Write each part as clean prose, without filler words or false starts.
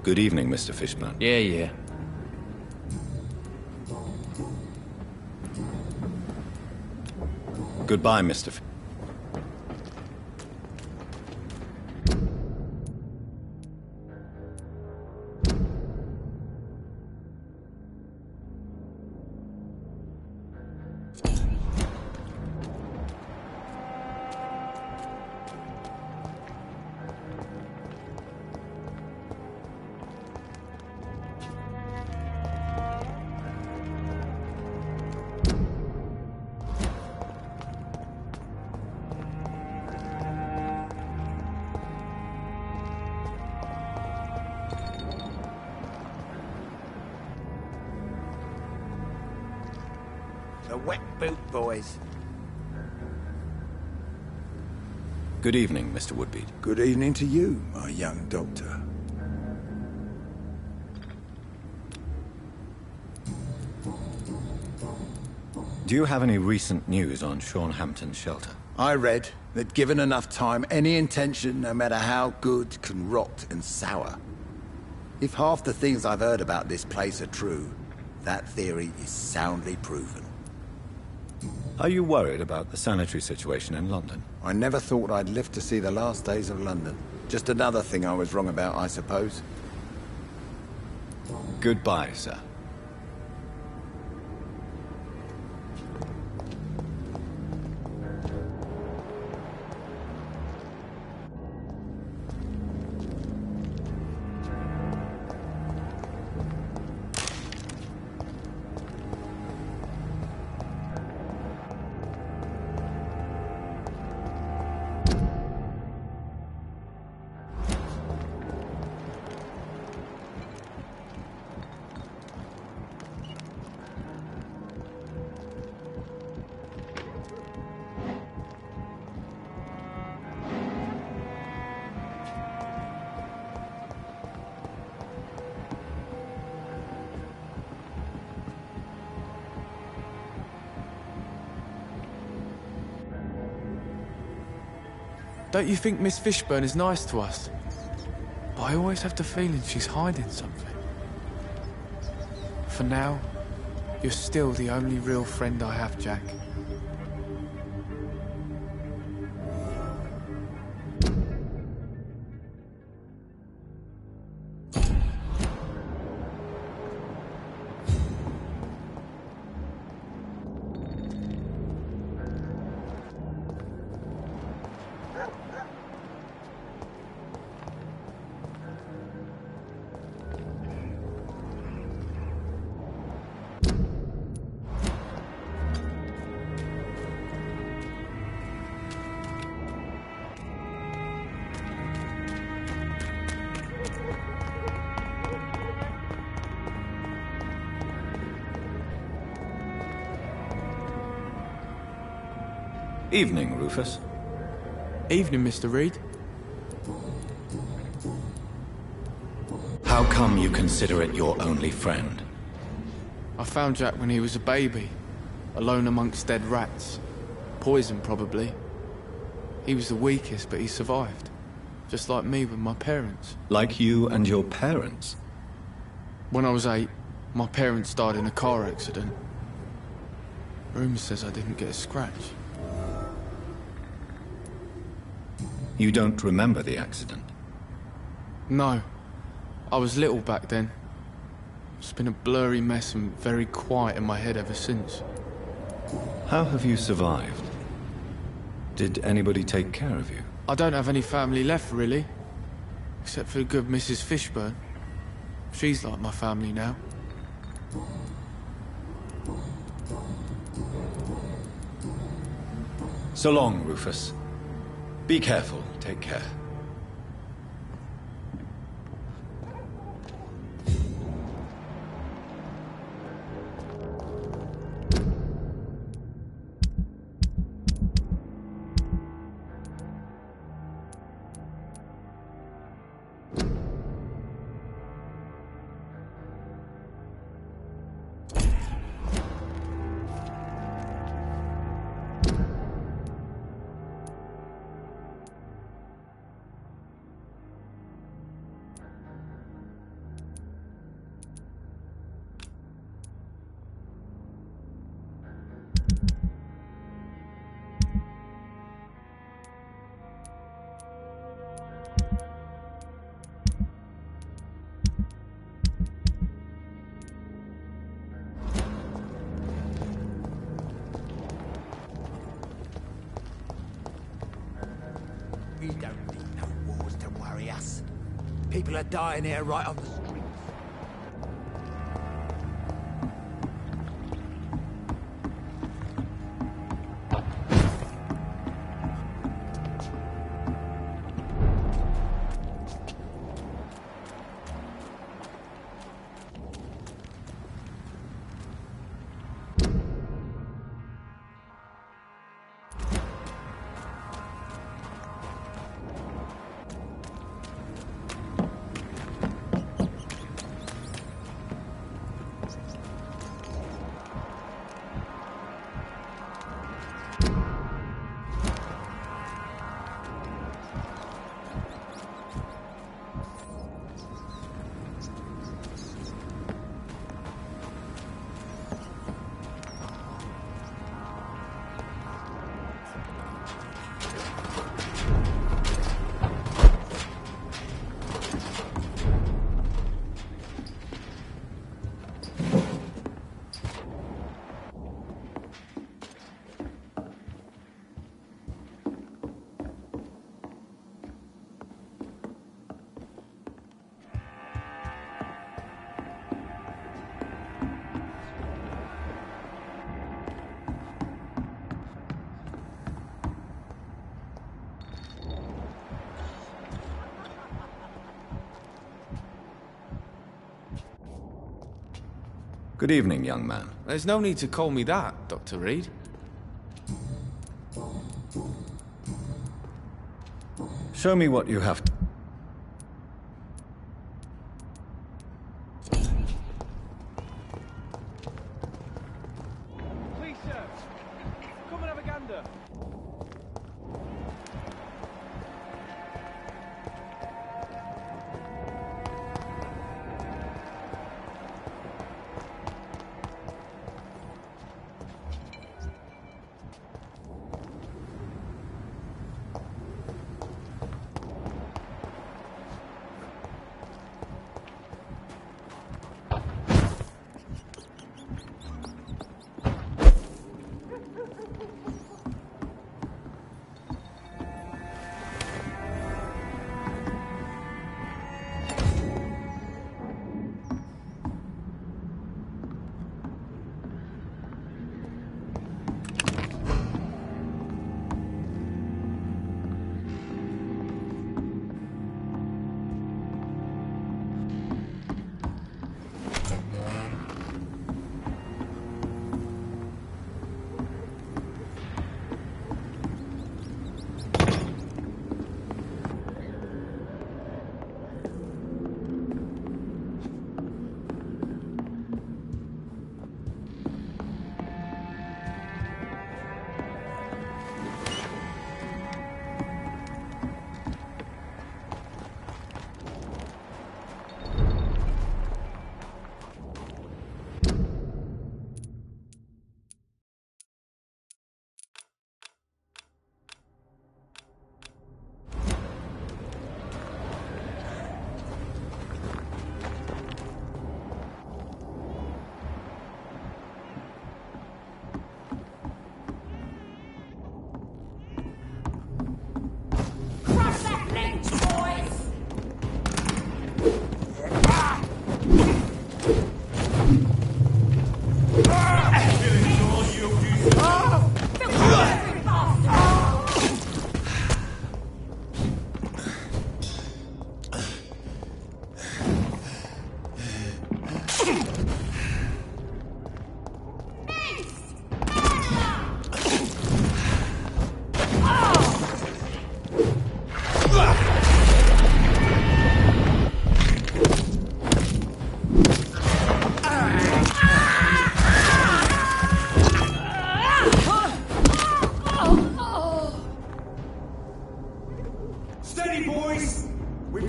Good evening, Mr. Fishburne. Yeah. Goodbye, Mr. The wet boot boys. Good evening, Mr. Woodbeat. Good evening to you, my young doctor. Do you have any recent news on Sean Hampton's shelter? I read that given enough time, any intention, no matter how good, can rot and sour. If half the things I've heard about this place are true, that theory is soundly proven. Are you worried about the sanitary situation in London? I never thought I'd live to see the last days of London. Just another thing I was wrong about, I suppose. Goodbye, sir. Don't you think Miss Fishburne is nice to us? But I always have the feeling she's hiding something. For now, you're still the only real friend I have, Jack. Evening, Rufus. Evening, Mr. Reid. How come you consider it your only friend? I found Jack when he was a baby, alone amongst dead rats. Poison, probably. He was the weakest, but he survived. Just like me with my parents. Like you and your parents? When I was 8, my parents died in a car accident. Rumour says I didn't get a scratch. You don't remember the accident? No. I was little back then. It's been a blurry mess and very quiet in my head ever since. How have you survived? Did anybody take care of you? I don't have any family left, really. Except for the good Mrs. Fishburne. She's like my family now. So long, Rufus. Be careful. Take care. We don't need no wars to worry us. People are dying here right on the streets. Good evening, young man. There's no need to call me that, Dr. Reid. Show me what you have. Please, sir. Come and have a gander.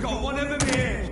got one of them here!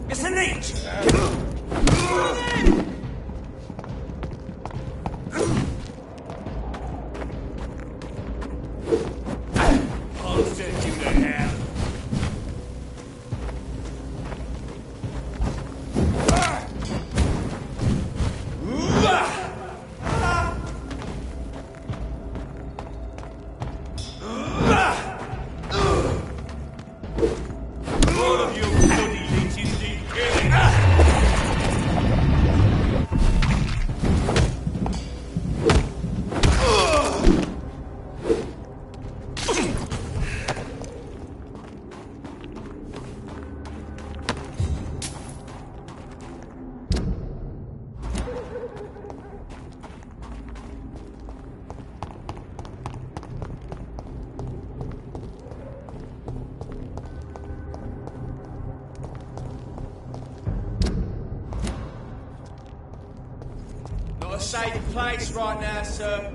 It's an H! I'll send you to hell. All of you bloody leeches need killing. Not a safe place right now, sir.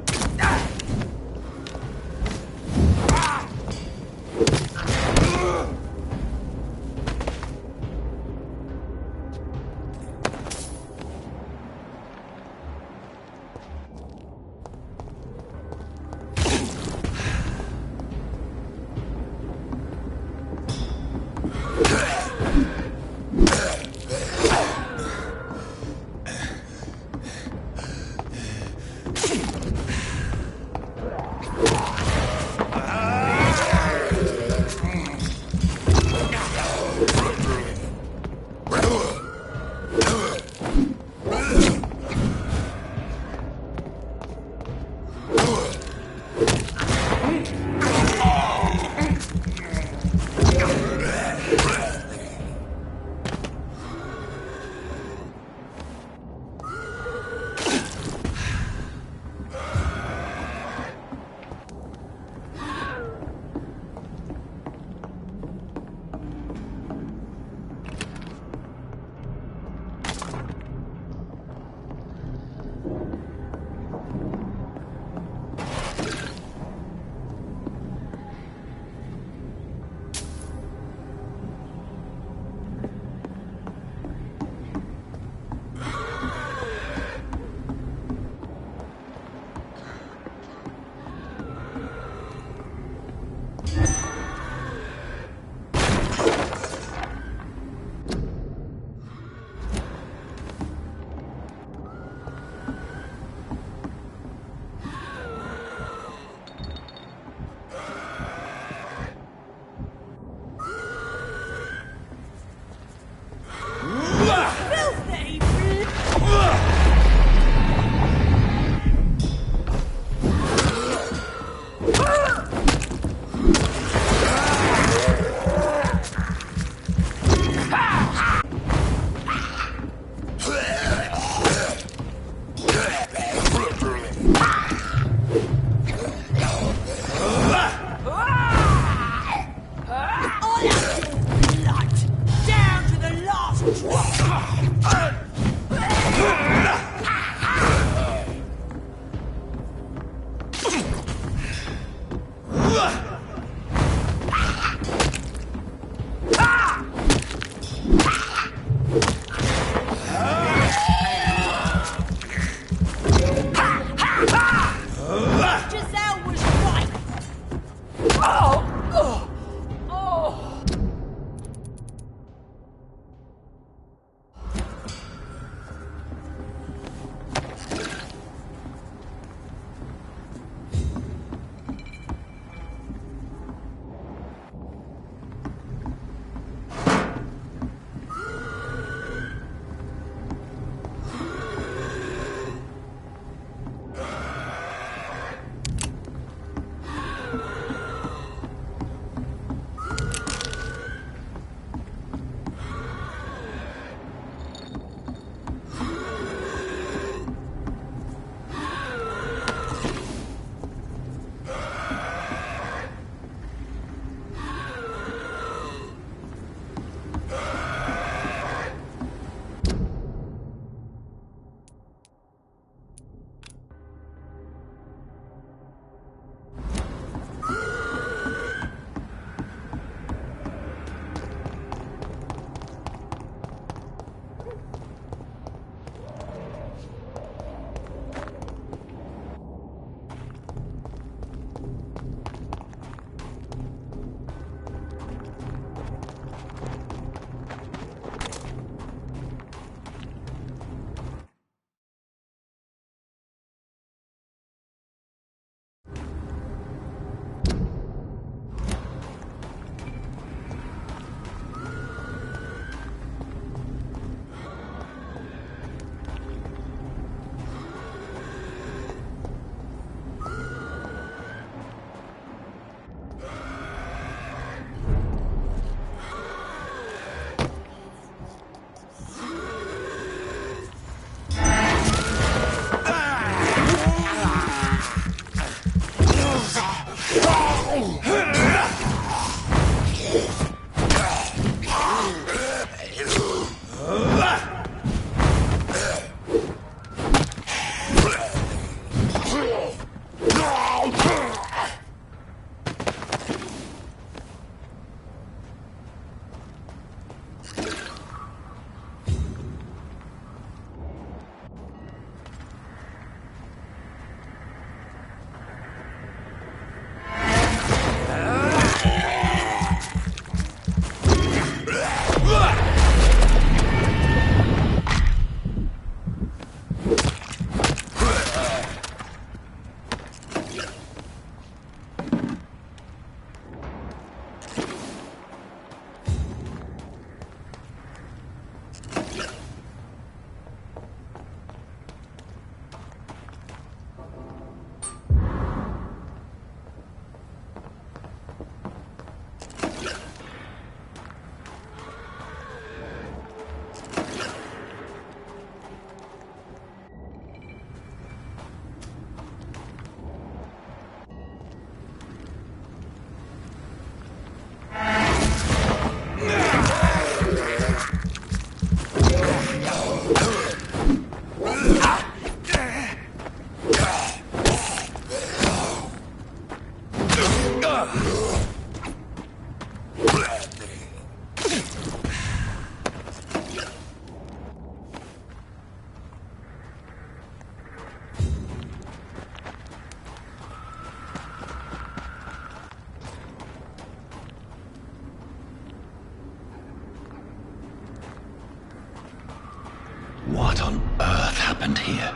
What on earth happened here?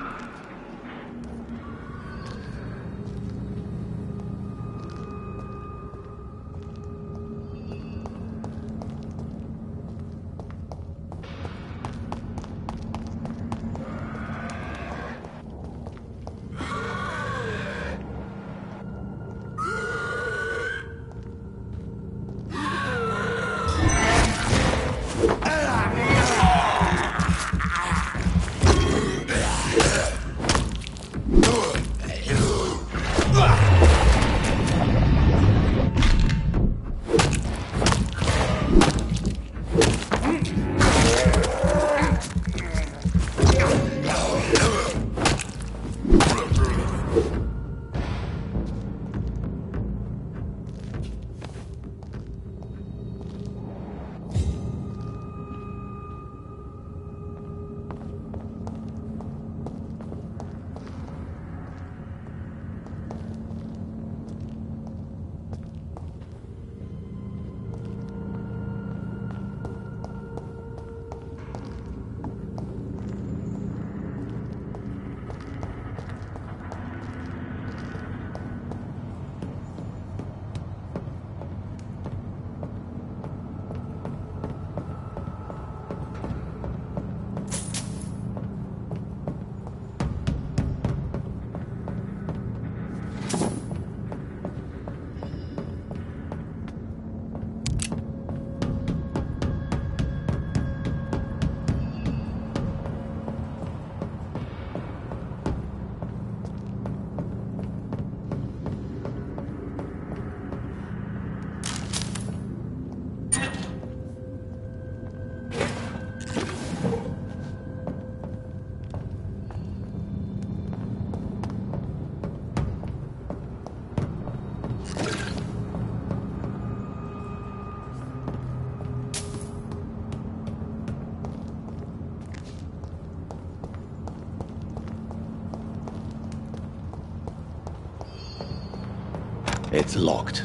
It's locked.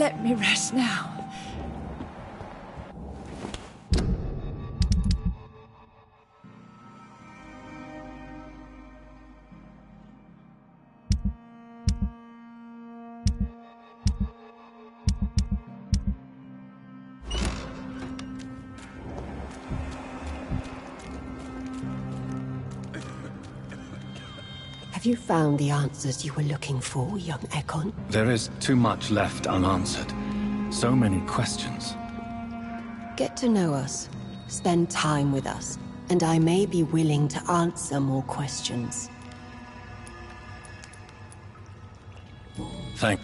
Let me rest now. Have you found the answers you were looking for, young Ekon? There is too much left unanswered. So many questions. Get to know us, spend time with us, and I may be willing to answer more questions. Thank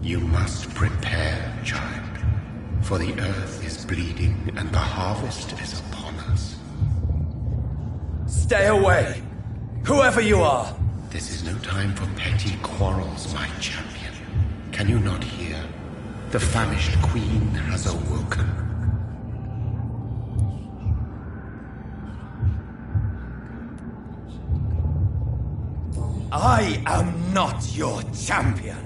You must prepare, child, for the earth is bleeding and the harvest is upon us. Stay away! Whoever you are! This is no time for petty quarrels, my champion. Can you not hear? The famished queen has awoken. I am not your champion!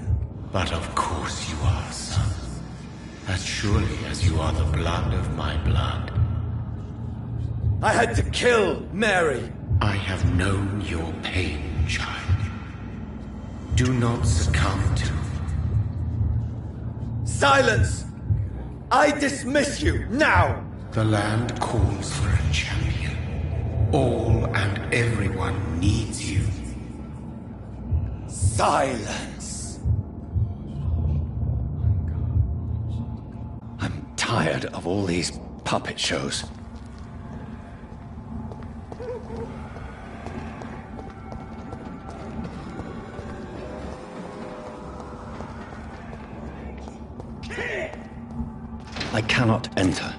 But of course you are, son. As surely as you are the blood of my blood. I had to kill Mary! I have known your pain, child. Do not succumb to... Silence! I dismiss you, now! The land calls for a champion. All and everyone needs you. Silence! I'm tired of all these puppet shows. I cannot enter.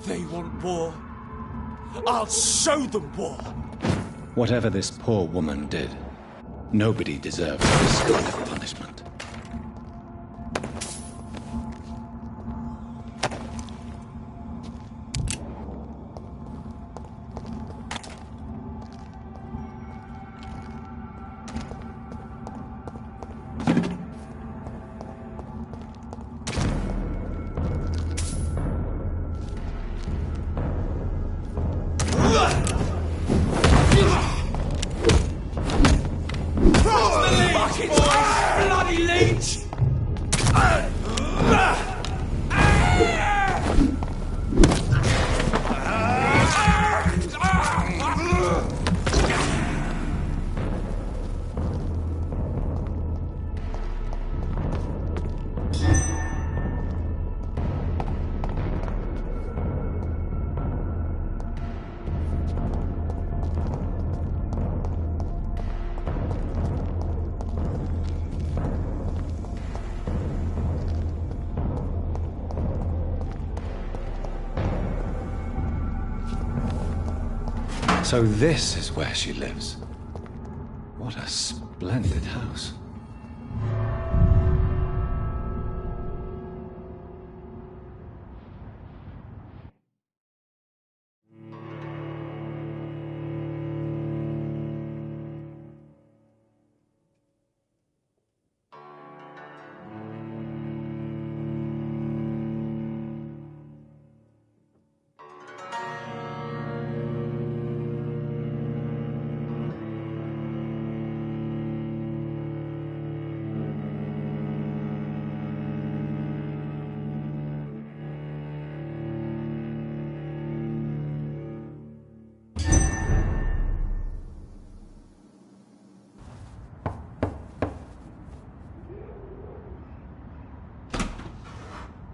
They want war. I'll show them war! Whatever this poor woman did, nobody deserves this kind of punishment. Bloody leech! So this is where she lives. What a splendid house.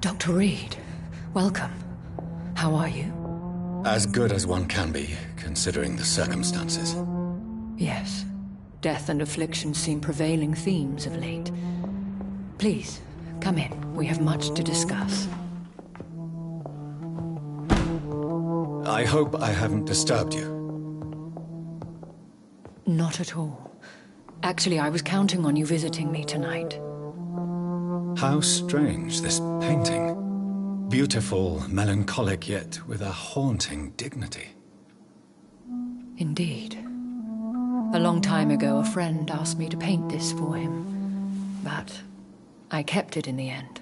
Dr. Reid, welcome. How are you? As good as one can be, considering the circumstances. Yes. Death and affliction seem prevailing themes of late. Please, come in. We have much to discuss. I hope I haven't disturbed you. Not at all. Actually, I was counting on you visiting me tonight. How strange, this painting. Beautiful, melancholic, yet with a haunting dignity. Indeed. A long time ago, a friend asked me to paint this for him, but I kept it in the end.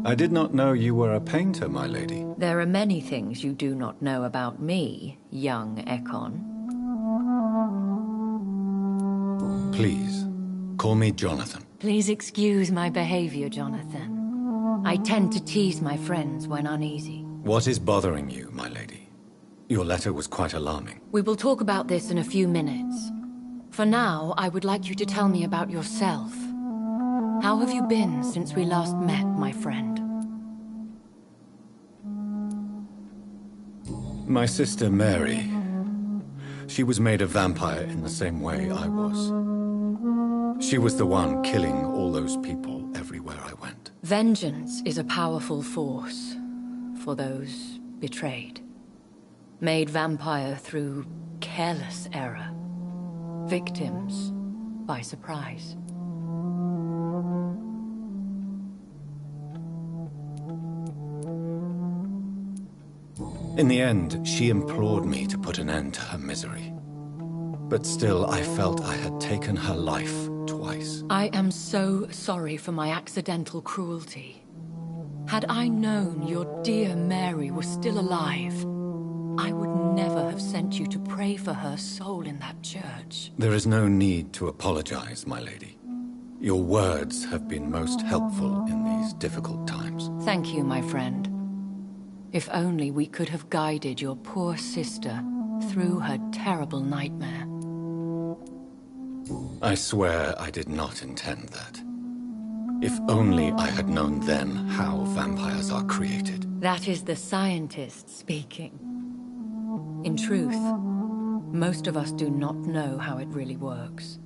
I did not know you were a painter, my lady. There are many things you do not know about me, young Ekon. Please, call me Jonathan. Please excuse my behavior, Jonathan. I tend to tease my friends when uneasy. What is bothering you, my lady? Your letter was quite alarming. We will talk about this in a few minutes. For now, I would like you to tell me about yourself. How have you been since we last met, my friend? My sister Mary. She was made a vampire in the same way I was. She was the one killing all those people everywhere I went. Vengeance is a powerful force for those betrayed. Made vampire through careless error. Victims by surprise. In the end, she implored me to put an end to her misery. But still, I felt I had taken her life twice. I am so sorry for my accidental cruelty. Had I known your dear Mary was still alive, I would never have sent you to pray for her soul in that church. There is no need to apologize, my lady. Your words have been most helpful in these difficult times. Thank you, my friend. If only we could have guided your poor sister through her terrible nightmare. I swear I did not intend that. If only I had known then how vampires are created. That is the scientist speaking. In truth, most of us do not know how it really works.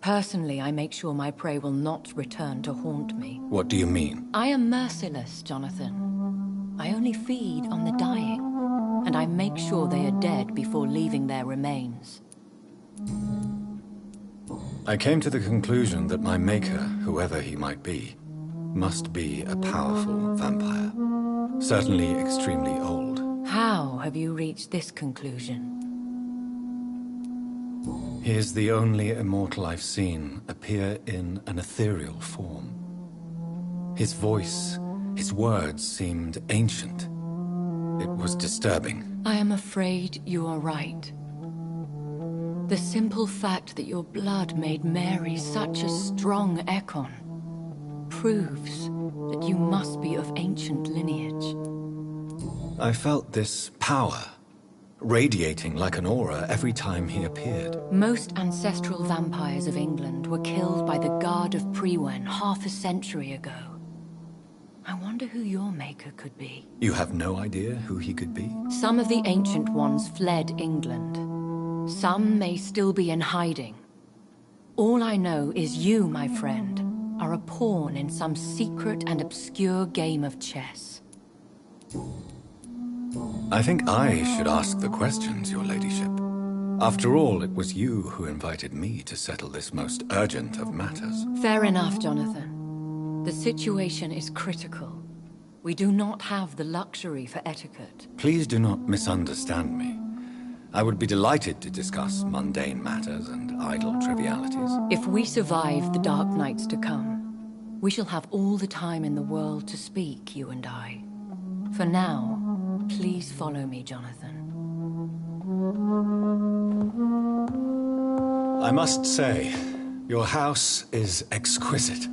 Personally, I make sure my prey will not return to haunt me. What do you mean? I am merciless, Jonathan. I only feed on the dying, and I make sure they are dead before leaving their remains. I came to the conclusion that my maker, whoever he might be, must be a powerful vampire. Certainly extremely old. How have you reached this conclusion? He is the only immortal I've seen appear in an ethereal form. His voice, his words seemed ancient. It was disturbing. I am afraid you are right. The simple fact that your blood made Mary such a strong Ekon proves that you must be of ancient lineage. I felt this power, radiating like an aura every time he appeared. Most ancestral vampires of England were killed by the Guard of Priwen half a century ago. I wonder who your maker could be. You have no idea who he could be? Some of the ancient ones fled England. Some may still be in hiding. All I know is you, my friend, are a pawn in some secret and obscure game of chess. I think I should ask the questions, your ladyship. After all, it was you who invited me to settle this most urgent of matters. Fair enough, Jonathan. The situation is critical. We do not have the luxury for etiquette. Please do not misunderstand me. I would be delighted to discuss mundane matters and idle trivialities. If we survive the dark nights to come, we shall have all the time in the world to speak, you and I. For now, please follow me, Jonathan. I must say, your house is exquisite.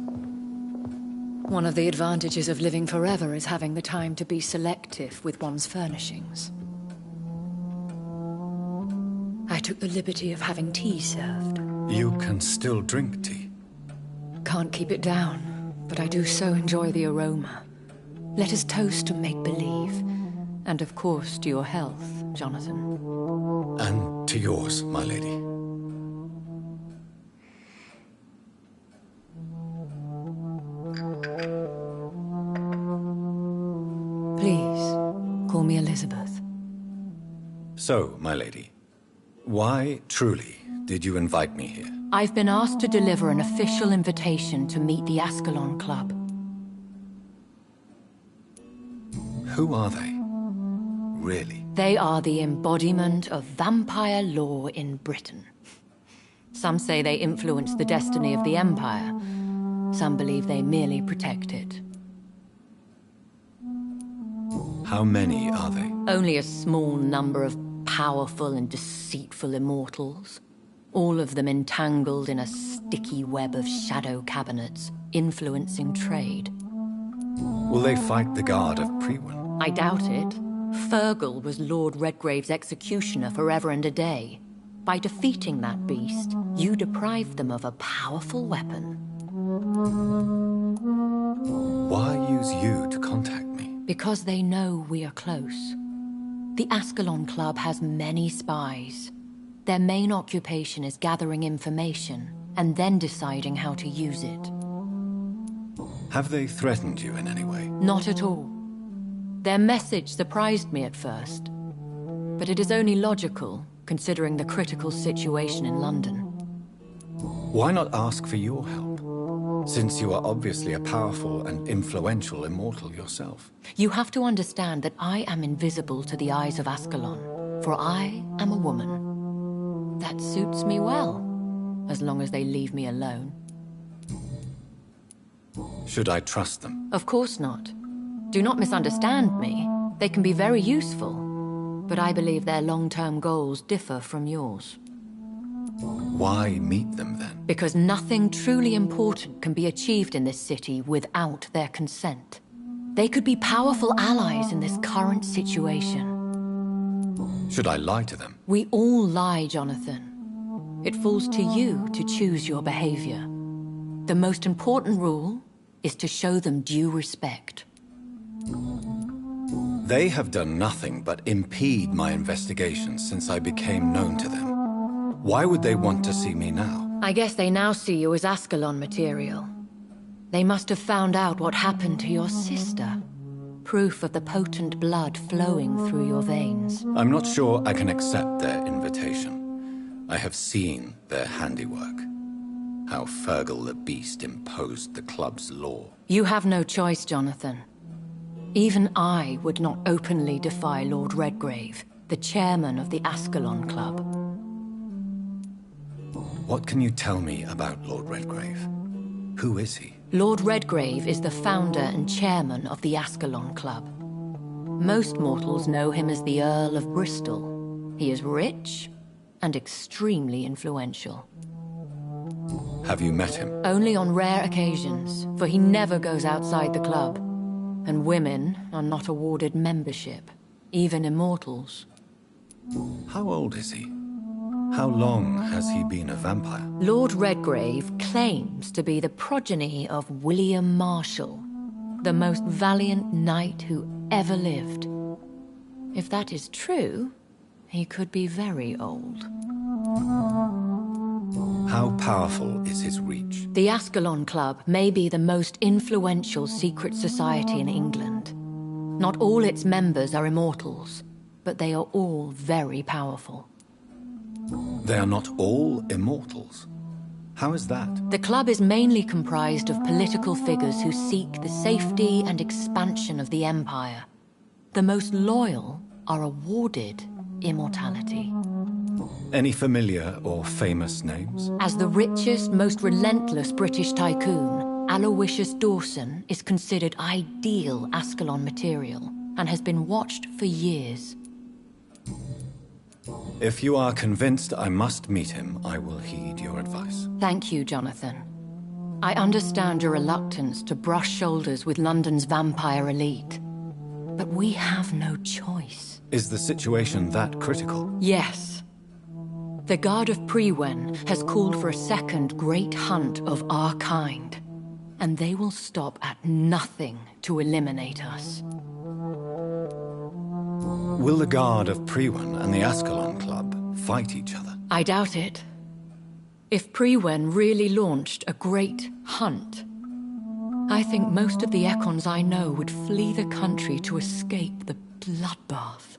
One of the advantages of living forever is having the time to be selective with one's furnishings. I took the liberty of having tea served. You can still drink tea. Can't keep it down, but I do so enjoy the aroma. Let us toast to make-believe. And of course to your health, Jonathan. And to yours, my lady. Please, call me Elizabeth. So, my lady, why, truly, did you invite me here? I've been asked to deliver an official invitation to meet the Ascalon Club. Who are they? Really? They are the embodiment of vampire law in Britain. Some say they influence the destiny of the Empire. Some believe they merely protect it. How many are they? Only a small number of powerful and deceitful immortals. All of them entangled in a sticky web of shadow cabinets, influencing trade. Will they fight the Guard of Priwen? I doubt it. Fergal was Lord Redgrave's executioner forever and a day. By defeating that beast, you deprived them of a powerful weapon. Why use you to contact me? Because they know we are close. The Ascalon Club has many spies. Their main occupation is gathering information, and then deciding how to use it. Have they threatened you in any way? Not at all. Their message surprised me at first, but it is only logical, considering the critical situation in London. Why not ask for your help? Since you are obviously a powerful and influential immortal yourself. You have to understand that I am invisible to the eyes of Ascalon, for I am a woman. That suits me well, as long as they leave me alone. Should I trust them? Of course not. Do not misunderstand me. They can be very useful, but I believe their long-term goals differ from yours. Why meet them then? Because nothing truly important can be achieved in this city without their consent. They could be powerful allies in this current situation. Should I lie to them? We all lie, Jonathan. It falls to you to choose your behavior. The most important rule is to show them due respect. They have done nothing but impede my investigations since I became known to them. Why would they want to see me now? I guess they now see you as Ascalon material. They must have found out what happened to your sister. Proof of the potent blood flowing through your veins. I'm not sure I can accept their invitation. I have seen their handiwork. How Fergal the Beast imposed the club's law. You have no choice, Jonathan. Even I would not openly defy Lord Redgrave, the chairman of the Ascalon Club. What can you tell me about Lord Redgrave? Who is he? Lord Redgrave is the founder and chairman of the Ascalon Club. Most mortals know him as the Earl of Bristol. He is rich and extremely influential. Have you met him? Only on rare occasions, for he never goes outside the club. And women are not awarded membership, even immortals. How old is he? How long has he been a vampire? Lord Redgrave claims to be the progeny of William Marshall, the most valiant knight who ever lived. If that is true, he could be very old. How powerful is his reach? The Ascalon Club may be the most influential secret society in England. Not all its members are immortals, but they are all very powerful. They are not all immortals. How is that? The club is mainly comprised of political figures who seek the safety and expansion of the Empire. The most loyal are awarded immortality. Any familiar or famous names? As the richest, most relentless British tycoon, Aloysius Dawson is considered ideal Ascalon material and has been watched for years. If you are convinced I must meet him, I will heed your advice. Thank you, Jonathan. I understand your reluctance to brush shoulders with London's vampire elite. But we have no choice. Is the situation that critical? Yes. The Guard of Priwen has called for a second great hunt of our kind. And they will stop at nothing to eliminate us. Will the Guard of Priwen and the Ascalon Club fight each other? I doubt it. If Priwen really launched a great hunt, I think most of the Ekons I know would flee the country to escape the bloodbath.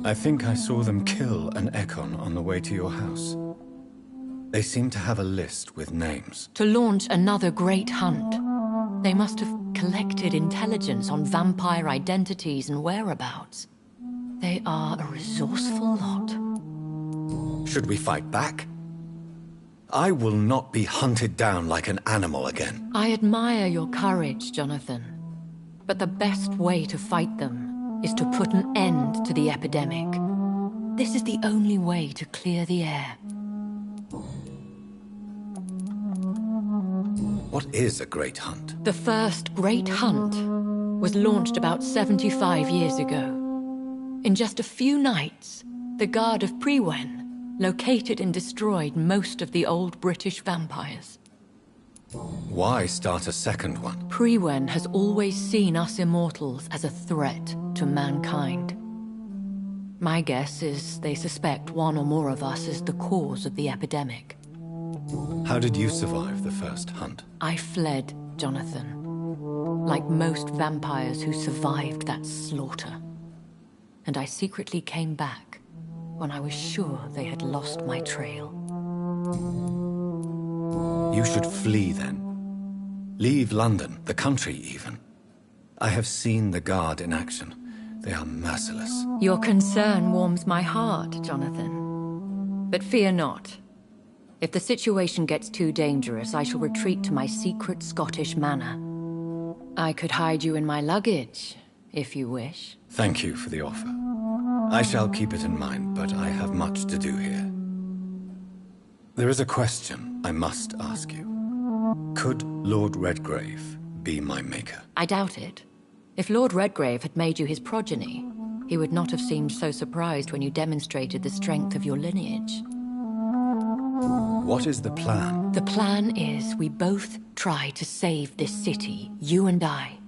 I think I saw them kill an Ekon on the way to your house. They seem to have a list with names. To launch another great hunt, they must have collected intelligence on vampire identities and whereabouts. They are a resourceful lot. Should we fight back? I will not be hunted down like an animal again. I admire your courage, Jonathan. But the best way to fight them is to put an end to the epidemic. This is the only way to clear the air. What is a great hunt? The first great hunt was launched about 75 years ago. In just a few nights, the Guard of Priwen located and destroyed most of the old British vampires. Why start a second one? Priwen has always seen us immortals as a threat to mankind. My guess is they suspect one or more of us is the cause of the epidemic. How did you survive the first hunt? I fled, Jonathan. Like most vampires who survived that slaughter. And I secretly came back when I was sure they had lost my trail. You should flee then. Leave London, the country even. I have seen the Guard in action. They are merciless. Your concern warms my heart, Jonathan. But fear not. If the situation gets too dangerous, I shall retreat to my secret Scottish manor. I could hide you in my luggage, if you wish. Thank you for the offer. I shall keep it in mind, but I have much to do here. There is a question I must ask you. Could Lord Redgrave be my maker? I doubt it. If Lord Redgrave had made you his progeny, he would not have seemed so surprised when you demonstrated the strength of your lineage. What is the plan? The plan is we both try to save this city, you and I.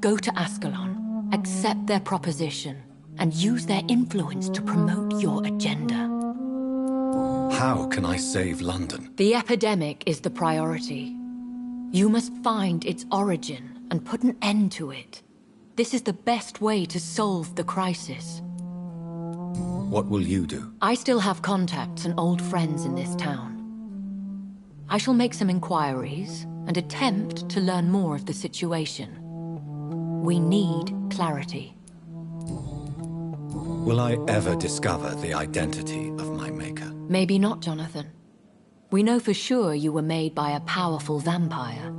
Go to Ascalon, accept their proposition, and use their influence to promote your agenda. How can I save London? The epidemic is the priority. You must find its origin and put an end to it. This is the best way to solve the crisis. What will you do? I still have contacts and old friends in this town. I shall make some inquiries and attempt to learn more of the situation. We need clarity. Will I ever discover the identity of my maker? Maybe not, Jonathan. We know for sure you were made by a powerful vampire,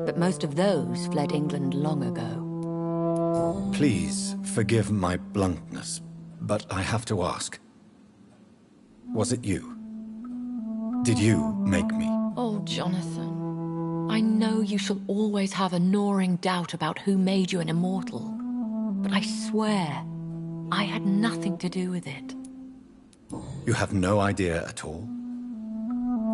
but most of those fled England long ago. Please forgive my bluntness, but I have to ask. Was it you? Did you make me? Oh, Jonathan. I know you shall always have a gnawing doubt about who made you an immortal, but I swear, I had nothing to do with it. You have no idea at all?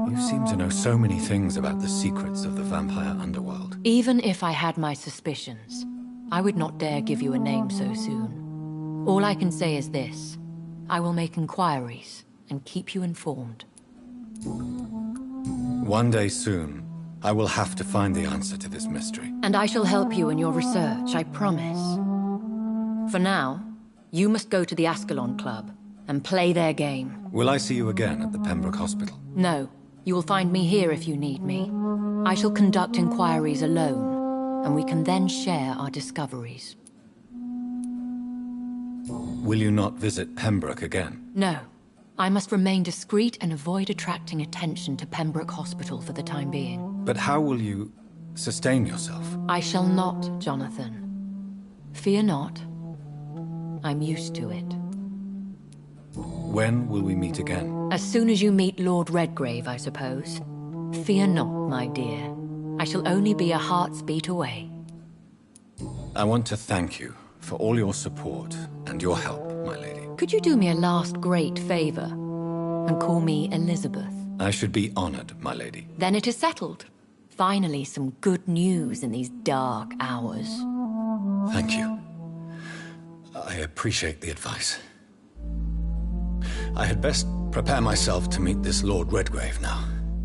You seem to know so many things about the secrets of the vampire underworld. Even if I had my suspicions, I would not dare give you a name so soon. All I can say is this. I will make inquiries and keep you informed. One day soon, I will have to find the answer to this mystery. And I shall help you in your research, I promise. For now, you must go to the Ascalon Club and play their game. Will I see you again at the Pembroke Hospital? No. You will find me here if you need me. I shall conduct inquiries alone, and we can then share our discoveries. Will you not visit Pembroke again? No. I must remain discreet and avoid attracting attention to Pembroke Hospital for the time being. But how will you sustain yourself? I shall not, Jonathan. Fear not. I'm used to it. When will we meet again? As soon as you meet Lord Redgrave, I suppose. Fear not, my dear. I shall only be a heart's beat away. I want to thank you for all your support and your help, my lady. Could you do me a last great favor and call me Elizabeth? I should be honored, my lady. Then it is settled. Finally, some good news in these dark hours. Thank you. I appreciate the advice. I had best prepare myself to meet this Lord Redgrave now.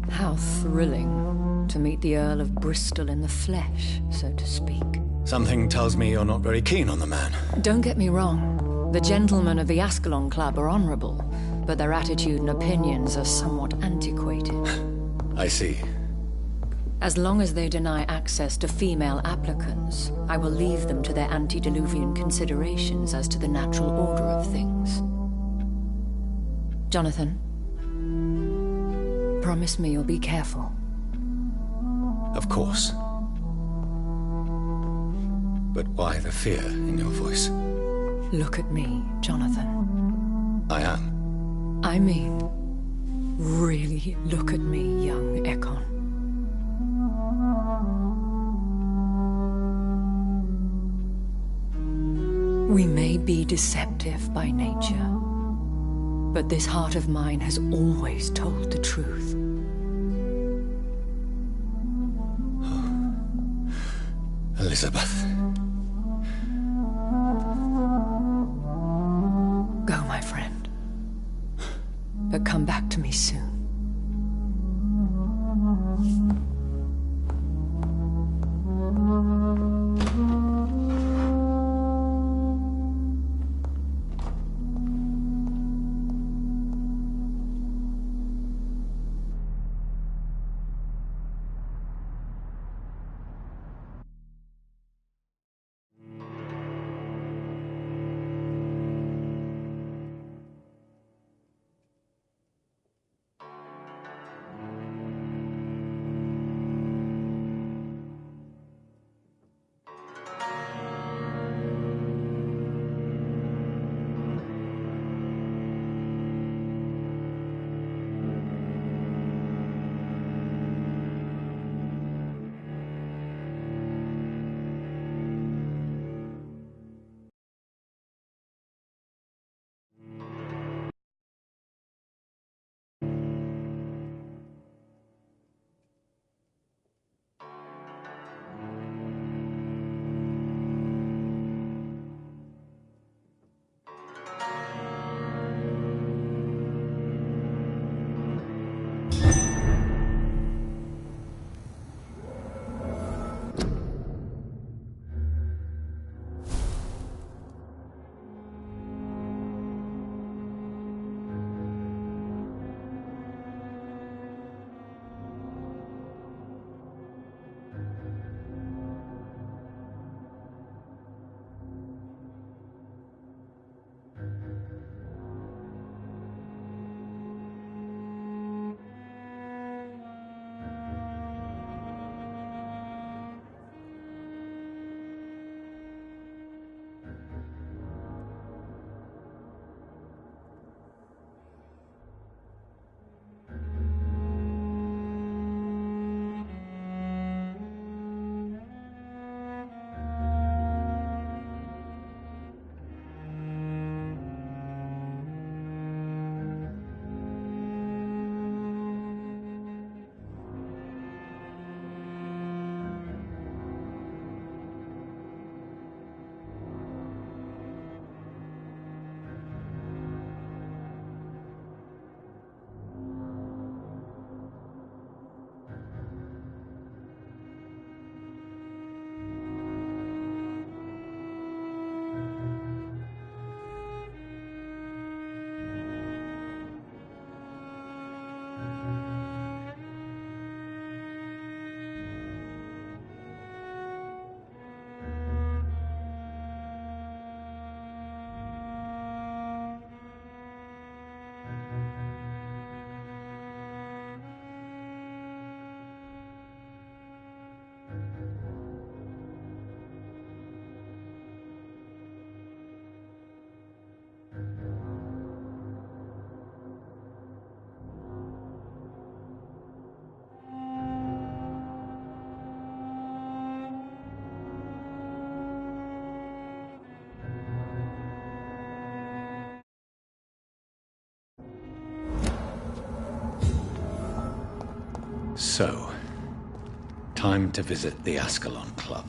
How thrilling to meet the Earl of Bristol in the flesh, so to speak. Something tells me you're not very keen on the man. Don't get me wrong. The gentlemen of the Ascalon Club are honorable, but their attitude and opinions are somewhat antiquated. I see. As long as they deny access to female applicants, I will leave them to their antediluvian considerations as to the natural order of things. Jonathan, promise me you'll be careful. Of course. But why the fear in your voice? Look at me, Jonathan. I am. I mean, really look at me, young Ekon. We may be deceptive by nature, but this heart of mine has always told the truth. Elizabeth. Go, my friend. But come back to me soon. So, time to visit the Ascalon Club.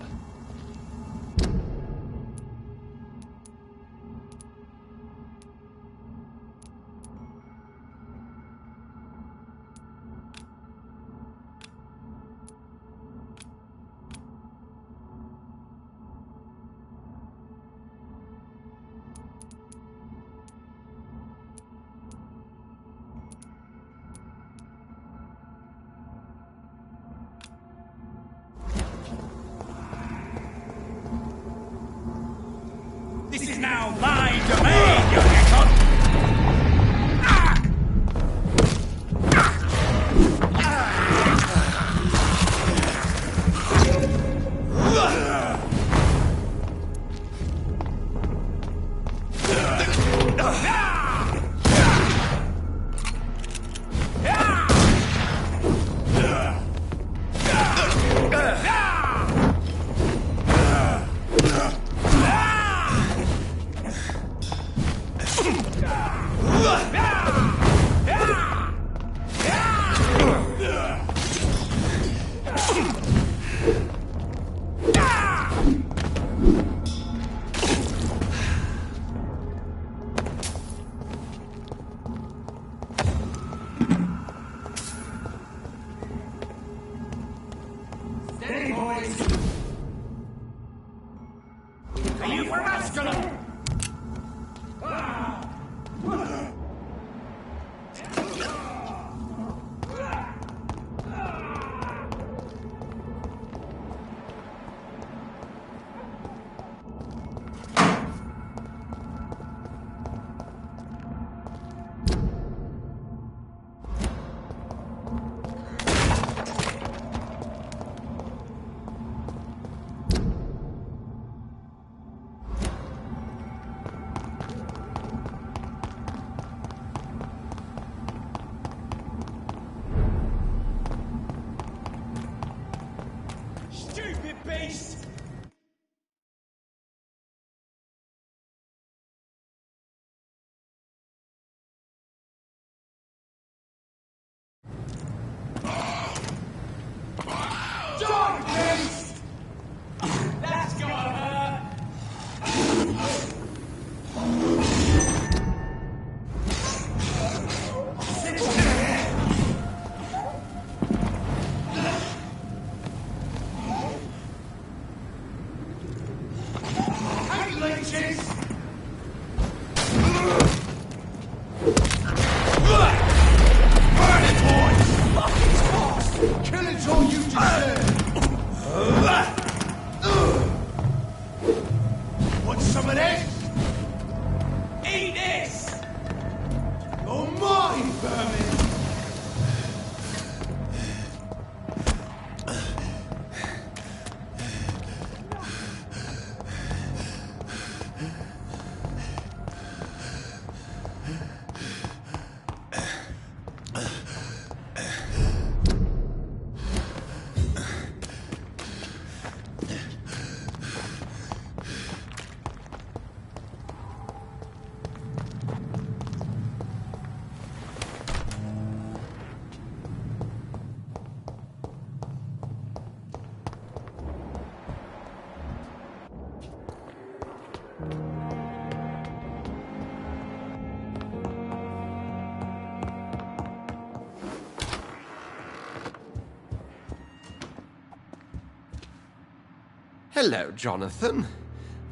Hello, Jonathan.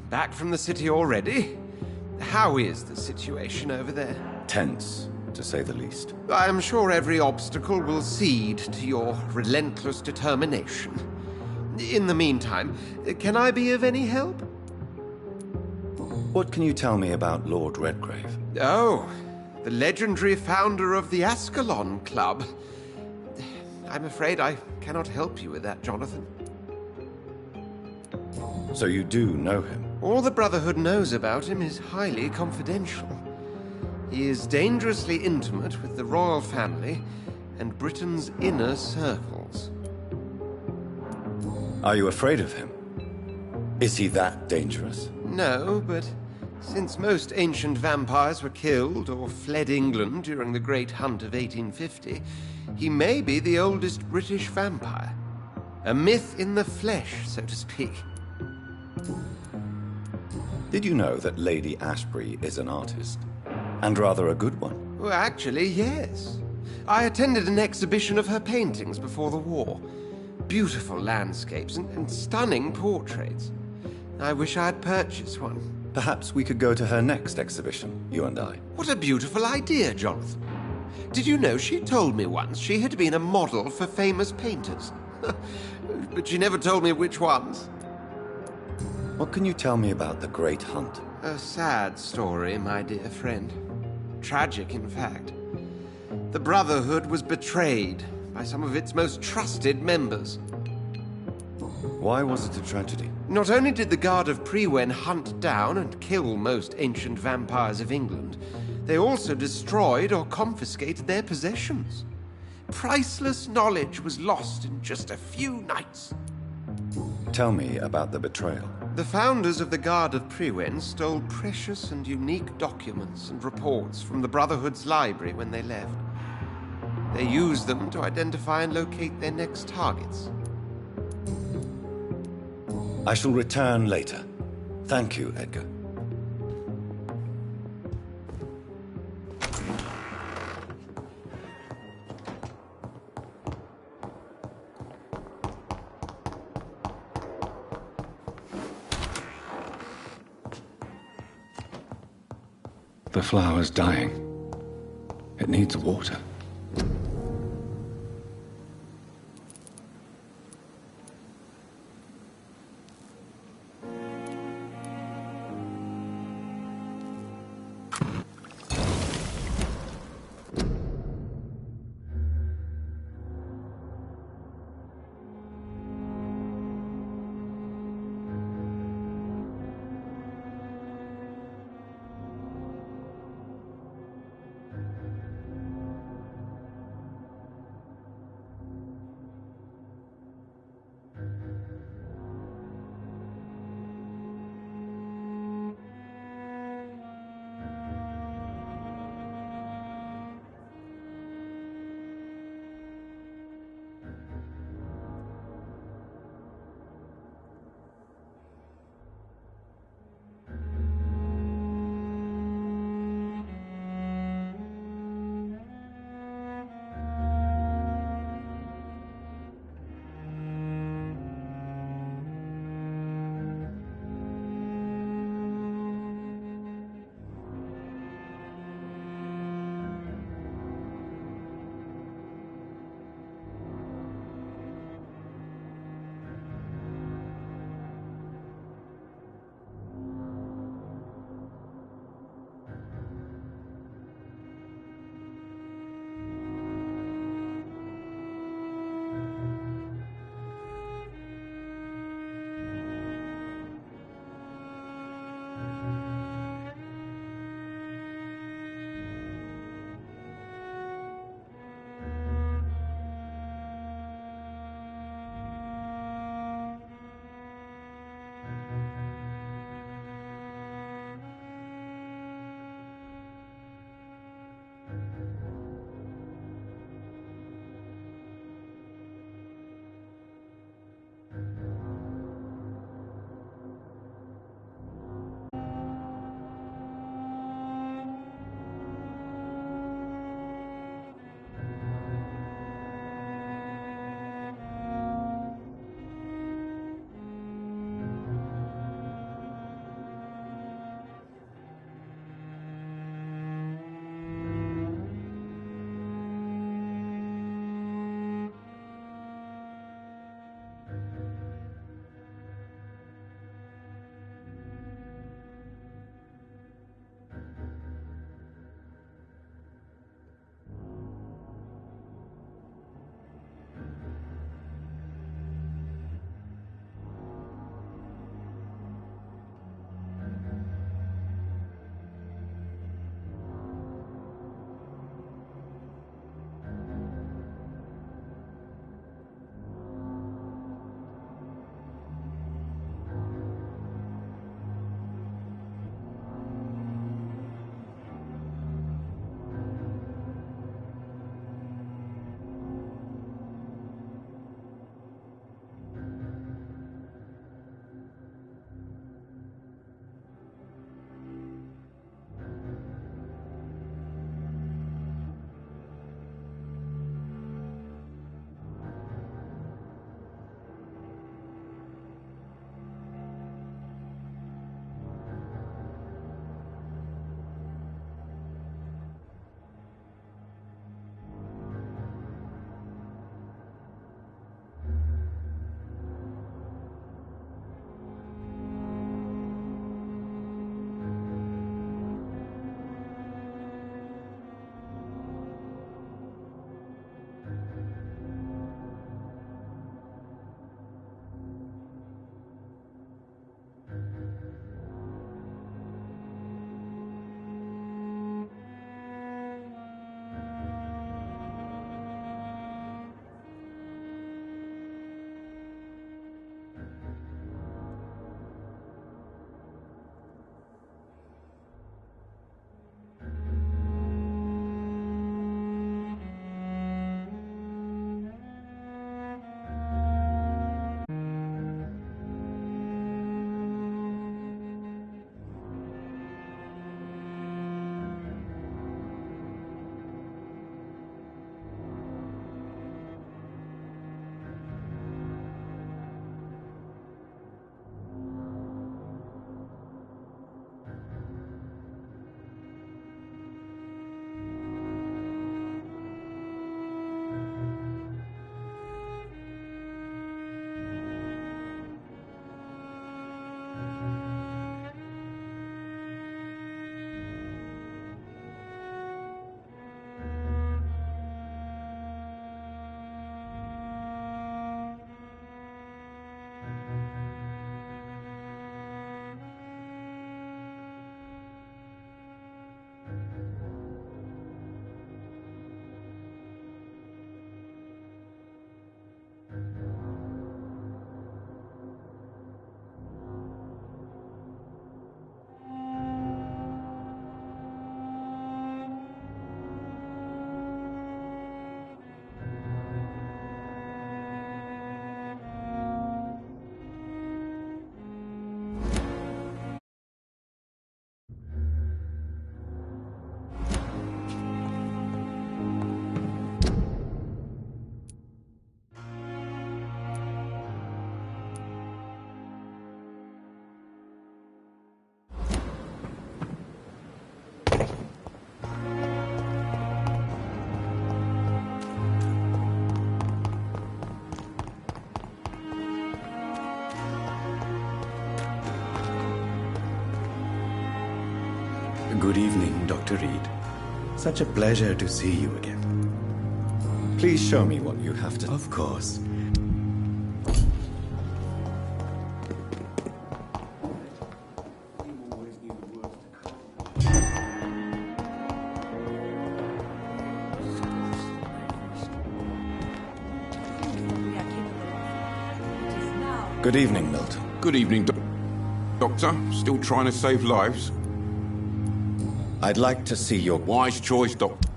Back from the city already? How is the situation over there? Tense, to say the least. I am sure every obstacle will cede to your relentless determination. In the meantime, can I be of any help? What can you tell me about Lord Redgrave? Oh, the legendary founder of the Ascalon Club. I'm afraid I cannot help you with that, Jonathan. So you do know him? All the Brotherhood knows about him is highly confidential. He is dangerously intimate with the royal family and Britain's inner circles. Are you afraid of him? Is he that dangerous? No, but since most ancient vampires were killed or fled England during the Great Hunt of 1850, he may be the oldest British vampire. A myth in the flesh, so to speak. Did you know that Lady Ashbury is an artist? And rather a good one? Well, actually, yes. I attended an exhibition of her paintings before the war. Beautiful landscapes and stunning portraits. I wish I had purchased one. Perhaps we could go to her next exhibition, you and I. What a beautiful idea, Jonathan. Did you know she told me once she had been a model for famous painters? But she never told me which ones. What can you tell me about the Great Hunt? A sad story, my dear friend. Tragic, in fact. The Brotherhood was betrayed by some of its most trusted members. Why was it a tragedy? Not only did the Guard of Priwen hunt down and kill most ancient vampires of England, they also destroyed or confiscated their possessions. Priceless knowledge was lost in just a few nights. Tell me about the betrayal. The founders of the Guard of Priwen stole precious and unique documents and reports from the Brotherhood's library when they left. They used them to identify and locate their next targets. I shall return later. Thank you, Edgar. The flower's dying. It needs water. Good evening, Dr. Reid. Such a pleasure to see you again. Please show me what you have to... Of course. Good evening, Milton. Good evening, Doctor. Still trying to save lives? I'd like to see your... Wise choice, Doctor.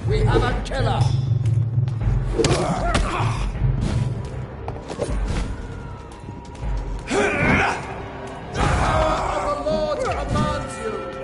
We have a killer! The Lord commands you!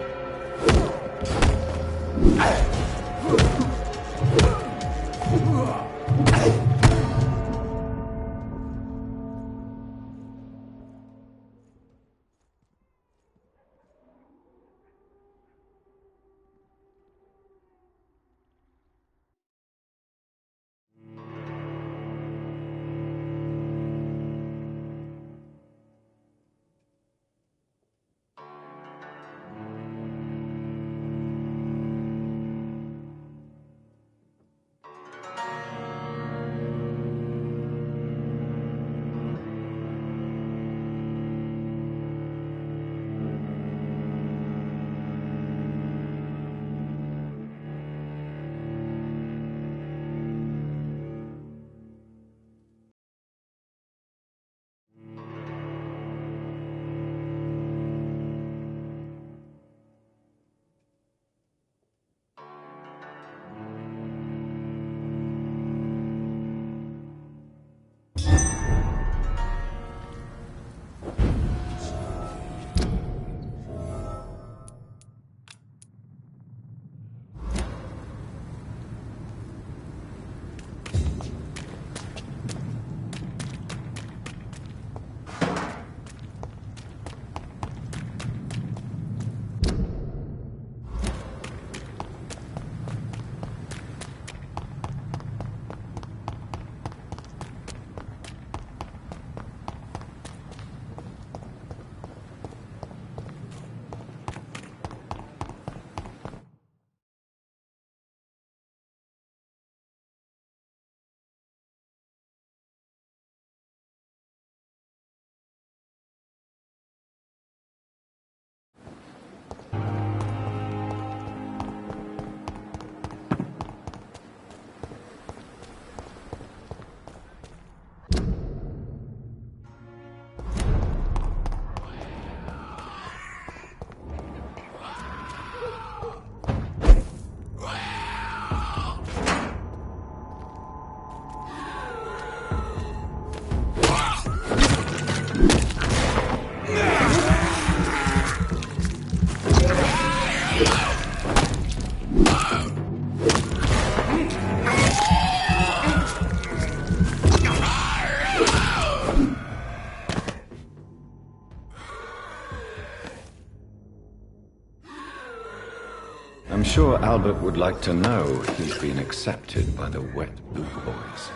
I'm sure Albert would like to know he's been accepted by the Wet Boot Boys.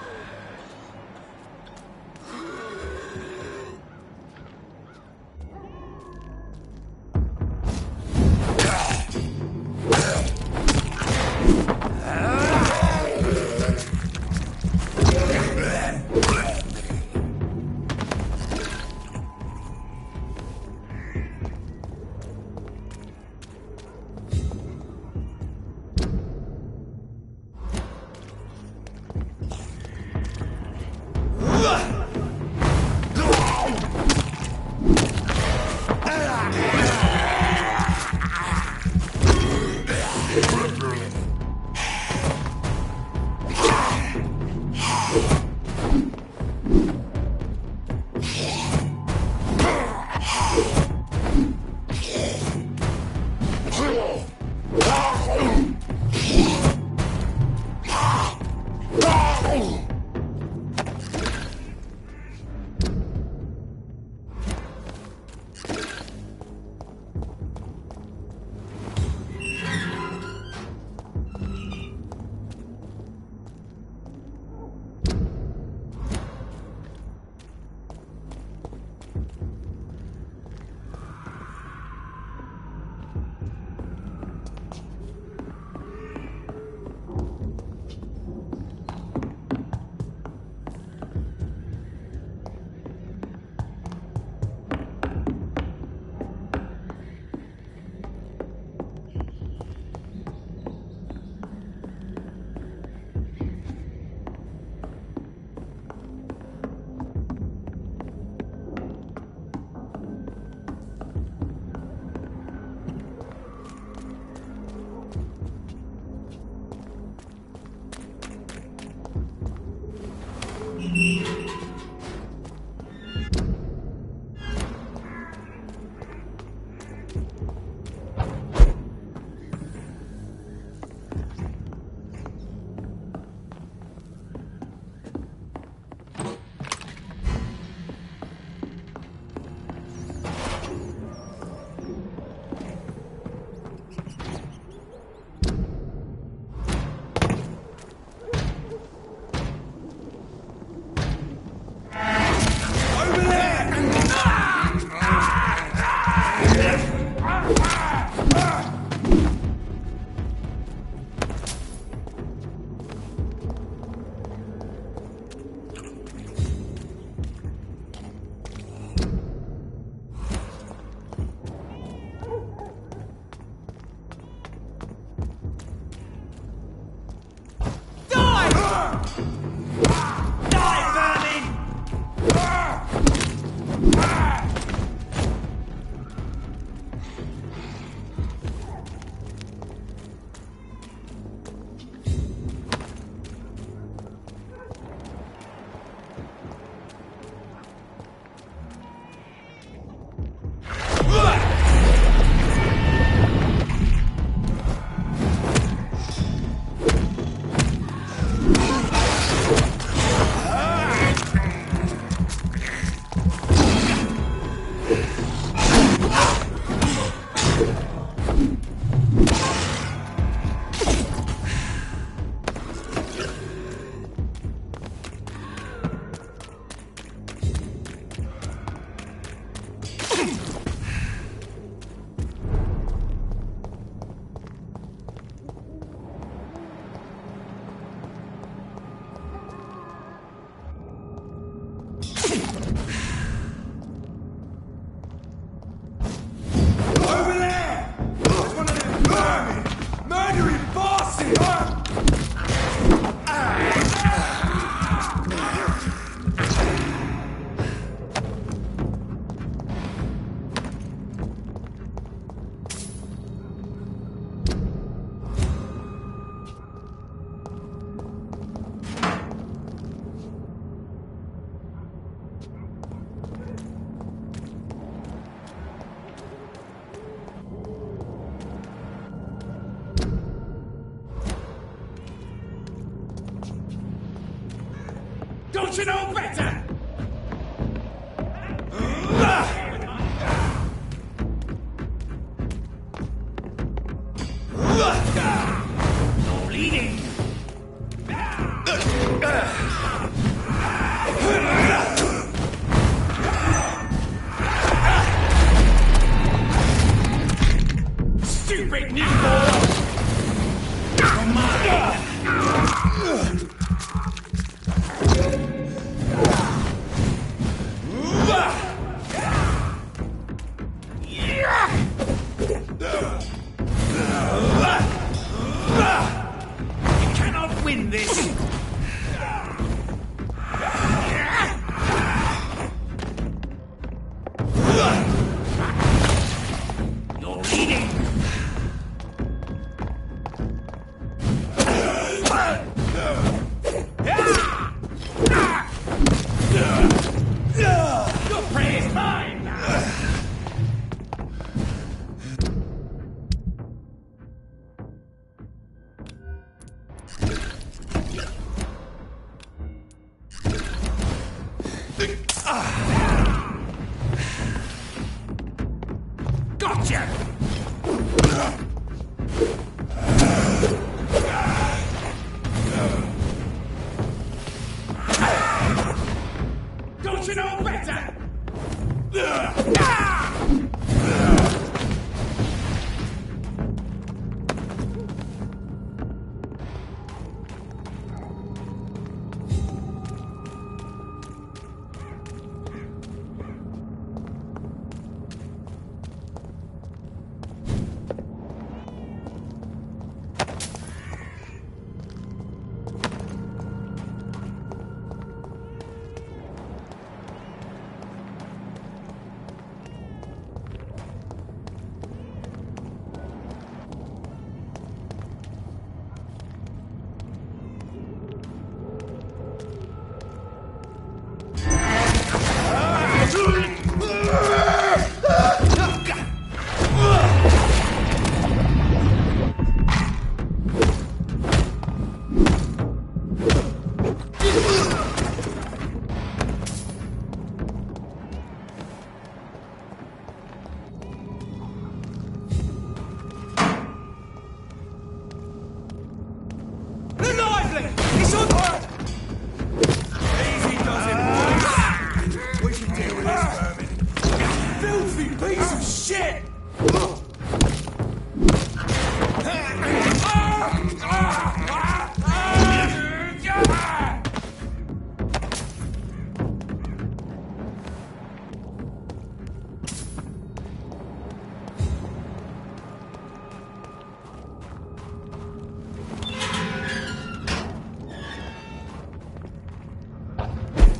Don't you know better? No bleeding. Stupid newfound! Come on! You cannot win this! You're bleeding! Your prey is mine! Gotcha! Don't you know better? Mason! Easy does it, boys! We can deal with this vermin. Filthy piece of shit!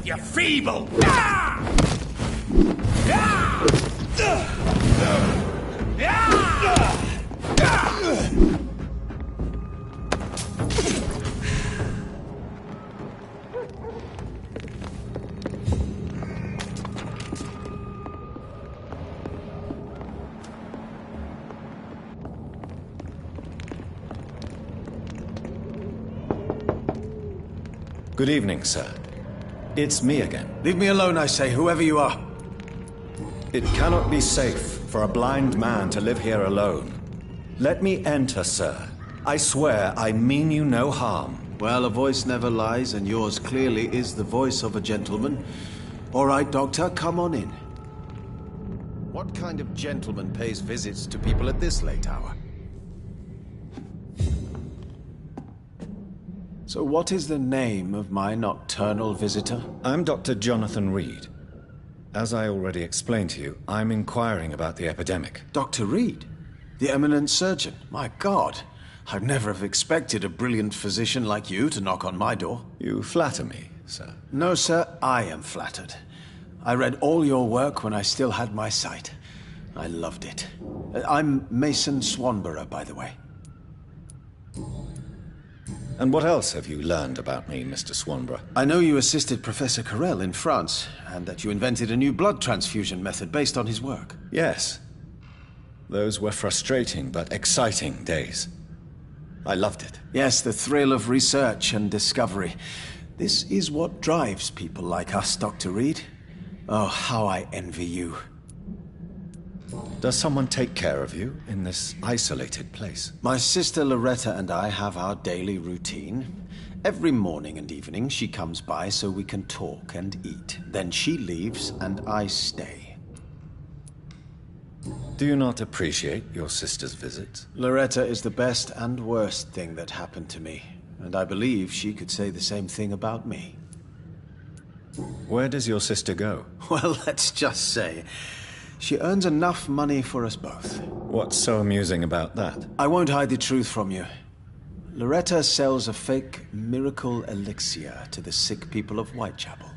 You're feeble! Good evening, sir. It's me again. Leave me alone, I say, whoever you are. It cannot be safe for a blind man to live here alone. Let me enter, sir. I swear I mean you no harm. Well, a voice never lies, and yours clearly is the voice of a gentleman. All right, Doctor, come on in. What kind of gentleman pays visits to people at this late hour? So what is the name of my nocturnal visitor? I'm Dr. Jonathan Reid. As I already explained to you, I'm inquiring about the epidemic. Dr. Reid? The eminent surgeon? My God, I'd never have expected a brilliant physician like you to knock on my door. You flatter me, sir. No, sir, I am flattered. I read all your work when I still had my sight. I loved it. I'm Mason Swanborough, by the way. And what else have you learned about me, Mr. Swanborough? I know you assisted Professor Carell in France, and that you invented a new blood transfusion method based on his work. Yes. Those were frustrating but exciting days. I loved it. Yes, the thrill of research and discovery. This is what drives people like us, Dr. Reid. Oh, how I envy you. Does someone take care of you in this isolated place? My sister Loretta and I have our daily routine. Every morning and evening she comes by so we can talk and eat. Then she leaves and I stay. Do you not appreciate your sister's visits? Loretta is the best and worst thing that happened to me, and I believe she could say the same thing about me. Where does your sister go? Well, let's just say she earns enough money for us both. What's so amusing about that? I won't hide the truth from you. Loretta sells a fake miracle elixir to the sick people of Whitechapel.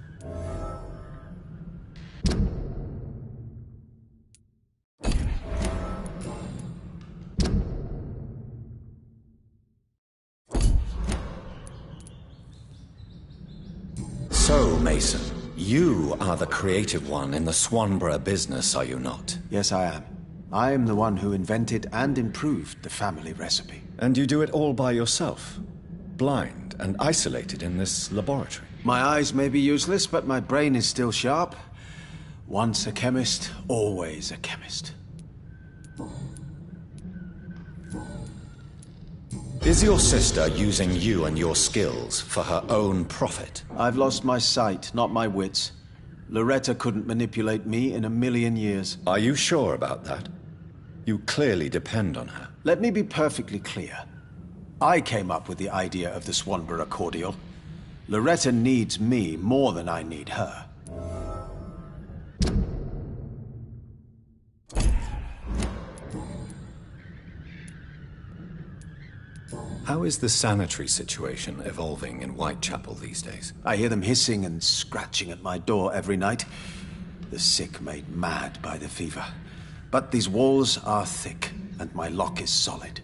So, Mason, you are the creative one in the Swanborough business, are you not? Yes, I am. I am the one who invented and improved the family recipe. And you do it all by yourself? Blind and isolated in this laboratory? My eyes may be useless, but my brain is still sharp. Once a chemist, always a chemist. Is your sister using you and your skills for her own profit? I've lost my sight, not my wits. Loretta couldn't manipulate me in a million years. Are you sure about that? You clearly depend on her. Let me be perfectly clear. I came up with the idea of the Swanborough cordial. Loretta needs me more than I need her. How is the sanitary situation evolving in Whitechapel these days? I hear them hissing and scratching at my door every night. The sick made mad by the fever. But these walls are thick, and my lock is solid.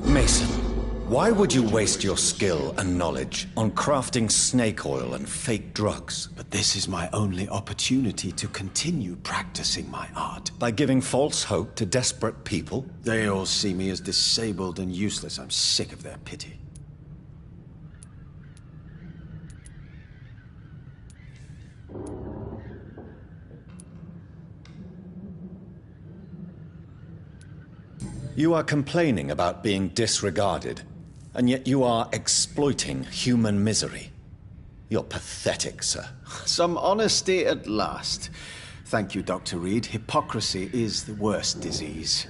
Mason, why would you waste your skill and knowledge on crafting snake oil and fake drugs? But this is my only opportunity to continue practicing my art. By giving false hope to desperate people? They all see me as disabled and useless. I'm sick of their pity. You are complaining about being disregarded, and yet you are exploiting human misery. You're pathetic, sir. Some honesty at last. Thank you, Dr. Reid. Hypocrisy is the worst disease.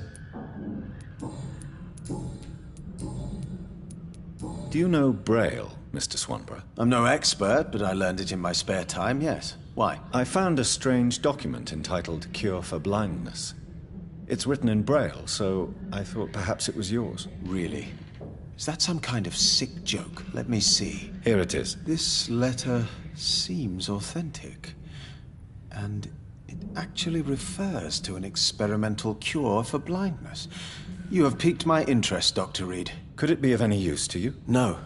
Do you know Braille, Mr. Swanborough? I'm no expert, but I learned it in my spare time, yes. Why? I found a strange document entitled Cure for Blindness. It's written in Braille, so I thought perhaps it was yours. Really? Is that some kind of sick joke? Let me see. Here it is. This letter seems authentic. And it actually refers to an experimental cure for blindness. You have piqued my interest, Dr. Reid. Could it be of any use to you? No.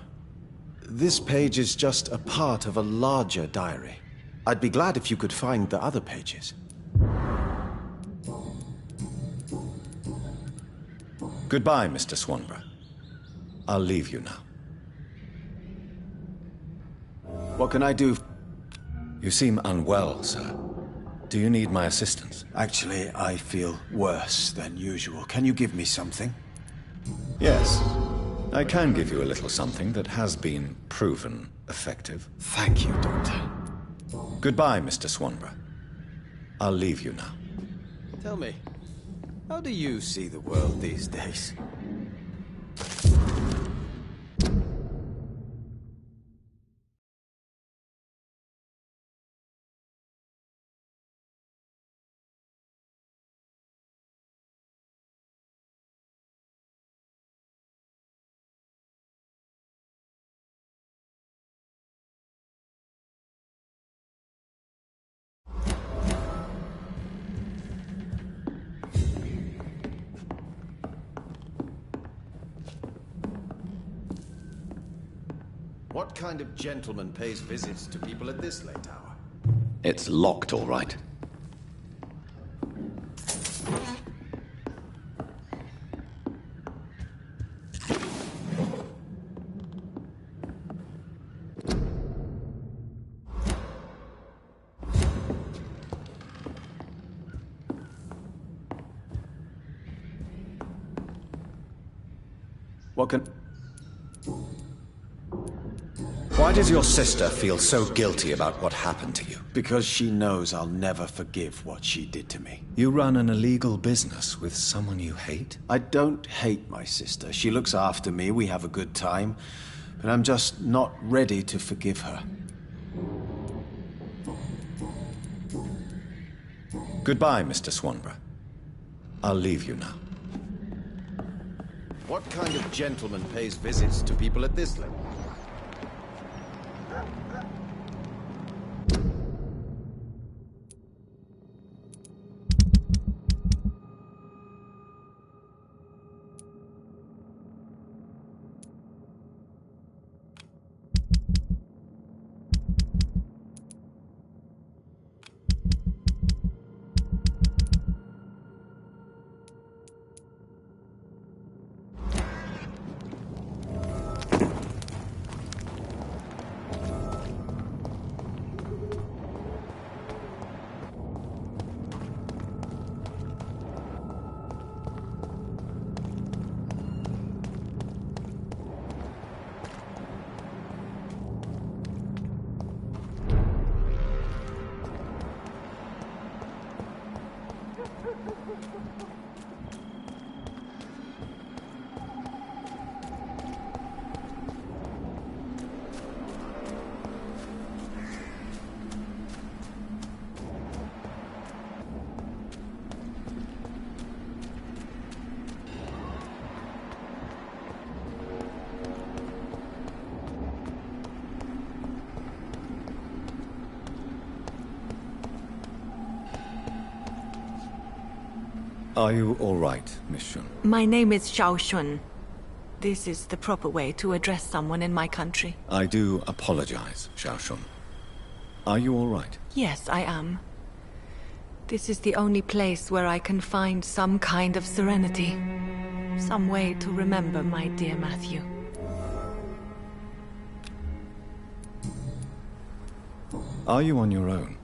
This page is just a part of a larger diary. I'd be glad if you could find the other pages. Goodbye, Mr. Swanborough. I'll leave you now. What can I do? You seem unwell, sir. Do you need my assistance? Actually, I feel worse than usual. Can you give me something? Yes. I can give you a little something that has been proven effective. Thank you, Doctor. Goodbye, Mr. Swanborough. I'll leave you now. Tell me, how do you see the world these days? What kind of gentleman pays visits to people at this late hour? It's locked, all right. What can... Why does your sister feel so guilty about what happened to you? Because she knows I'll never forgive what she did to me. You run an illegal business with someone you hate? I don't hate my sister. She looks after me, we have a good time. But I'm just not ready to forgive her. Goodbye, Mr. Swanborough. I'll leave you now. What kind of gentleman pays visits to people at this level? Are you all right, Miss Shun? My name is Xiao Shun. This is the proper way to address someone in my country. I do apologize, Xiao Shun. Are you all right? Yes, I am. This is the only place where I can find some kind of serenity. Some way to remember my dear Matthew. Are you on your own?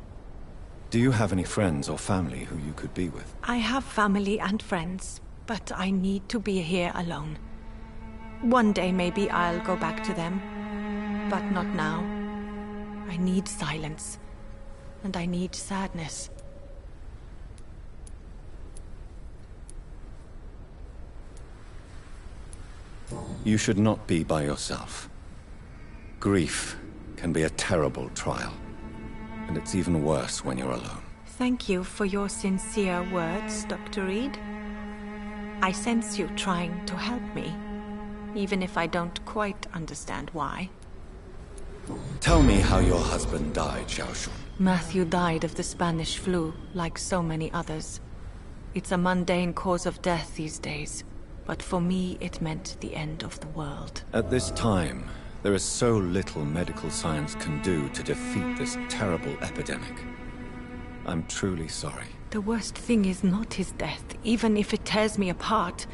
Do you have any friends or family who you could be with? I have family and friends, but I need to be here alone. One day maybe I'll go back to them, but not now. I need silence, and I need sadness. You should not be by yourself. Grief can be a terrible trial, and it's even worse when you're alone. Thank you for your sincere words, Dr. Reid. I sense you trying to help me, even if I don't quite understand why. Tell me how your husband died, Xiaoshun. Matthew died of the Spanish flu, like so many others. It's a mundane cause of death these days, but for me it meant the end of the world. At this time, there is so little medical science can do to defeat this terrible epidemic. I'm truly sorry. The worst thing is not his death, even if it tears me apart.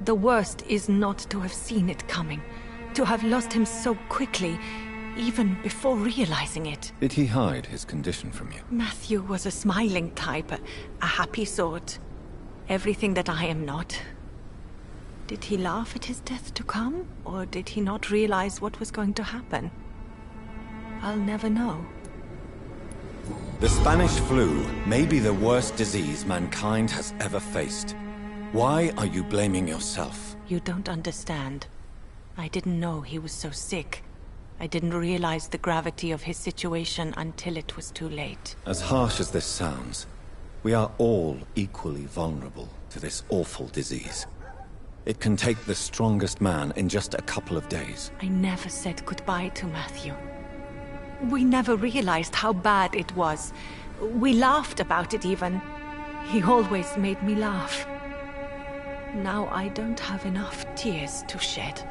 The worst is not to have seen it coming, to have lost him so quickly, even before realizing it. Did he hide his condition from you? Matthew was a smiling type, a happy sort. Everything that I am not. Did he laugh at his death to come, or did he not realize what was going to happen? I'll never know. The Spanish flu may be the worst disease mankind has ever faced. Why are you blaming yourself? You don't understand. I didn't know he was so sick. I didn't realize the gravity of his situation until it was too late. As harsh as this sounds, we are all equally vulnerable to this awful disease. It can take the strongest man in just a couple of days. I never said goodbye to Matthew. We never realized how bad it was. We laughed about it even. He always made me laugh. Now I don't have enough tears to shed.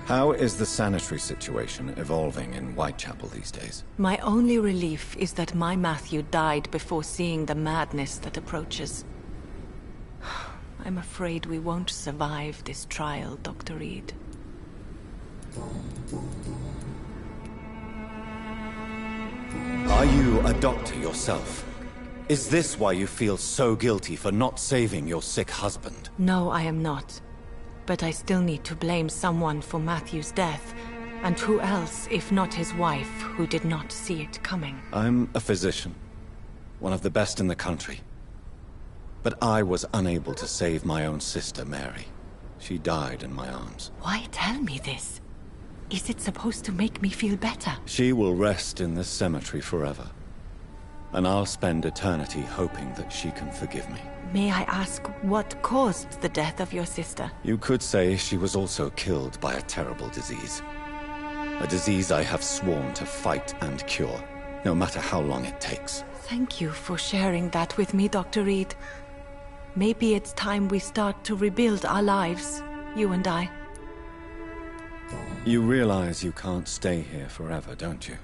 How is the sanitary situation evolving in Whitechapel these days? My only relief is that my Matthew died before seeing the madness that approaches. I'm afraid we won't survive this trial, Dr. Reid. Are you a doctor yourself? Is this why you feel so guilty for not saving your sick husband? No, I am not. But I still need to blame someone for Matthew's death. And who else, if not his wife, who did not see it coming? I'm a physician. One of the best in the country. But I was unable to save my own sister, Mary. She died in my arms. Why tell me this? Is it supposed to make me feel better? She will rest in this cemetery forever. And I'll spend eternity hoping that she can forgive me. May I ask what caused the death of your sister? You could say she was also killed by a terrible disease. A disease I have sworn to fight and cure, no matter how long it takes. Thank you for sharing that with me, Dr. Reid. Maybe it's time we start to rebuild our lives, you and I. You realize you can't stay here forever, don't you?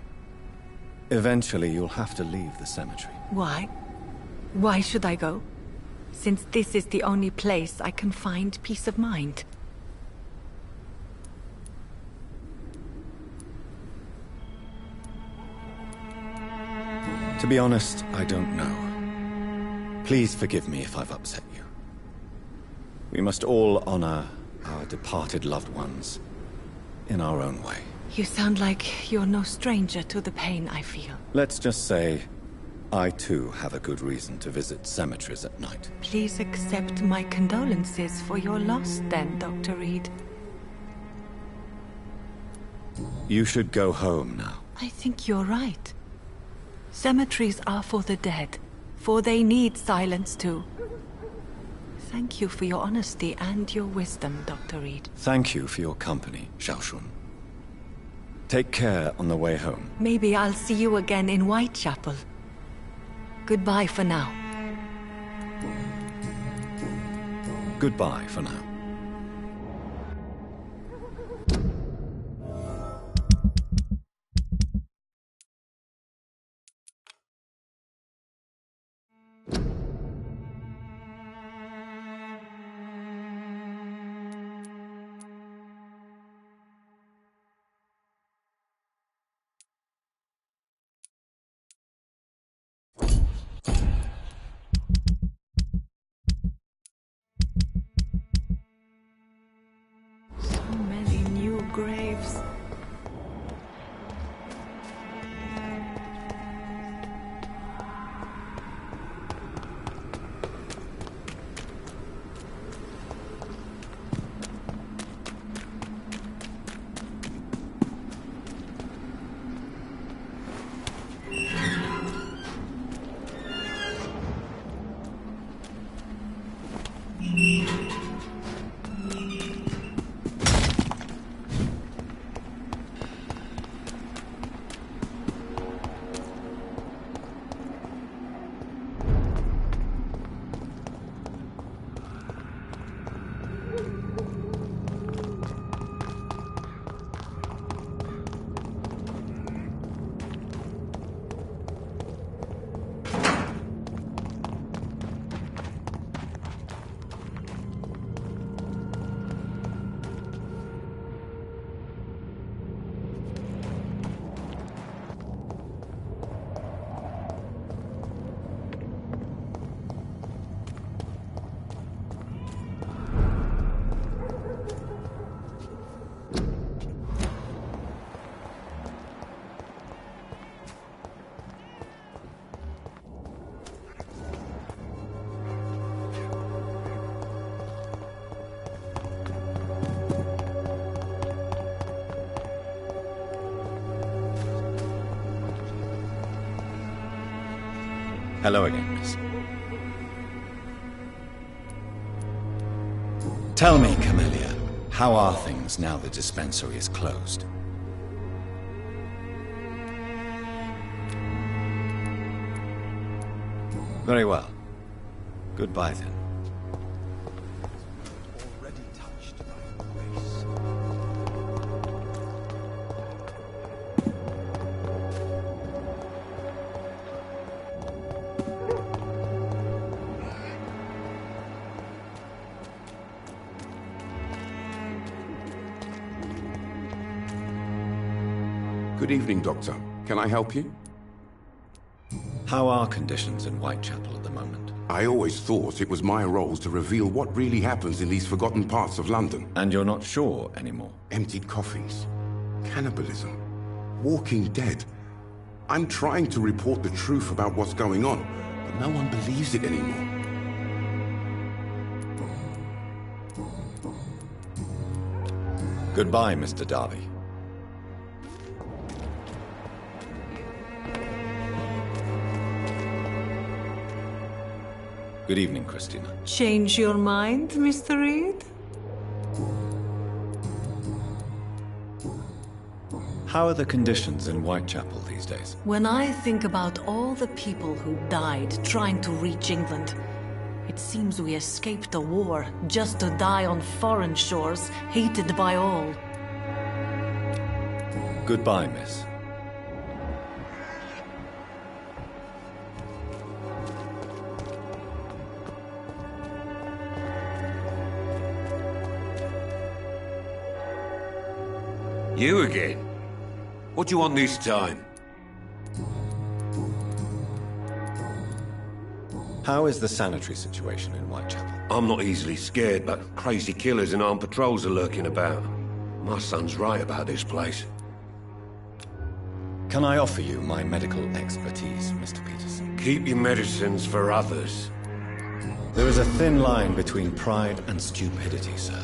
Eventually, you'll have to leave the cemetery. Why? Why should I go? Since this is the only place I can find peace of mind. To be honest, I don't know. Please forgive me if I've upset you. We must all honor our departed loved ones in our own way. You sound like you're no stranger to the pain I feel. Let's just say, I too have a good reason to visit cemeteries at night. Please accept my condolences for your loss then, Dr. Reid. You should go home now. I think you're right. Cemeteries are for the dead, for they need silence too. Thank you for your honesty and your wisdom, Dr. Reid. Thank you for your company, Xiaoshun. Take care on the way home. Maybe I'll see you again in Whitechapel. Goodbye for now. Goodbye for now. Hello again, miss. Tell me, Camellia, how are things now the dispensary is closed? Very well. Goodbye, then. Already touched by grace. Good evening, Doctor. Can I help you? How are conditions in Whitechapel at the moment? I always thought it was my role to reveal what really happens in these forgotten parts of London. And you're not sure anymore? Emptied coffins, cannibalism, walking dead. I'm trying to report the truth about what's going on, but no one believes it anymore. Goodbye, Mr. Darby. Good evening, Christina. Change your mind, Mr. Reid? How are the conditions in Whitechapel these days? When I think about all the people who died trying to reach England, it seems we escaped a war just to die on foreign shores, hated by all. Goodbye, miss. You again? What do you want this time? How is the sanitary situation in Whitechapel? I'm not easily scared, but crazy killers and armed patrols are lurking about. My son's right about this place. Can I offer you my medical expertise, Mr. Peterson? Keep your medicines for others. There is a thin line between pride and stupidity, sir.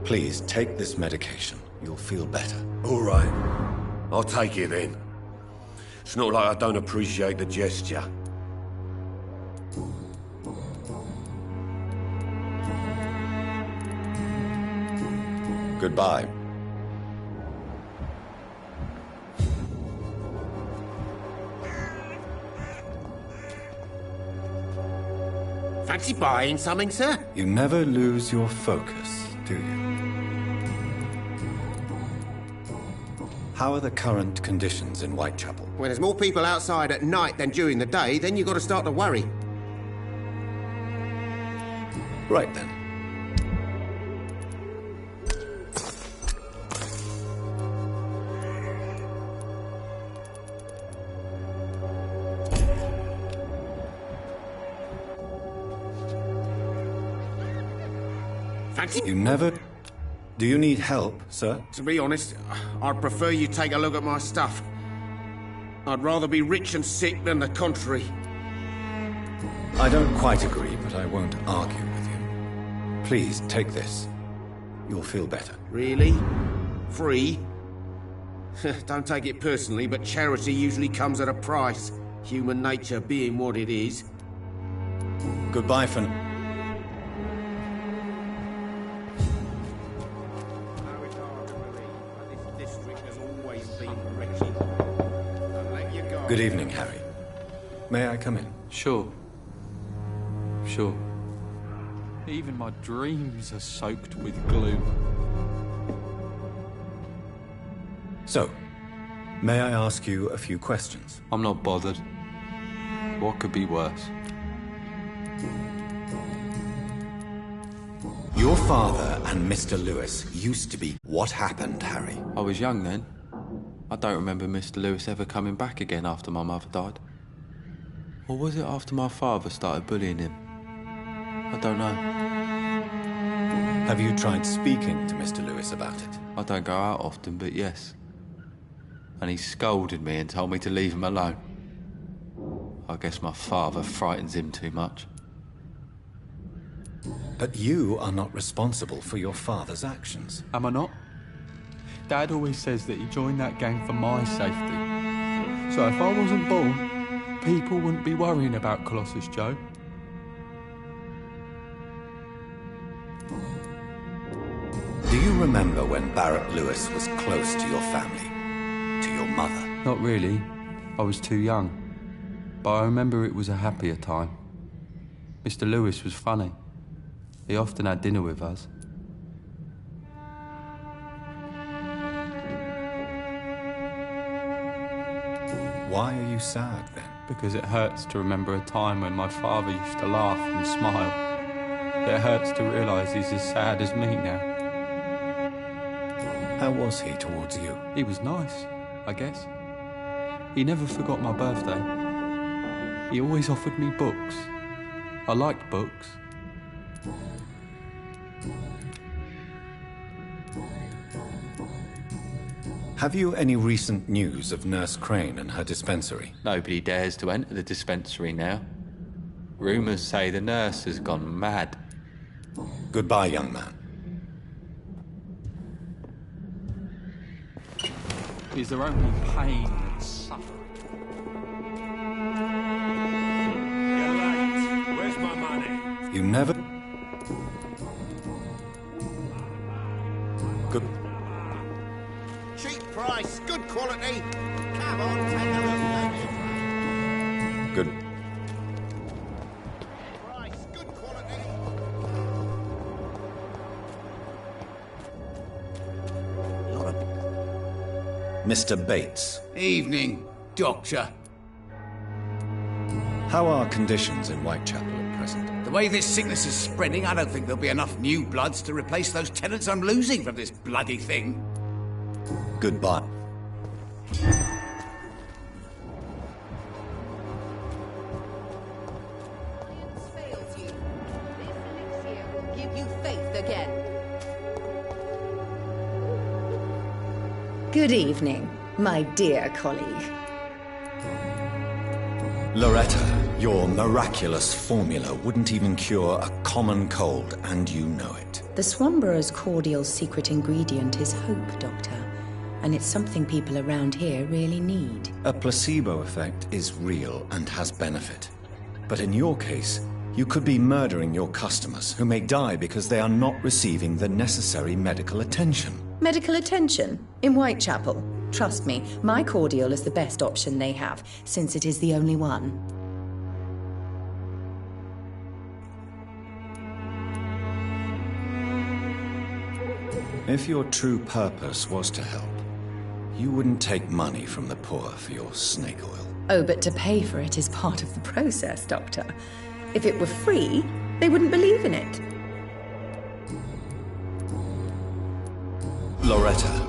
Please take this medication. You'll feel better. All right. I'll take it then. It's not like I don't appreciate the gesture. Goodbye. Fancy buying something, sir? You never lose your focus, do you? How are the current conditions in Whitechapel? When there's more people outside at night than during the day, then you've got to start to worry. Right then. Fancy... You never... Do you need help, sir? To be honest, I'd prefer you take a look at my stuff. I'd rather be rich and sick than the contrary. I don't quite agree, but I won't argue with you. Please, take this. You'll feel better. Really? Free? Don't take it personally, but charity usually comes at a price. Human nature being what it is. Goodbye for now. Good evening, Harry. May I come in? Sure. Sure. Even my dreams are soaked with gloom. So, may I ask you a few questions? I'm not bothered. What could be worse? Your father and Mr. Lewis used to be... What happened, Harry? I was young then. I don't remember Mr. Lewis ever coming back again after my mother died. Or was it after my father started bullying him? I don't know. Have you tried speaking to Mr. Lewis about it? I don't go out often, but yes. And he scolded me and told me to leave him alone. I guess my father frightens him too much. But you are not responsible for your father's actions. Am I not? Dad always says that he joined that gang for my safety. So if I wasn't born, people wouldn't be worrying about Colossus Joe. Do you remember when Barrett Lewis was close to your family? To your mother? Not really. I was too young. But I remember it was a happier time. Mr. Lewis was funny. He often had dinner with us. Why are you sad, then? Because it hurts to remember a time when my father used to laugh and smile. It hurts to realise he's as sad as me now. How was he towards you? He was nice, I guess. He never forgot my birthday. He always offered me books. I liked books. Have you any recent news of Nurse Crane and her dispensary? Nobody dares to enter the dispensary now. Rumours say the nurse has gone mad. Goodbye, young man. Is there only pain and suffering? You're late. Where's my money? You never... Good... Cheap price, good quality. Come on, take a look, don't you? Good... Price, good quality. Mr. Bates. Evening, Doctor. How are conditions in Whitechapel at present? The way this sickness is spreading, I don't think there'll be enough new bloods to replace those tenants I'm losing from this bloody thing. Goodbye. Fails you. This elixir will give you faith again. Good evening, my dear colleague. Loretta, your miraculous formula wouldn't even cure a common cold, and you know it. The Swamborer's cordial secret ingredient is hope, Doctor. And it's something people around here really need. A placebo effect is real and has benefit. But in your case, you could be murdering your customers who may die because they are not receiving the necessary medical attention. Medical attention? In Whitechapel? Trust me, my cordial is the best option they have, since it is the only one. If your true purpose was to help, you wouldn't take money from the poor for your snake oil. Oh, but to pay for it is part of the process, Doctor. If it were free, they wouldn't believe in it. Loretta,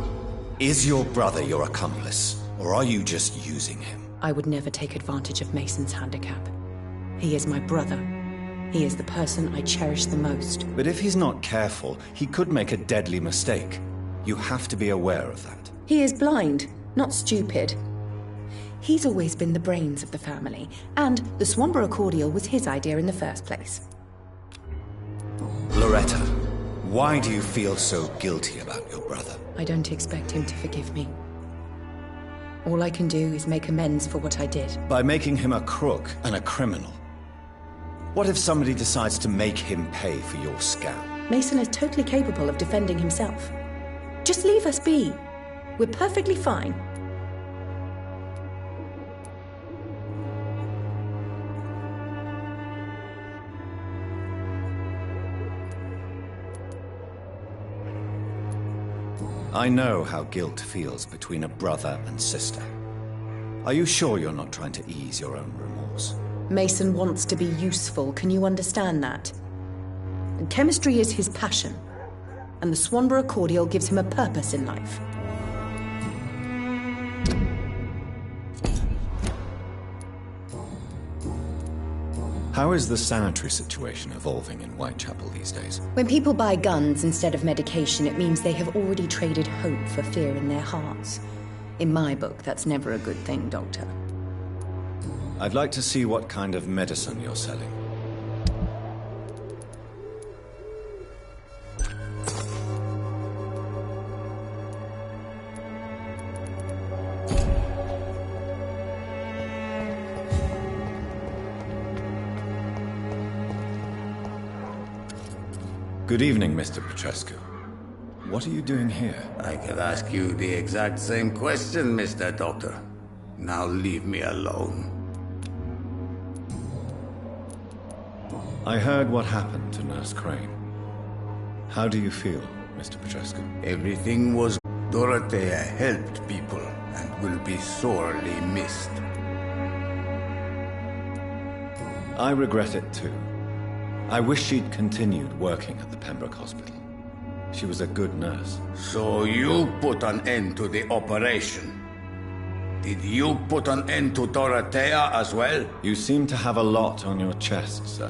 is your brother your accomplice, or are you just using him? I would never take advantage of Mason's handicap. He is my brother. He is the person I cherish the most. But if he's not careful, he could make a deadly mistake. You have to be aware of that. He is blind, not stupid. He's always been the brains of the family, and the Swamborer cordial was his idea in the first place. Loretta, why do you feel so guilty about your brother? I don't expect him to forgive me. All I can do is make amends for what I did. By making him a crook and a criminal. What if somebody decides to make him pay for your scam? Mason is totally capable of defending himself. Just leave us be. We're perfectly fine. I know how guilt feels between a brother and sister. Are you sure you're not trying to ease your own remorse? Mason wants to be useful, can you understand that? And chemistry is his passion, and the Swamborer cordial gives him a purpose in life. How is the sanitary situation evolving in Whitechapel these days? When people buy guns instead of medication, it means they have already traded hope for fear in their hearts. In my book, that's never a good thing, Doctor. I'd like to see what kind of medicine you're selling. Good evening, Mr. Petrescu. What are you doing here? I could ask you the exact same question, Mr. Doctor. Now leave me alone. I heard what happened to Nurse Crane. How do you feel, Mr. Petrescu? Everything was... Dorothea helped people and will be sorely missed. I regret it too. I wish she'd continued working at the Pembroke Hospital. She was a good nurse. So you put an end to the operation? Did you put an end to Dorothea as well? You seem to have a lot on your chest, sir.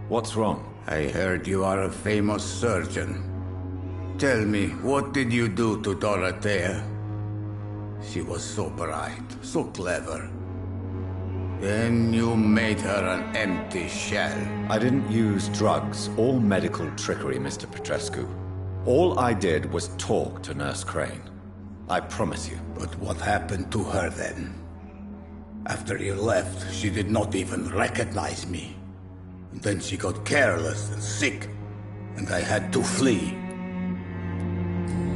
What's wrong? I heard you are a famous surgeon. Tell me, what did you do to Dorothea? She was so bright, so clever. Then you made her an empty shell. I didn't use drugs or medical trickery, Mr. Petrescu. All I did was talk to Nurse Crane. I promise you. But what happened to her then? After you left, she did not even recognize me. Then she got careless and sick, and I had to flee.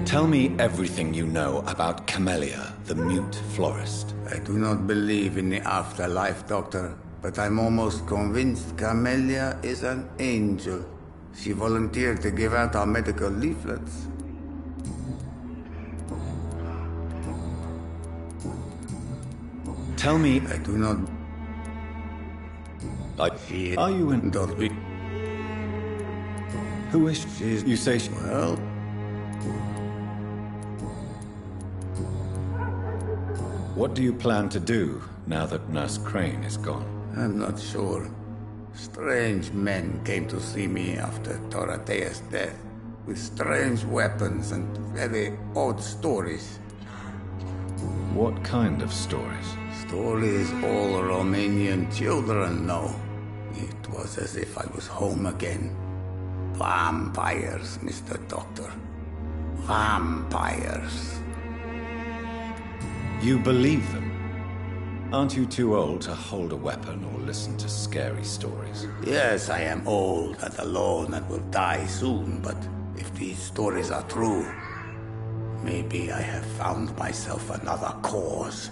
Tell me everything you know about Camellia, the mute florist. I do not believe in the afterlife, Doctor, but I'm almost convinced Camellia is an angel. She volunteered to give out our medical leaflets. Tell me... I do not... Are you in... Don't be... Who is she? You say she... Well... What do you plan to do now that Nurse Crane is gone? I'm not sure. Strange men came to see me after Dorothea's death, with strange weapons and very odd stories. What kind of stories? Stories all Romanian children know. It was as if I was home again. Vampires, Mr. Doctor. Vampires. You believe them? Aren't you too old to hold a weapon or listen to scary stories? Yes, I am old and alone and will die soon, but if these stories are true, maybe I have found myself another cause.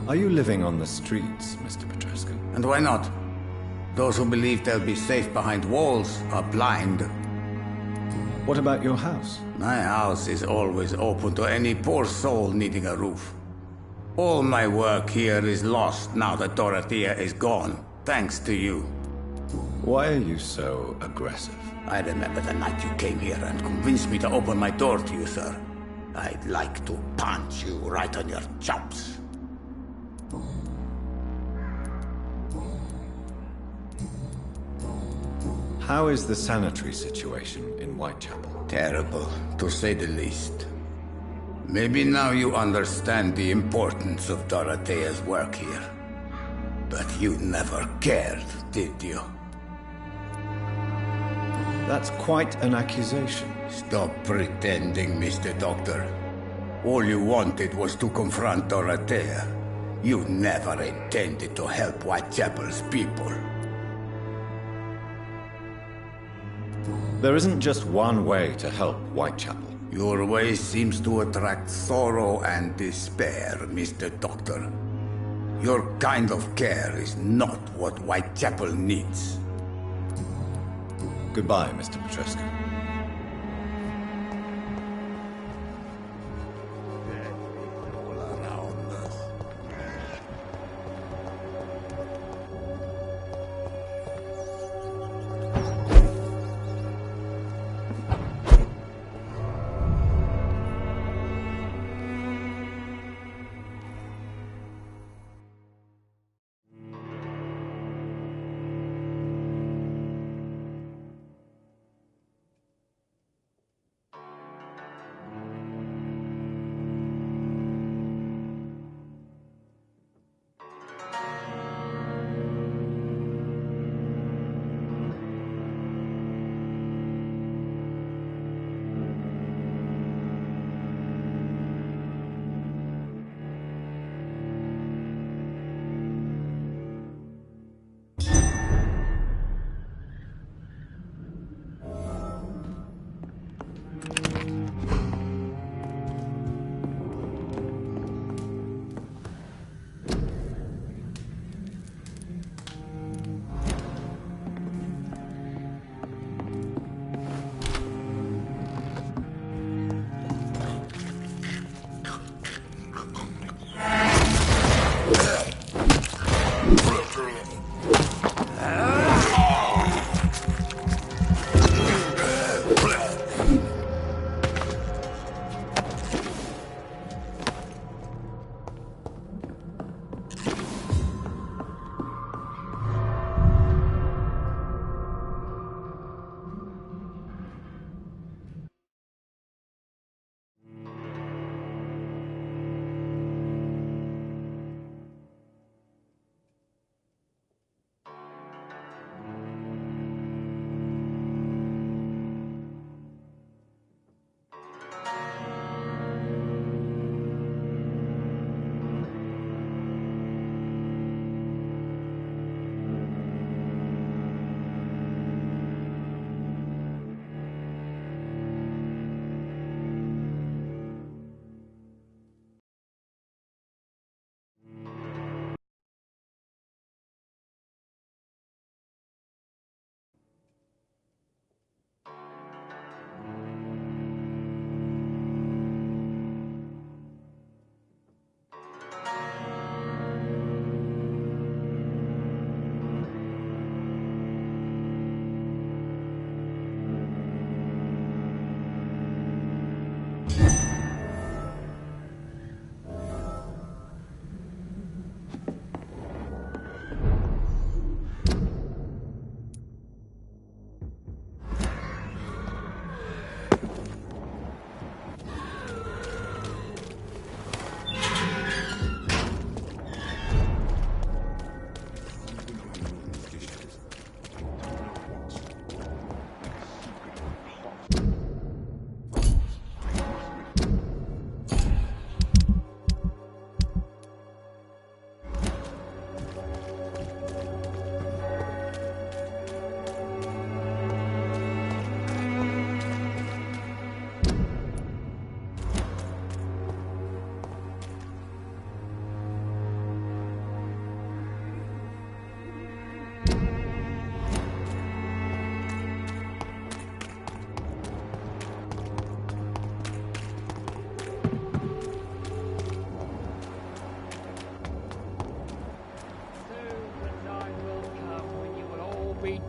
Are you living on the streets, Mr. Petrescu? And why not? Those who believe they'll be safe behind walls are blind. What about your house? My house is always open to any poor soul needing a roof. All my work here is lost now that Dorothea is gone, thanks to you. Why are you so aggressive? I remember the night you came here and convinced me to open my door to you, sir. I'd like to punch you right on your chops. How is the sanitary situation in Whitechapel? Terrible, to say the least. Maybe now you understand the importance of Dorothea's work here. But you never cared, did you? That's quite an accusation. Stop pretending, Mr. Doctor. All you wanted was to confront Dorothea. You never intended to help Whitechapel's people. There isn't just one way to help Whitechapel. Your way seems to attract sorrow and despair, Mr. Doctor. Your kind of care is not what Whitechapel needs. Goodbye, Mr. Petrescu.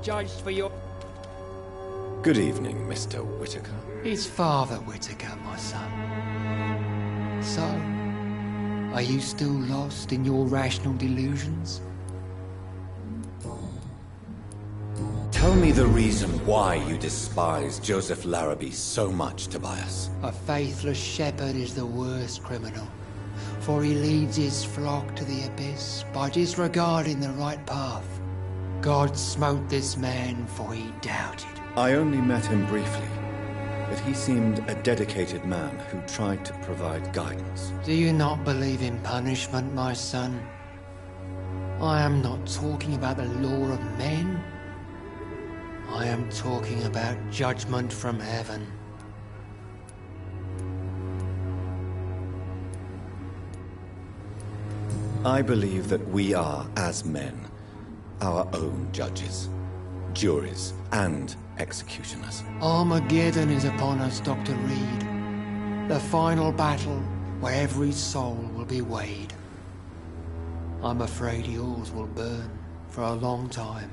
Judged for your... Good evening, Mr. Whitaker. It's Father Whitaker, my son. So, are you still lost in your rational delusions? Tell me the reason why you despise Joseph Larrabee so much, Tobias. A faithless shepherd is the worst criminal, for he leads his flock to the abyss by disregarding the right path. God smote this man, for he doubted. I only met him briefly, but he seemed a dedicated man who tried to provide guidance. Do you not believe in punishment, my son? I am not talking about the law of men. I am talking about judgment from heaven. I believe that we are, as men, our own judges, juries, and executioners. Armageddon is upon us, Dr. Reid. The final battle where every soul will be weighed. I'm afraid yours will burn for a long time.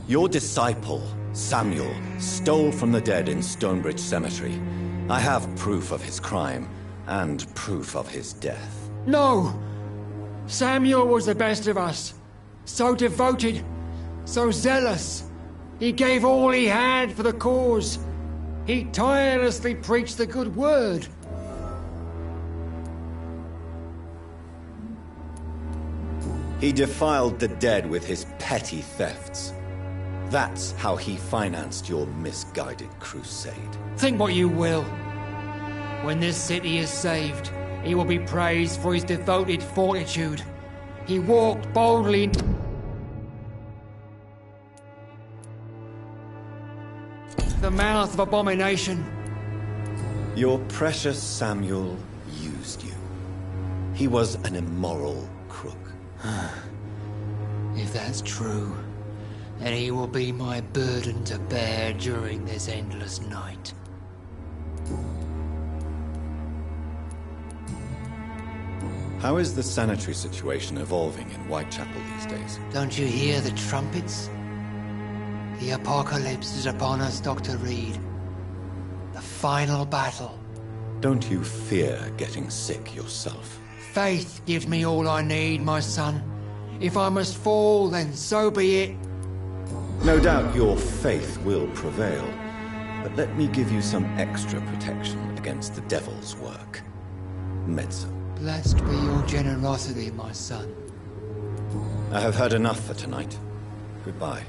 Your disciple, Samuel, stole from the dead in Stonebridge Cemetery. I have proof of his crime and proof of his death. No! Samuel was the best of us. So devoted, so zealous. He gave all he had for the cause. He tirelessly preached the good word. He defiled the dead with his petty thefts. That's how he financed your misguided crusade. Think what you will. When this city is saved, he will be praised for his devoted fortitude. He walked boldly into the mouth of abomination. Your precious Samuel used you. He was an immoral crook. If that's true, then he will be my burden to bear during this endless night. How is the sanitary situation evolving in Whitechapel these days? Don't you hear the trumpets? The apocalypse is upon us, Dr. Reid. The final battle. Don't you fear getting sick yourself? Faith gives me all I need, my son. If I must fall, then so be it. No doubt your faith will prevail, but let me give you some extra protection against the devil's work. Medicine. Blessed be your generosity, my son. I have heard enough for tonight. Goodbye.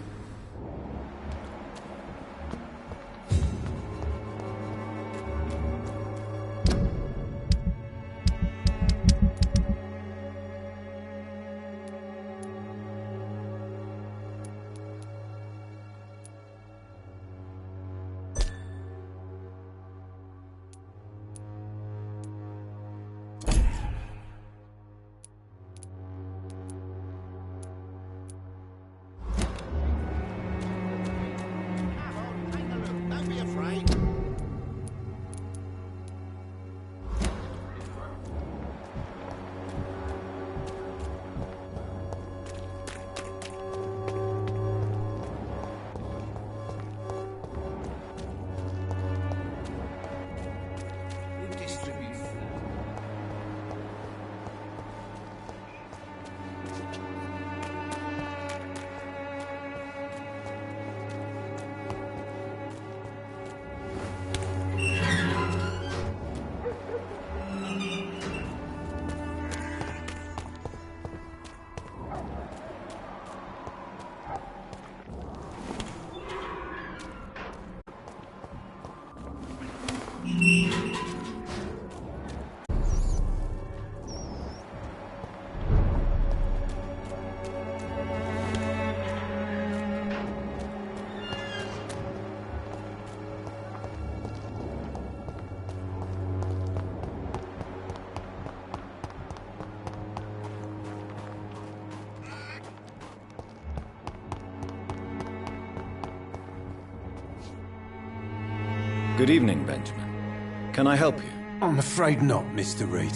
Good evening, Benjamin. Can I help you? I'm afraid not, Mr. Reid.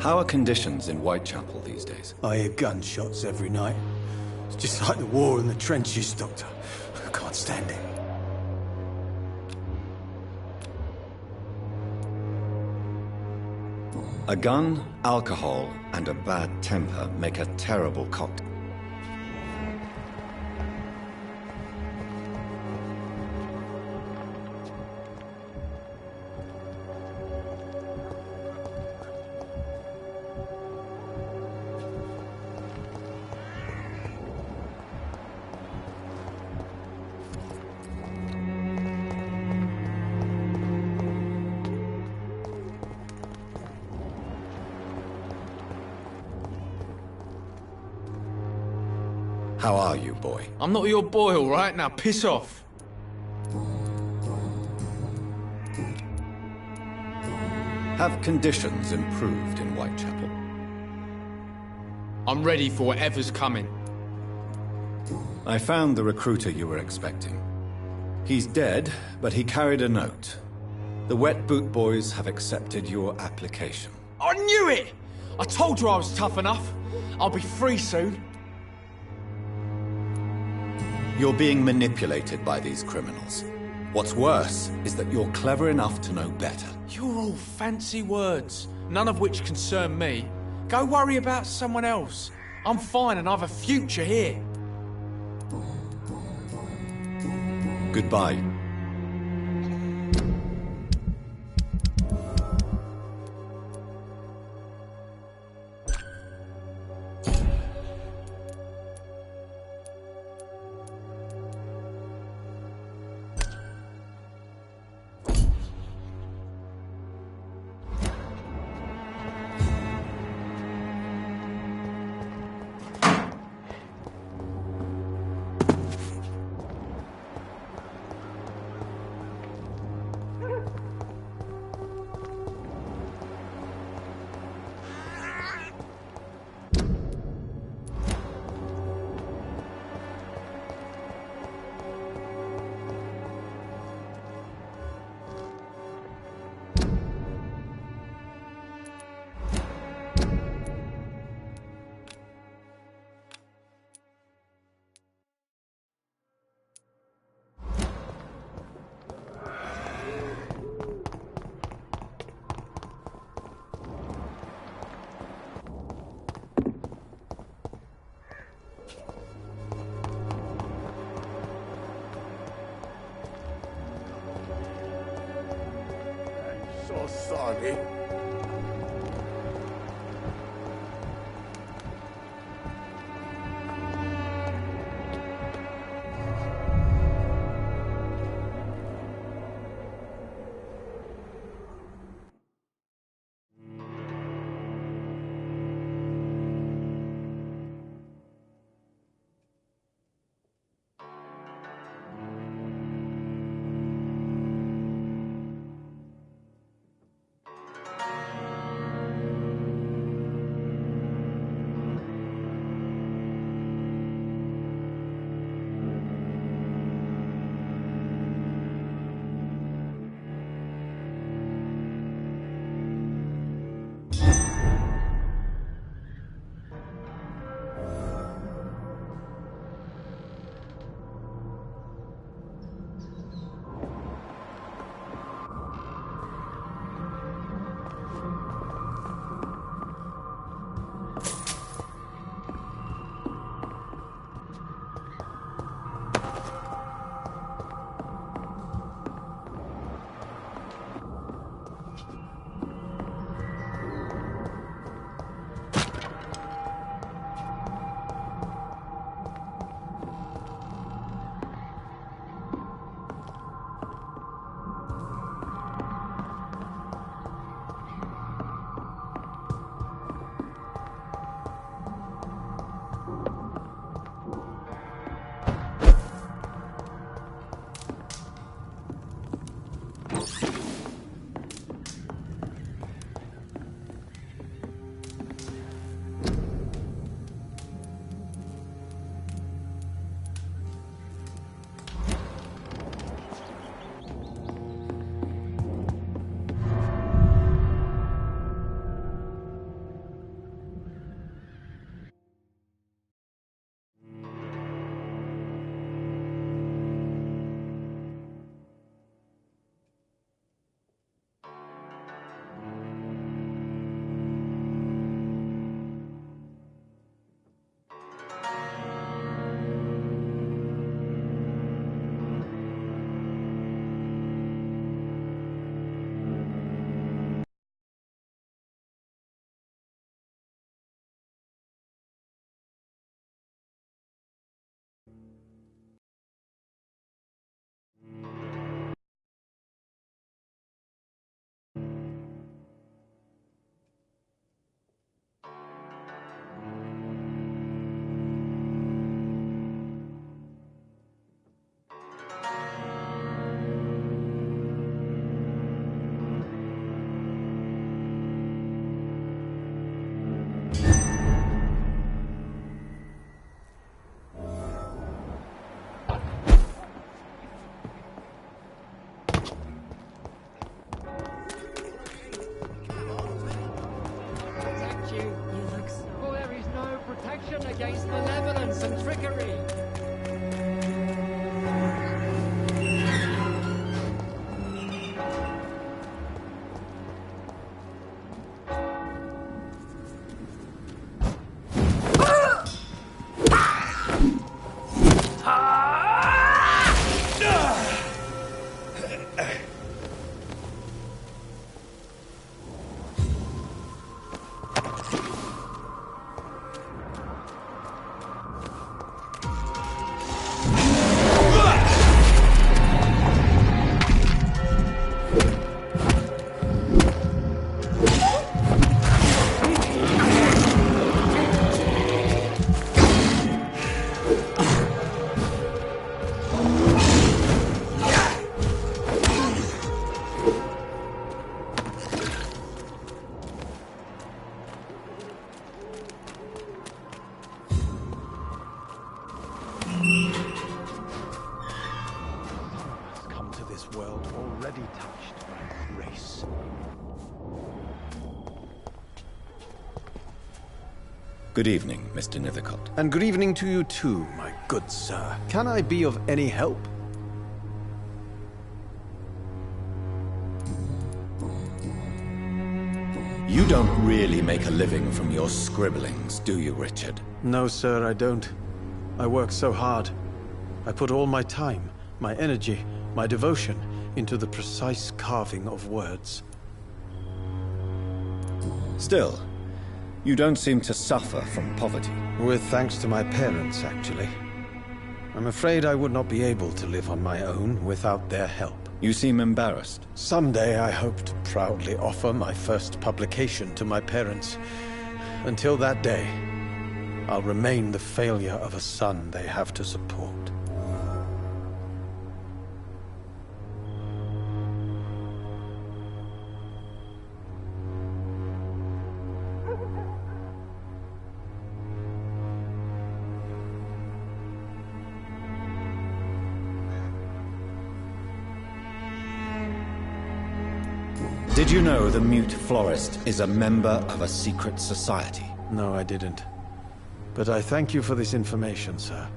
How are conditions in Whitechapel these days? I hear gunshots every night. It's just like the war in the trenches, Doctor. I can't stand it. A gun, alcohol, and a bad temper make a terrible cocktail. How are you, boy? I'm not your boy, all right? Now piss off. Have conditions improved in Whitechapel? I'm ready for whatever's coming. I found the recruiter you were expecting. He's dead, but he carried a note. The Wet Boot Boys have accepted your application. I knew it! I told you I was tough enough. I'll be free soon. You're being manipulated by these criminals. What's worse is that you're clever enough to know better. You're all fancy words, none of which concern me. Go worry about someone else. I'm fine and I have a future here. Goodbye. Oh, sorry. Against malevolence and trickery. Good evening, Mr. Nethercott. And good evening to you too, my good sir. Can I be of any help? You don't really make a living from your scribblings, do you, Richard? No, sir, I don't. I work so hard. I put all my time, my energy, my devotion into the precise carving of words. Still, you don't seem to suffer from poverty. With thanks to my parents, actually. I'm afraid I would not be able to live on my own without their help. You seem embarrassed. Someday I hope to proudly offer my first publication to my parents. Until that day, I'll remain the failure of a son they have to support. Did you know the mute florist is a member of a secret society? No, I didn't. But I thank you for this information, sir.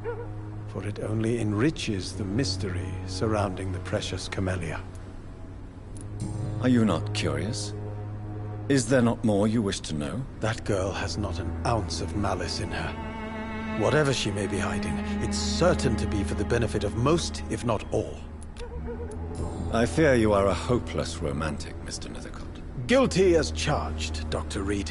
For it only enriches the mystery surrounding the precious camellia. Are you not curious? Is there not more you wish to know? That girl has not an ounce of malice in her. Whatever she may be hiding, it's certain to be for the benefit of most, if not all. I fear you are a hopeless romantic, Mr. Nethercott. Guilty as charged, Dr. Reid.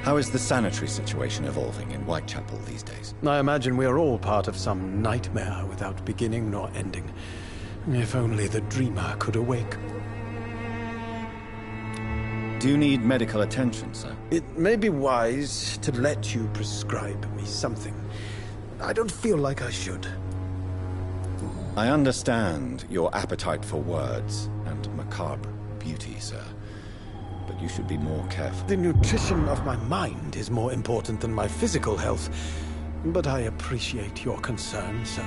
How is the sanitary situation evolving in Whitechapel these days? I imagine we are all part of some nightmare without beginning nor ending. If only the dreamer could awake. Do you need medical attention, sir? It may be wise to let you prescribe me something. I don't feel like I should. I understand your appetite for words and macabre beauty, sir. But you should be more careful. The nutrition of my mind is more important than my physical health. But I appreciate your concern, sir.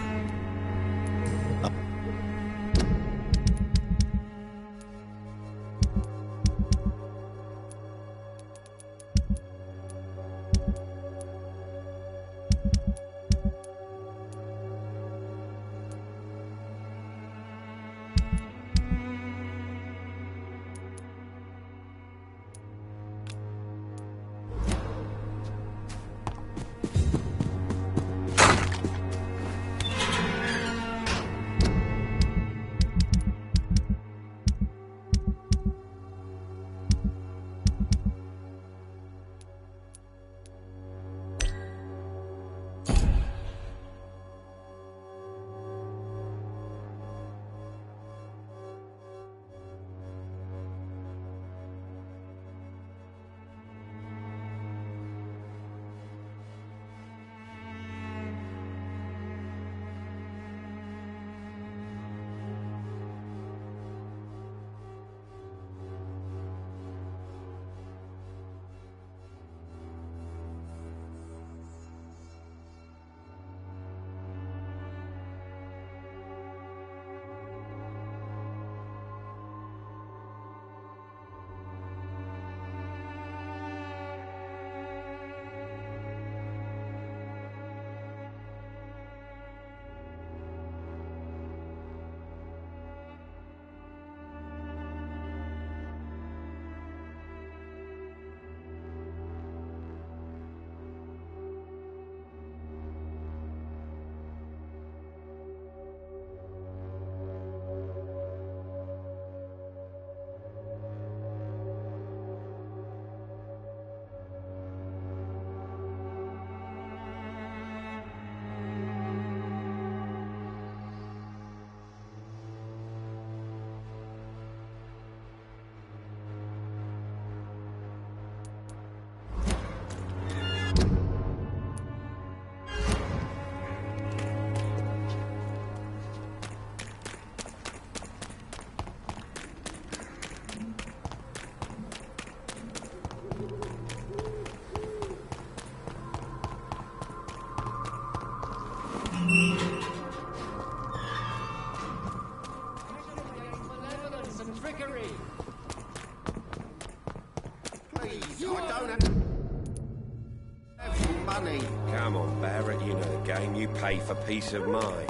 Come on, Barrett, you know the game. You pay for peace of mind.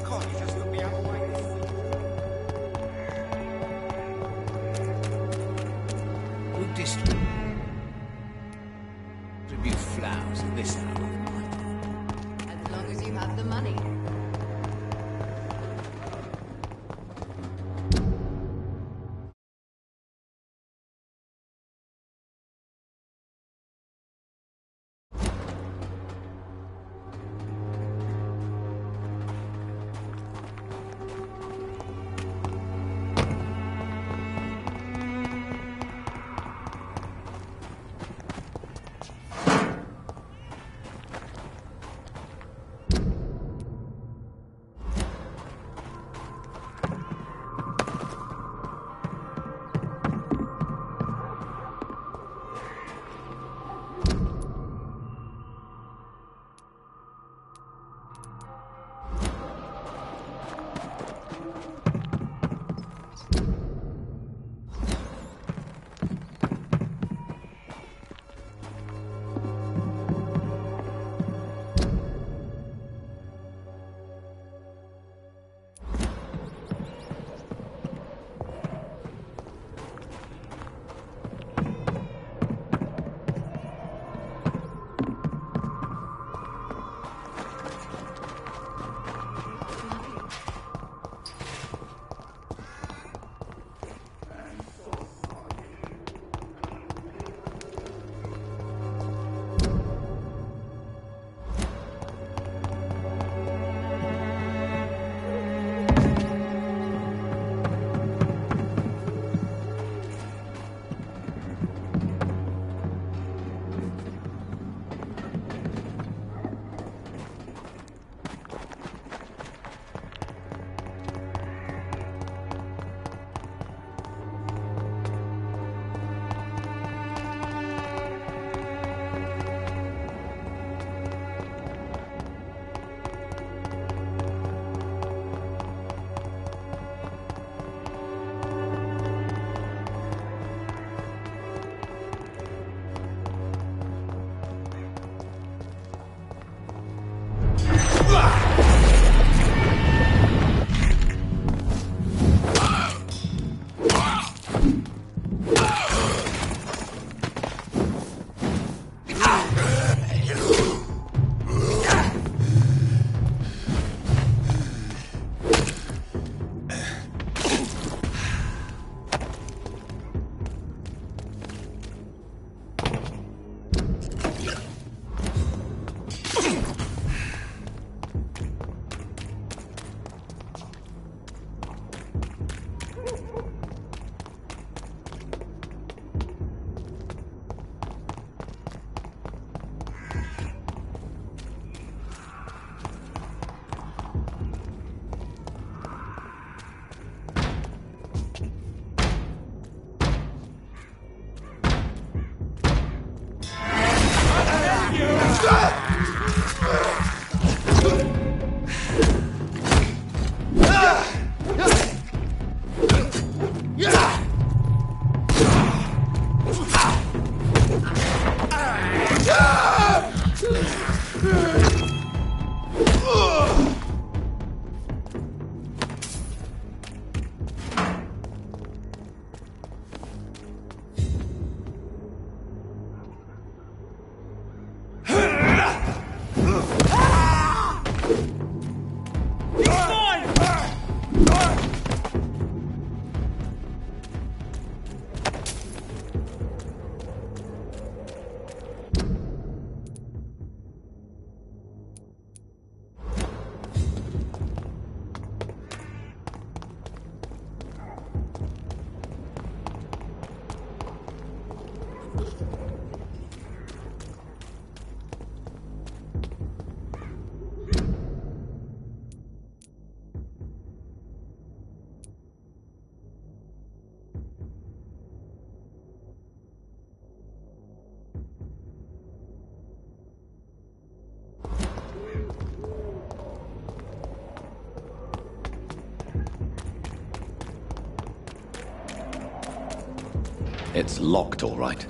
Can't you just look me up away? Who distribute flowers at this hour of the night? As long as you have the money. It's locked, all right.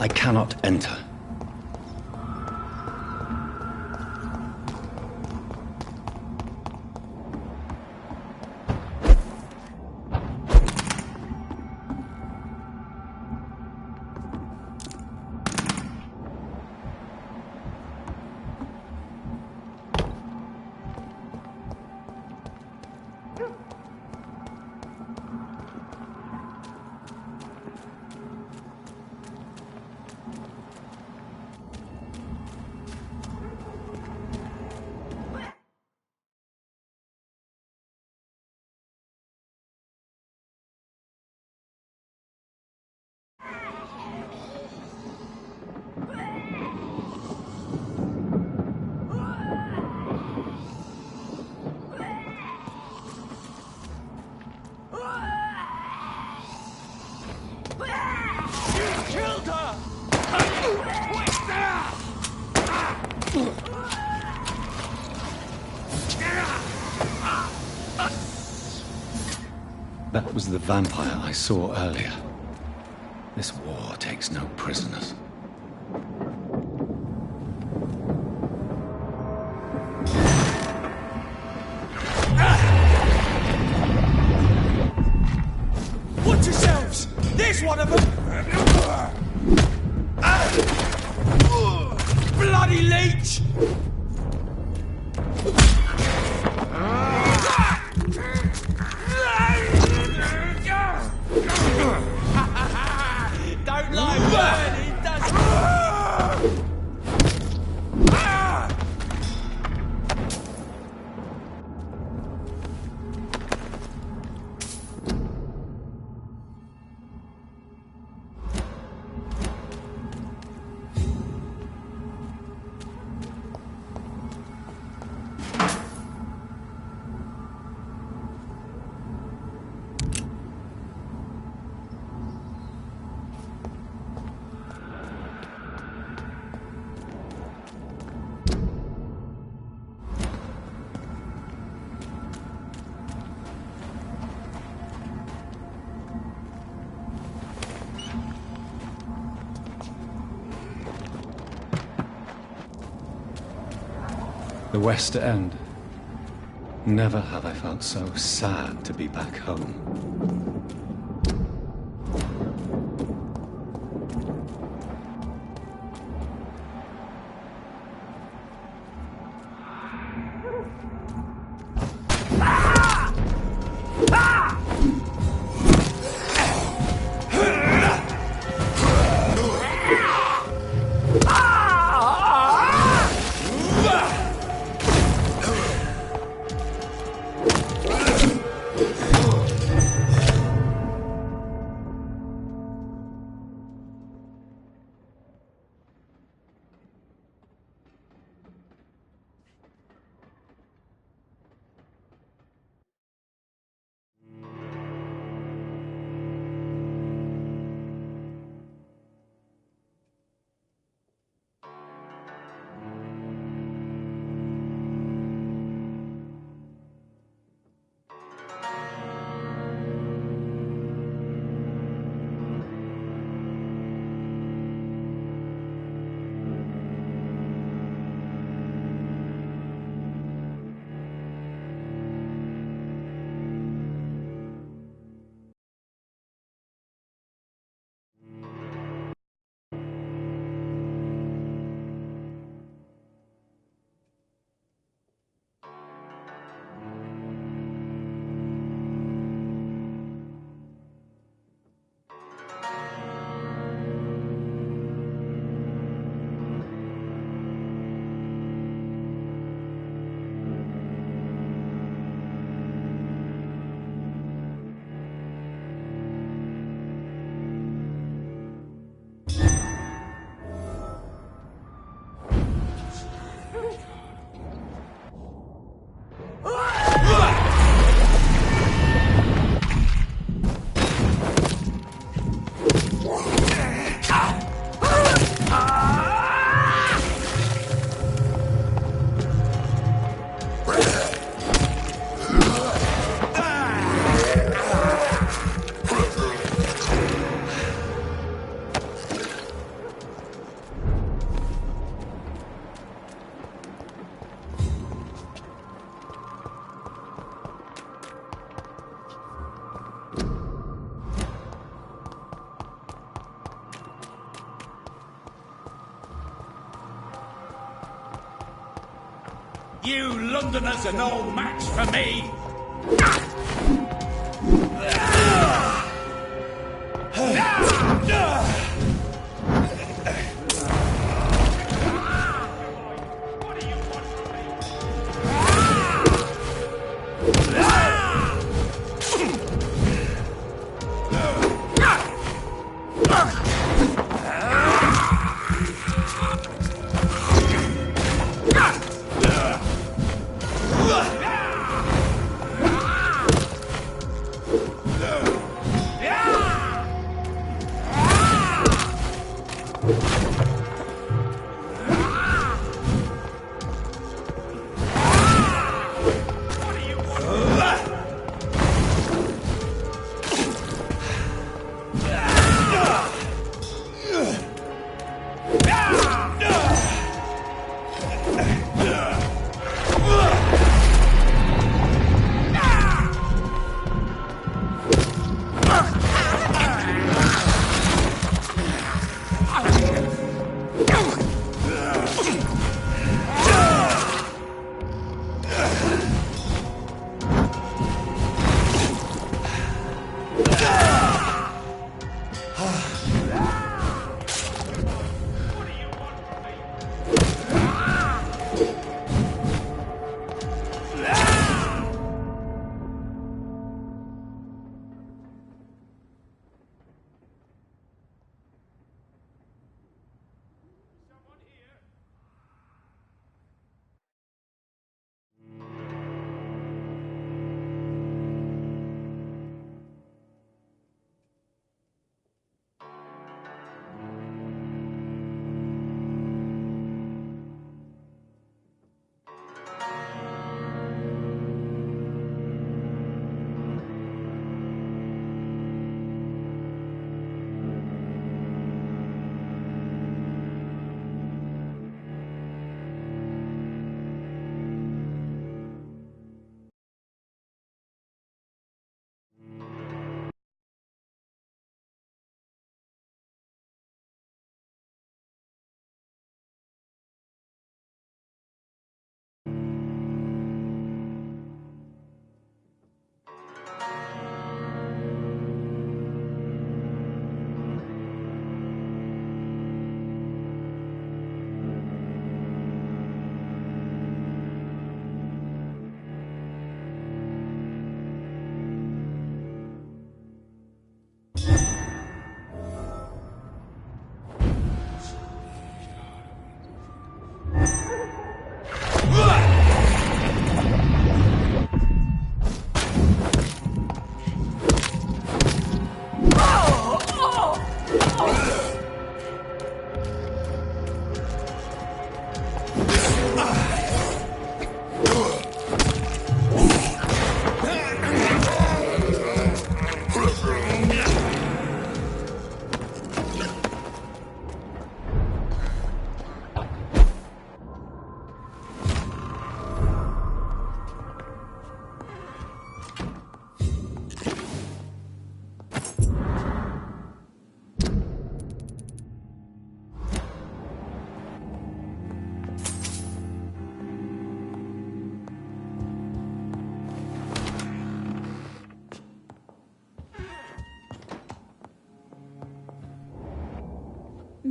I cannot enter. That was the vampire I saw earlier. This war takes no prisoners. Watch yourselves! There's one of them! Bloody leech! The West End. Never have I felt so sad to be back home. You Londoners are no match for me!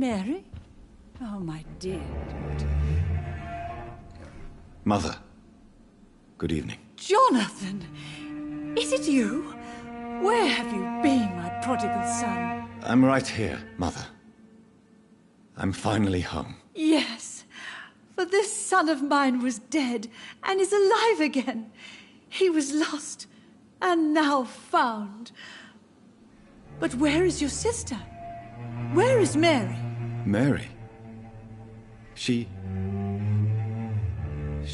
Mary? Oh, my dear. Mother, good evening. Jonathan! Is it you? Where have you been, my prodigal son? I'm right here, Mother. I'm finally home. Yes, for this son of mine was dead and is alive again. He was lost and now found. But where is your sister? Where is Mary? Mary? She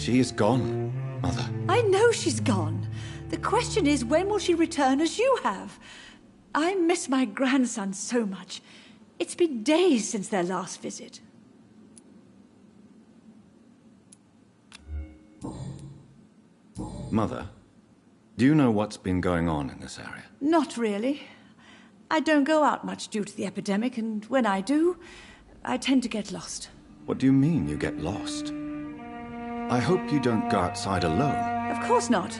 is gone, Mother. I know she's gone. The question is, when will she return as you have? I miss my grandson so much. It's been days since their last visit. Mother, do you know what's been going on in this area? Not really. I don't go out much due to the epidemic, and when I do, I tend to get lost. What do you mean you get lost? I hope you don't go outside alone. Of course not.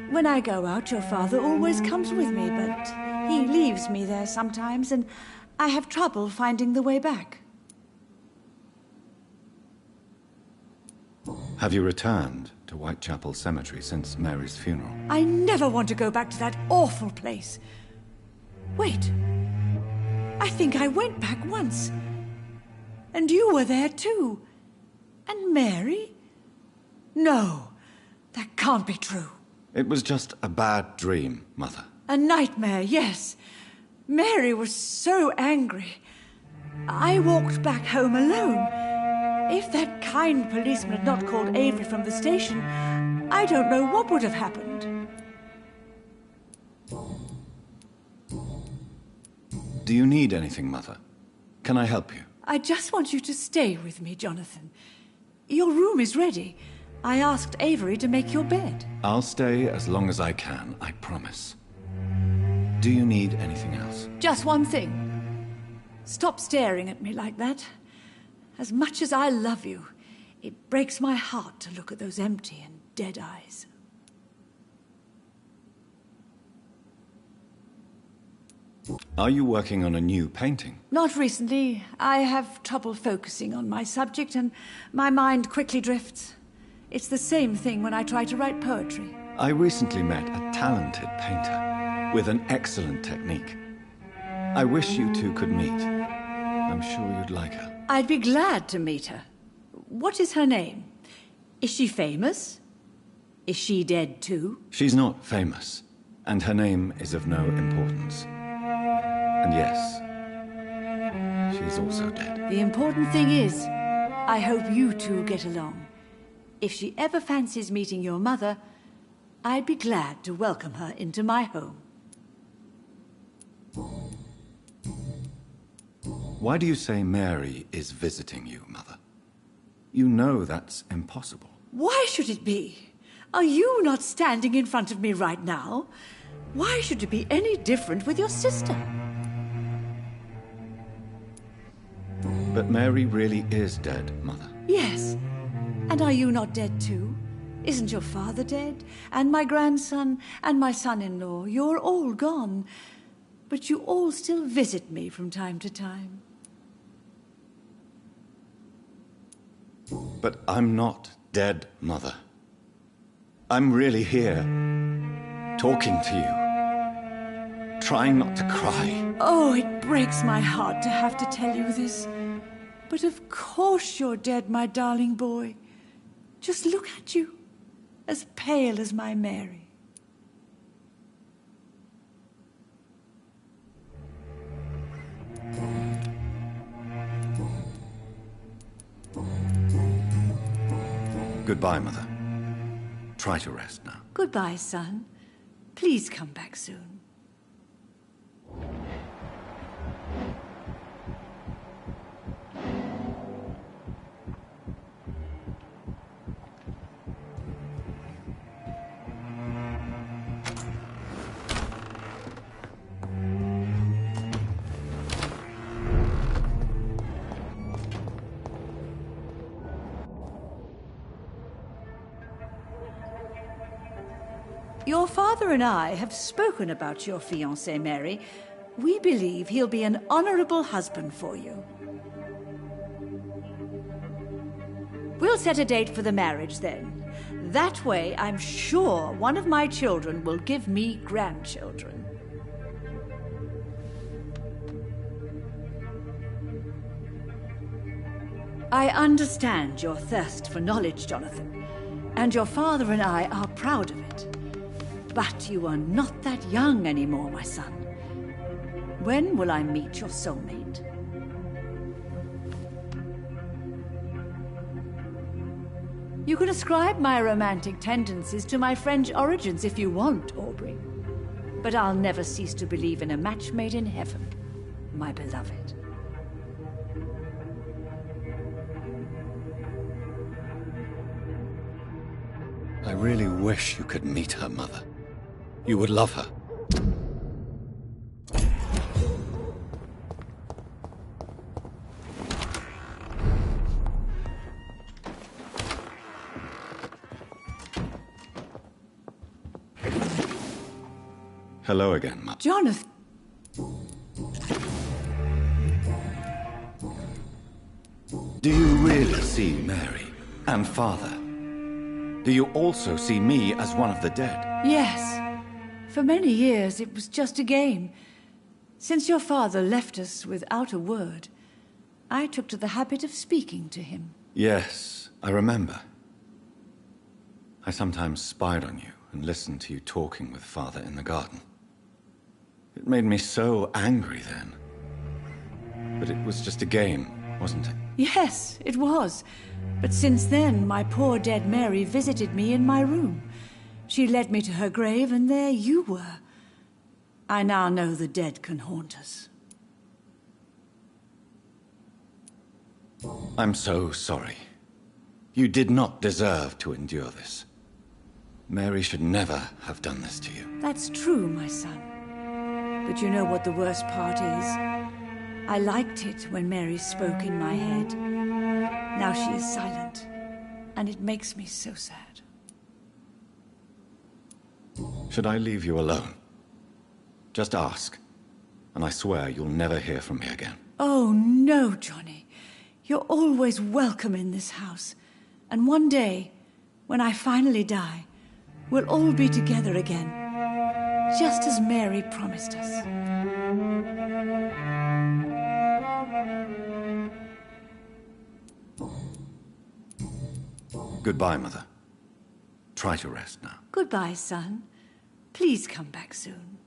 When I go out, your father always comes with me, but he leaves me there sometimes, and I have trouble finding the way back. Have you returned to Whitechapel Cemetery since Mary's funeral? I never want to go back to that awful place. Wait. I think I went back once. And you were there too. And Mary? No, that can't be true. It was just a bad dream, Mother. A nightmare, yes. Mary was so angry. I walked back home alone. If that kind policeman had not called Avery from the station, I don't know what would have happened. Do you need anything, Mother? Can I help you? I just want you to stay with me, Jonathan. Your room is ready. I asked Avery to make your bed. I'll stay as long as I can, I promise. Do you need anything else? Just one thing. Stop staring at me like that. As much as I love you, it breaks my heart to look at those empty and dead eyes. Are you working on a new painting? Not recently. I have trouble focusing on my subject, and my mind quickly drifts. It's the same thing when I try to write poetry. I recently met a talented painter with an excellent technique. I wish you two could meet. I'm sure you'd like her. I'd be glad to meet her. What is her name? Is she famous? Is she dead too? She's not famous, and her name is of no importance. And yes, she's also dead. The important thing is, I hope you two get along. If she ever fancies meeting your mother, I'd be glad to welcome her into my home. Why do you say Mary is visiting you, Mother? You know that's impossible. Why should it be? Are you not standing in front of me right now? Why should it be any different with your sister? But Mary really is dead, Mother. Yes. And are you not dead too? Isn't your father dead? And my grandson, and my son-in-law? You're all gone. But you all still visit me from time to time. But I'm not dead, Mother. I'm really here, talking to you, trying not to cry. Oh, it breaks my heart to have to tell you this. But of course you're dead, my darling boy. Just look at you, as pale as my Mary. Goodbye, Mother. Try to rest now. Goodbye, son. Please come back soon. Your father and I have spoken about your fiancé, Mary. We believe he'll be an honorable husband for you. We'll set a date for the marriage then. That way, I'm sure one of my children will give me grandchildren. I understand your thirst for knowledge, Jonathan, and your father and I are proud of it. But you are not that young anymore, my son. When will I meet your soulmate? You can ascribe my romantic tendencies to my French origins if you want, Aubrey. But I'll never cease to believe in a match made in heaven, my beloved. I really wish you could meet her, Mother. You would love her. Hello again, Mother. Jonathan! Do you really see Mary and Father? Do you also see me as one of the dead? Yes. For many years, it was just a game. Since your father left us without a word, I took to the habit of speaking to him. Yes, I remember. I sometimes spied on you and listened to you talking with Father in the garden. It made me so angry then. But it was just a game, wasn't it? Yes, it was. But since then, my poor dead Mary visited me in my room. She led me to her grave, and there you were. I now know the dead can haunt us. I'm so sorry. You did not deserve to endure this. Mary should never have done this to you. That's true, my son. But you know what the worst part is? I liked it when Mary spoke in my head. Now she is silent, and it makes me so sad. Should I leave you alone? Just ask, and I swear you'll never hear from me again. Oh, no, Johnny. You're always welcome in this house. And one day, when I finally die, we'll all be together again, just as Mary promised us. Goodbye, Mother. Try to rest now. Goodbye, son. Please come back soon.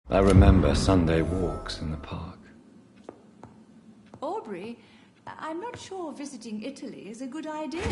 I remember Sunday walks in the park. Aubrey, I'm not sure visiting Italy is a good idea.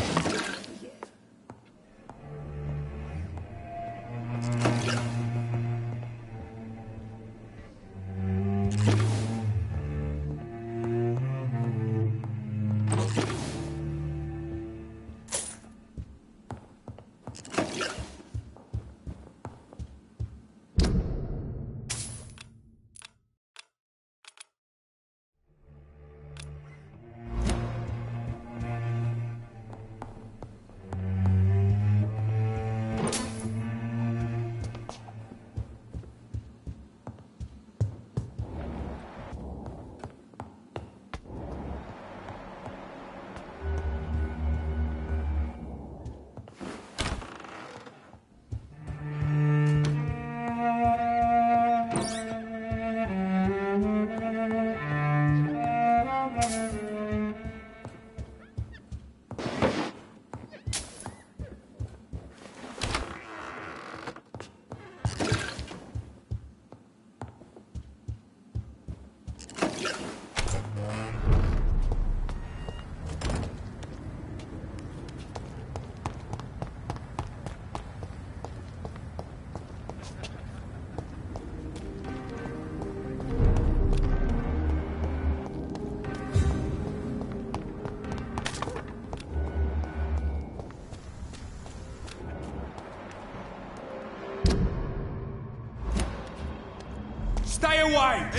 away!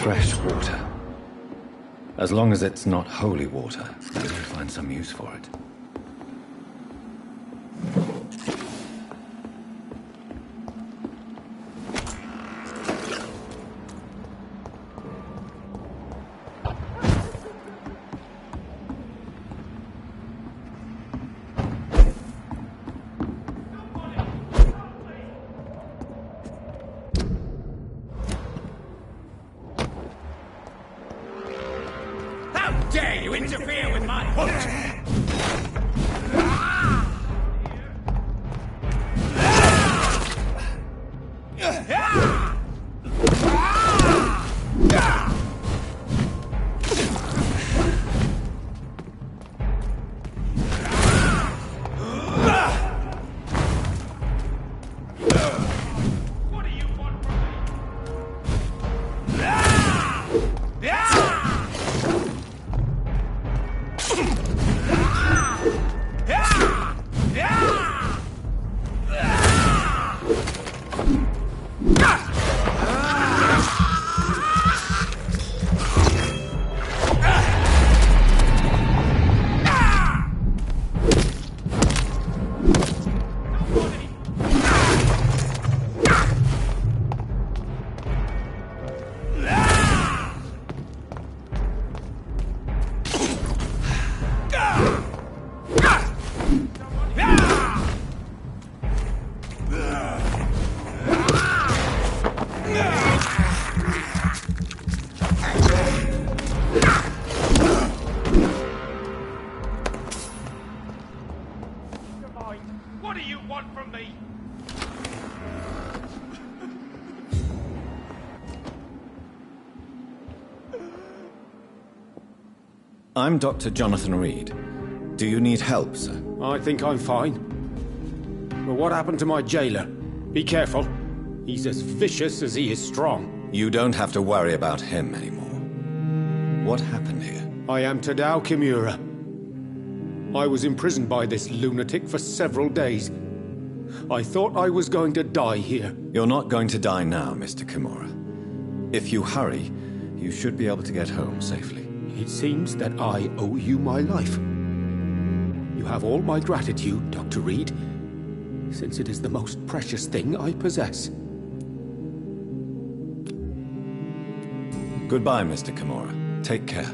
Fresh water. As long as it's not holy water, I will find some use for it. Dare you interfere with my hunt? What do you want from me? I'm Dr. Jonathan Reid. Do you need help, sir? I think I'm fine. But what happened to my jailer? Be careful. He's as vicious as he is strong. You don't have to worry about him anymore. What happened here? I am Tadao Kimura. I was imprisoned by this lunatic for several days. I thought I was going to die here. You're not going to die now, Mr. Kimura. If you hurry, you should be able to get home safely. It seems that I owe you my life. You have all my gratitude, Dr. Reid, since it is the most precious thing I possess. Goodbye, Mr. Kimura. Take care.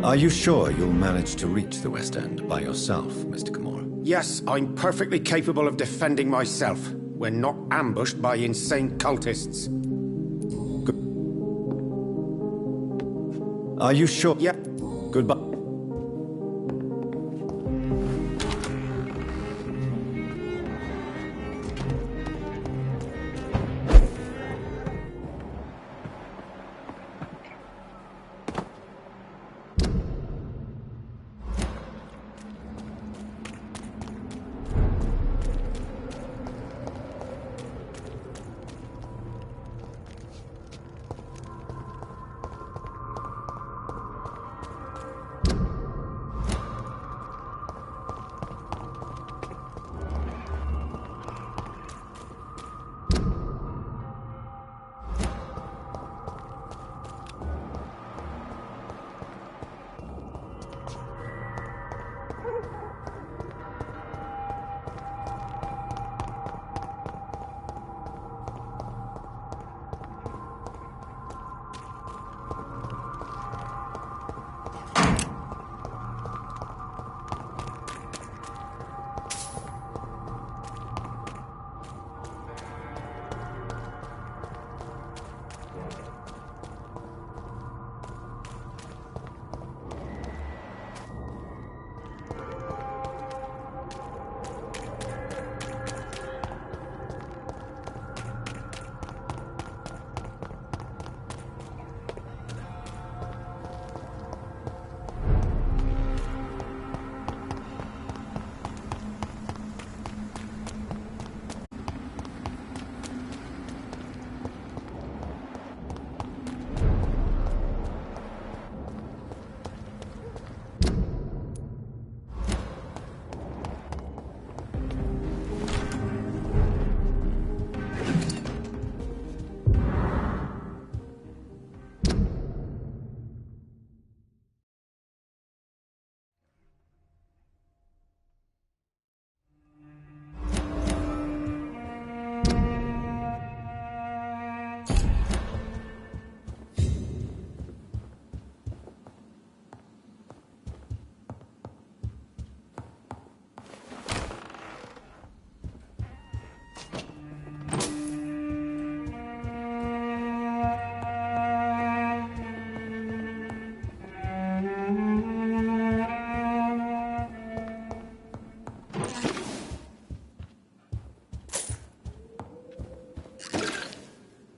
Are you sure you'll manage to reach the West End by yourself, Mr. Kimura? Yes, I'm perfectly capable of defending myself when not ambushed by insane cultists. Are you sure? Yeah. Goodbye.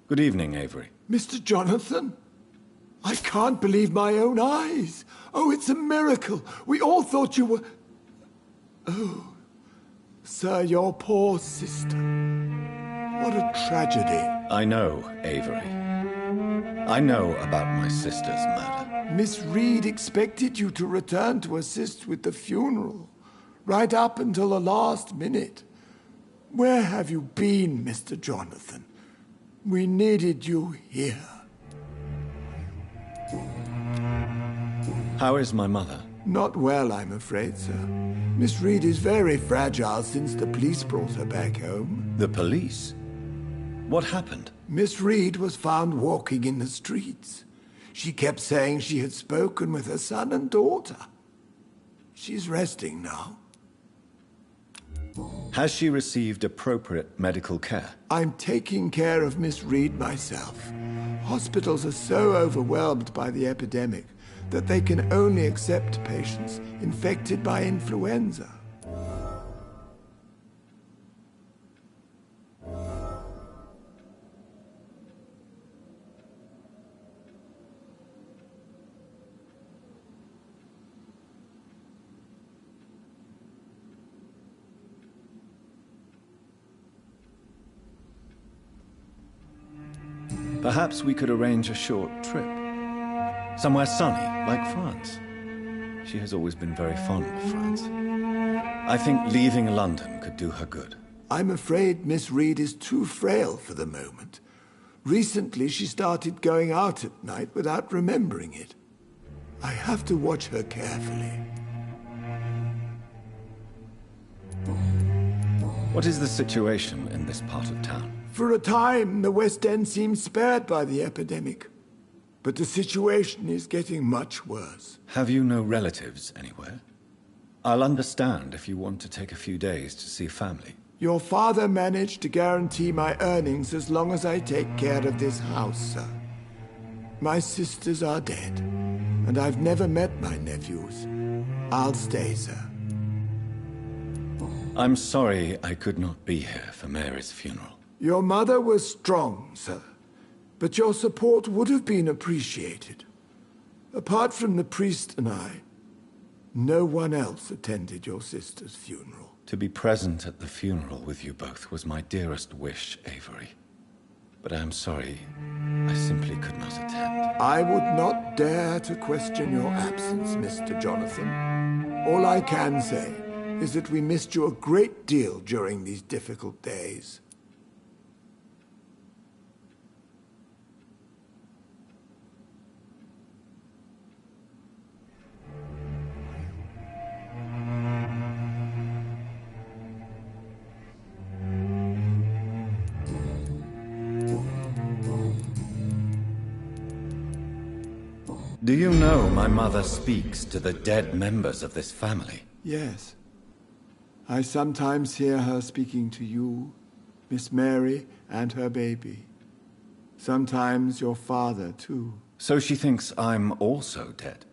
Good evening, Avery. Mr. Jonathan? I can't believe my own eyes. Oh, it's a miracle. We all thought you were... Oh, sir, your poor sister. What a tragedy. I know, Avery. I know about my sister's murder. Miss Reid expected you to return to assist with the funeral, right up until the last minute. Where have you been, Mr. Jonathan? We needed you here. How is my mother? Not well, I'm afraid, sir. Miss Reid is very fragile since the police brought her back home. The police? What happened? Miss Reid was found walking in the streets. She kept saying she had spoken with her son and daughter. She's resting now. Has she received appropriate medical care? I'm taking care of Miss Reid myself. Hospitals are so overwhelmed by the epidemic that they can only accept patients infected by influenza. Perhaps we could arrange a short trip. Somewhere sunny, like France. She has always been very fond of France. I think leaving London could do her good. I'm afraid Miss Reid is too frail for the moment. Recently, she started going out at night without remembering it. I have to watch her carefully. What is the situation in this part of town? For a time, the West End seemed spared by the epidemic. But the situation is getting much worse. Have you no relatives anywhere? I'll understand if you want to take a few days to see family. Your father managed to guarantee my earnings as long as I take care of this house, sir. My sisters are dead, and I've never met my nephews. I'll stay, sir. I'm sorry I could not be here for Mary's funeral. Your mother was strong, sir, but your support would have been appreciated. Apart from the priest and I, no one else attended your sister's funeral. To be present at the funeral with you both was my dearest wish, Avery. But I am sorry, I simply could not attend. I would not dare to question your absence, Mr. Jonathan. All I can say is that we missed you a great deal during these difficult days. Do you know my mother speaks to the dead members of this family? Yes. I sometimes hear her speaking to you, Miss Mary, and her baby. Sometimes your father, too. So she thinks I'm also dead?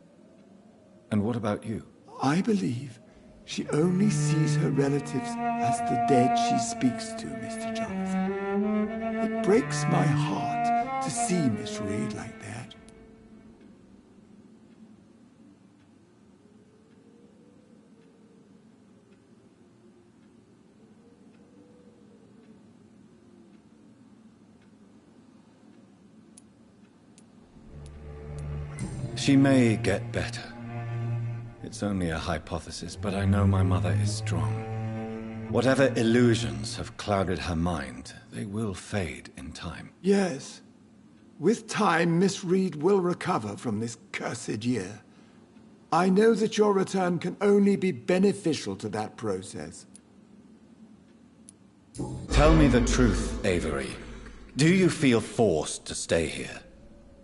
And what about you? I believe she only sees her relatives as the dead she speaks to, Mr. Jonathan. It breaks my heart to see Miss Reid like that. She may get better. It's only a hypothesis, but I know my mother is strong. Whatever illusions have clouded her mind, they will fade in time. Yes. With time, Miss Reid will recover from this cursed year. I know that your return can only be beneficial to that process. Tell me the truth, Avery. Do you feel forced to stay here?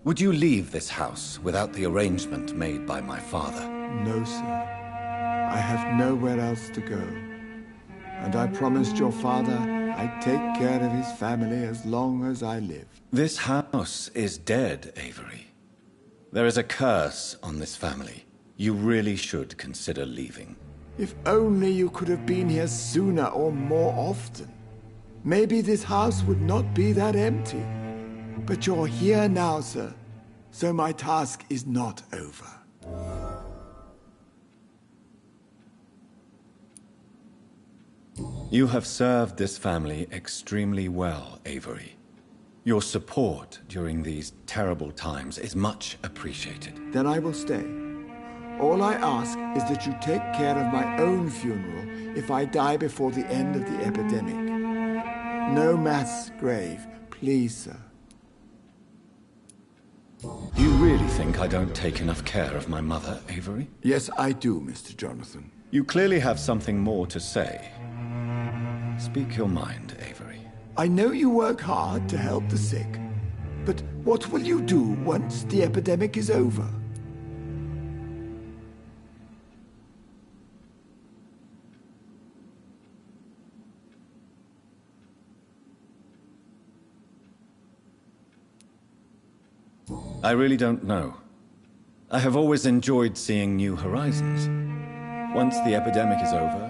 Would you leave this house without the arrangement made by my father? No, sir. I have nowhere else to go. And I promised your father I'd take care of his family as long as I live. This house is dead, Avery. There is a curse on this family. You really should consider leaving. If only you could have been here sooner or more often. Maybe this house would not be that empty. But you're here now, sir, so my task is not over. You have served this family extremely well, Avery. Your support during these terrible times is much appreciated. Then I will stay. All I ask is that you take care of my own funeral if I die before the end of the epidemic. No mass grave, please, sir. Do you really think I don't take enough care of my mother, Avery? Yes, I do, Mr. Jonathan. You clearly have something more to say. Speak your mind, Avery. I know you work hard to help the sick, but what will you do once the epidemic is over? I really don't know. I have always enjoyed seeing new horizons. Once the epidemic is over,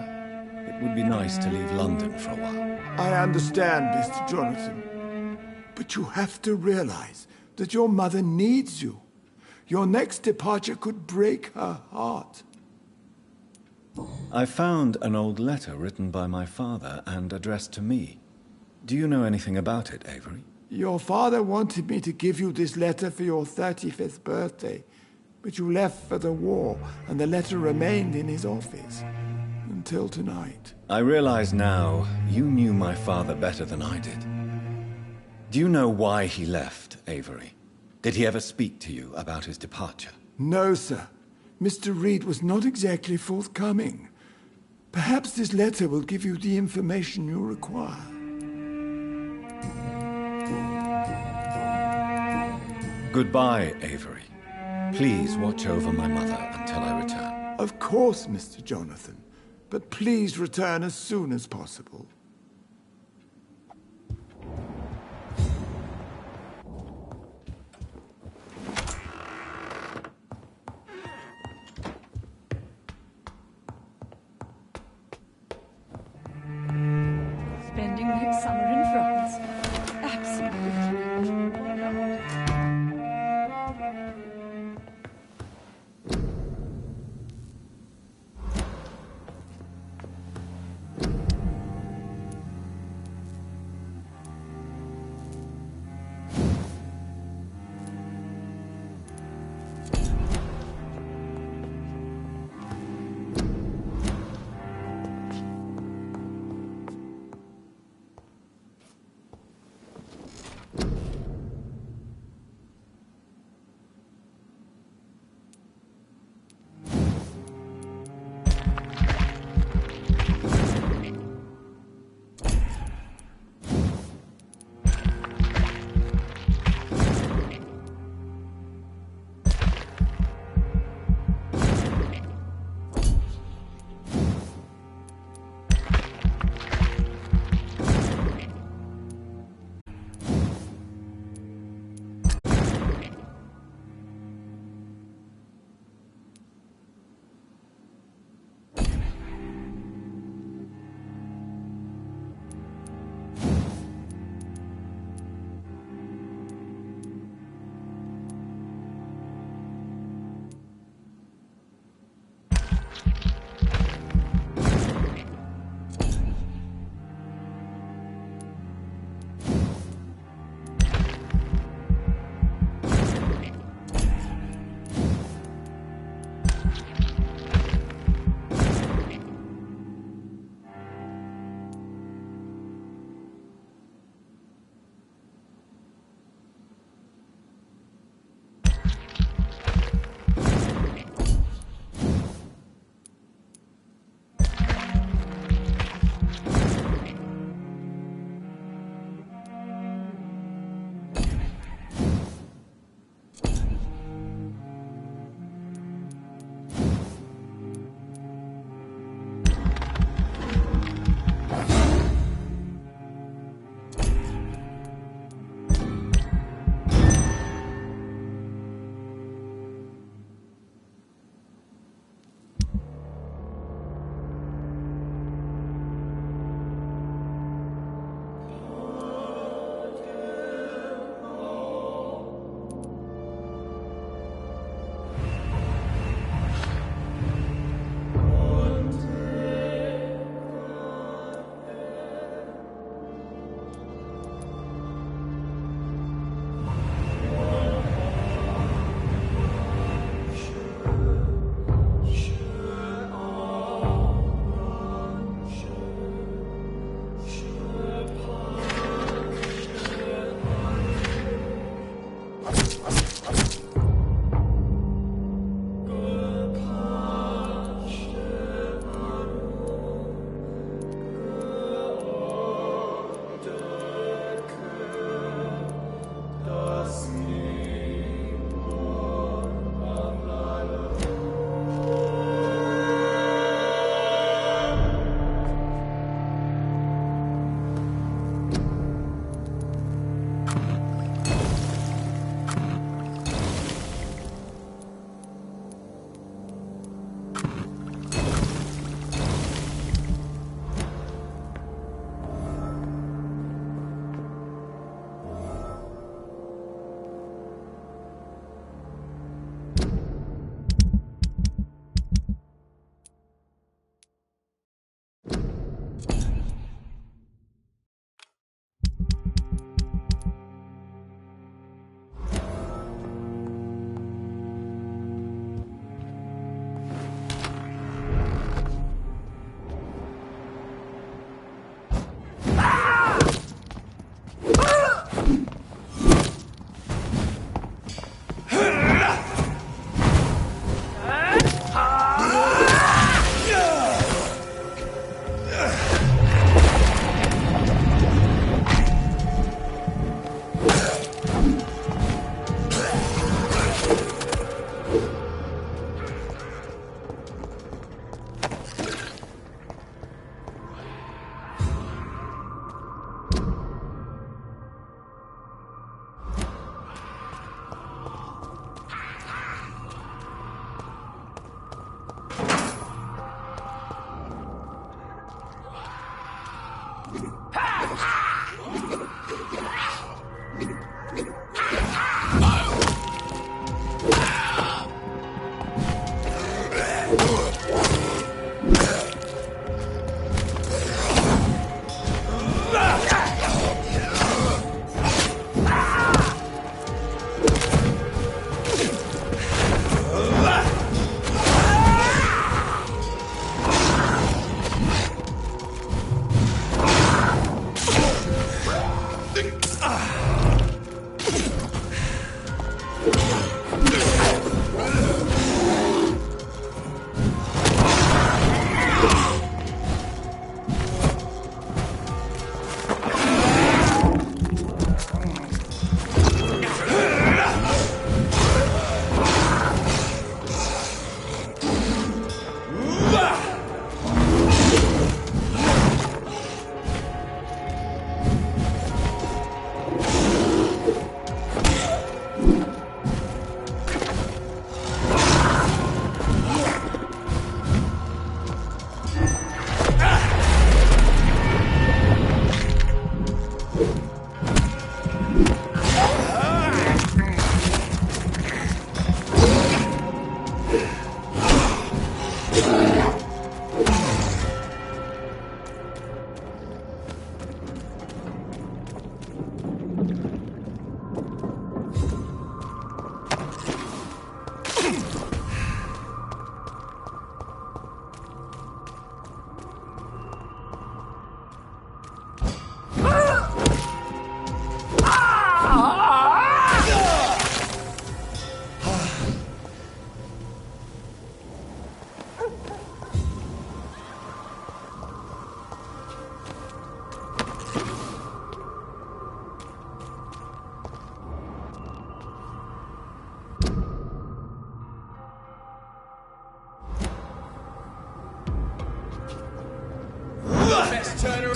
it would be nice to leave London for a while. I understand, Mr. Jonathan. But you have to realize that your mother needs you. Your next departure could break her heart. I found an old letter written by my father and addressed to me. Do you know anything about it, Avery? Your father wanted me to give you this letter for your 35th birthday, but you left for the war, and the letter remained in his office until tonight. I realize now you knew my father better than I did. Do you know why he left, Avery? Did he ever speak to you about his departure? No, sir. Mr. Reid was not exactly forthcoming. Perhaps this letter will give you the information you require. Goodbye, Avery. Please watch over my mother until I return. Of course, Mr. Jonathan. But please return as soon as possible. Spending next summer in France. Absolutely.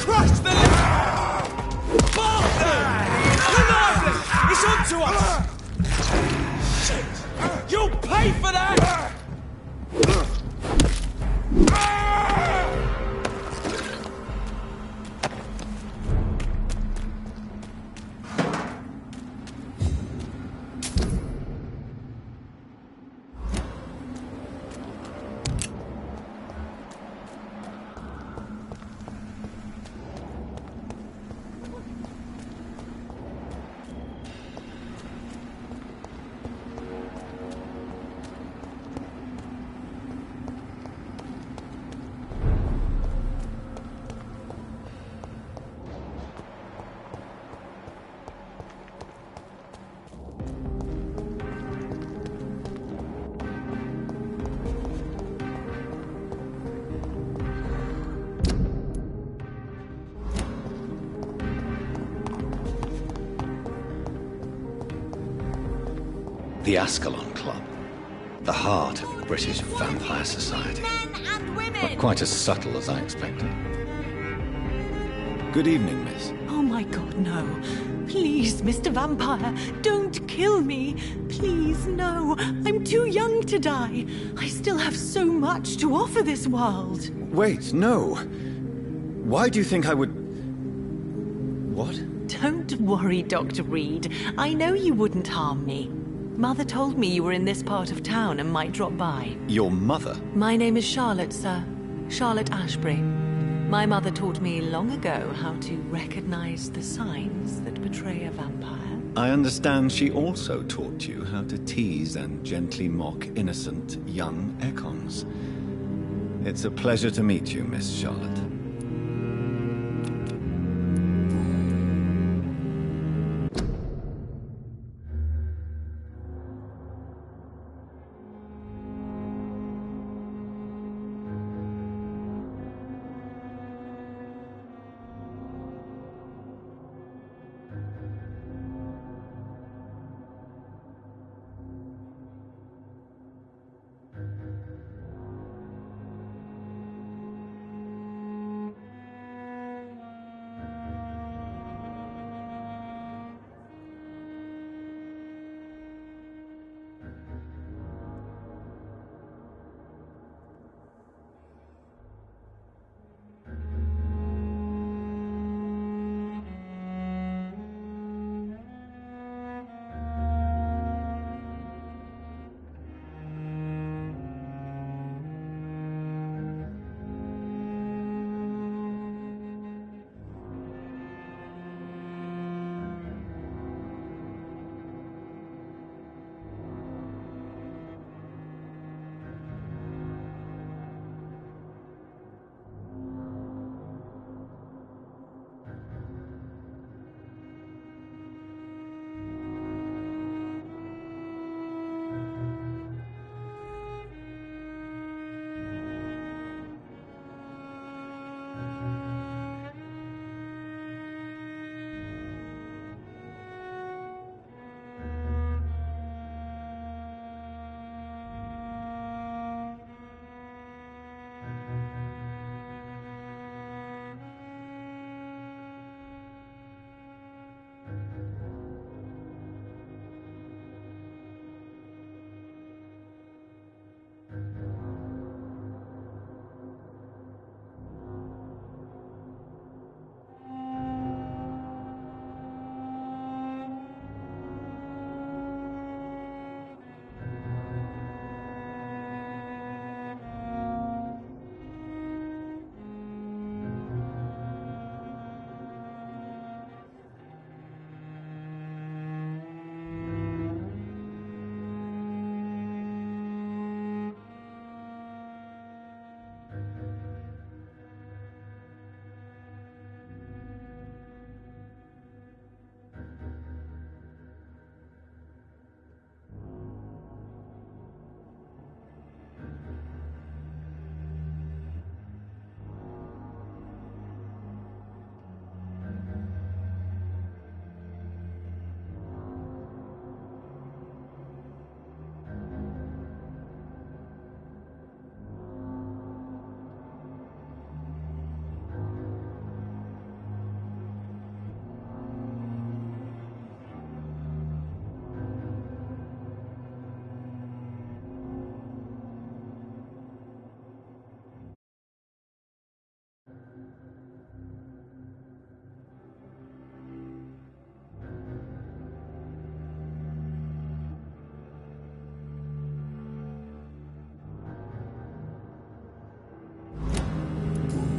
Crush the it's onto us! Shit! You'll pay for that! The Ascalon Club, the heart of British vampire society. Not quite as subtle as I expected. Good evening, miss. Oh my god, no. Please, Mr. Vampire, don't kill me. Please, no. I'm too young to die. I still have so much to offer this world. Wait, no. Why do you think I would... What? Don't worry, Dr. Reid. I know you wouldn't harm me. Mother told me you were in this part of town and might drop by. Your mother? My name is Charlotte, sir. Charlotte Ashbury. My mother taught me long ago how to recognize the signs that betray a vampire. I understand she also taught you how to tease and gently mock innocent young Ekons. It's a pleasure to meet you, Miss Charlotte.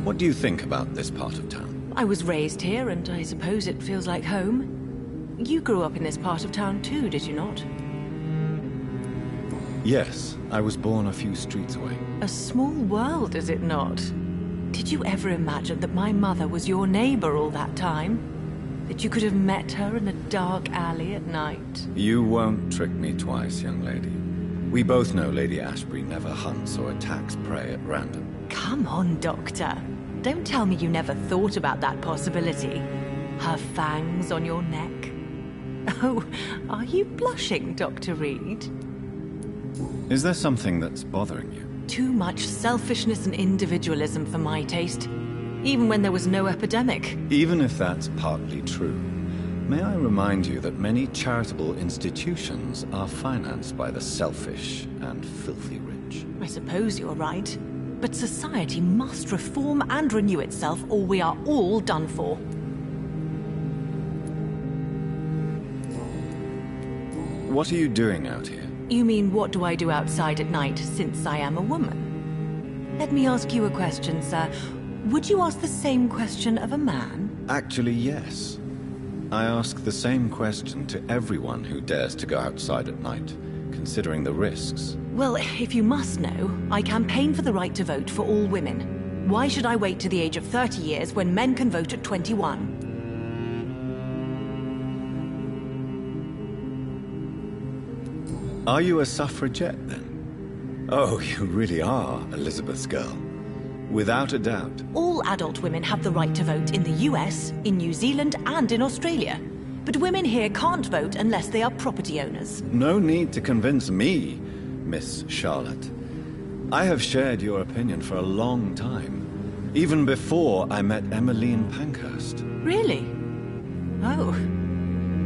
What do you think about this part of town? I was raised here, and I suppose it feels like home. You grew up in this part of town too, did you not? Yes, I was born a few streets away. A small world, is it not? Did you ever imagine that my mother was your neighbor all that time? That you could have met her in a dark alley at night? You won't trick me twice, young lady. We both know Lady Ashbury never hunts or attacks prey at random. Come on, Doctor. Don't tell me you never thought about that possibility. Her fangs on your neck. Oh, are you blushing, Dr. Reid? Is there something that's bothering you? Too much selfishness and individualism for my taste. Even when there was no epidemic. Even if that's partly true, may I remind you that many charitable institutions are financed by the selfish and filthy rich. I suppose you're right. But society must reform and renew itself, or we are all done for. What are you doing out here? You mean, what do I do outside at night, since I am a woman? Let me ask you a question, sir. Would you ask the same question of a man? Actually, yes. I ask the same question to everyone who dares to go outside at night, considering the risks. Well, if you must know, I campaign for the right to vote for all women. Why should I wait to the age of 30 years when men can vote at 21? Are you a suffragette, then? Oh, you really are Elizabeth's girl. Without a doubt. All adult women have the right to vote in the US, in New Zealand, and in Australia. But women here can't vote unless they are property owners. No need to convince me, Miss Charlotte. I have shared your opinion for a long time. Even before I met Emmeline Pankhurst. Really? Oh.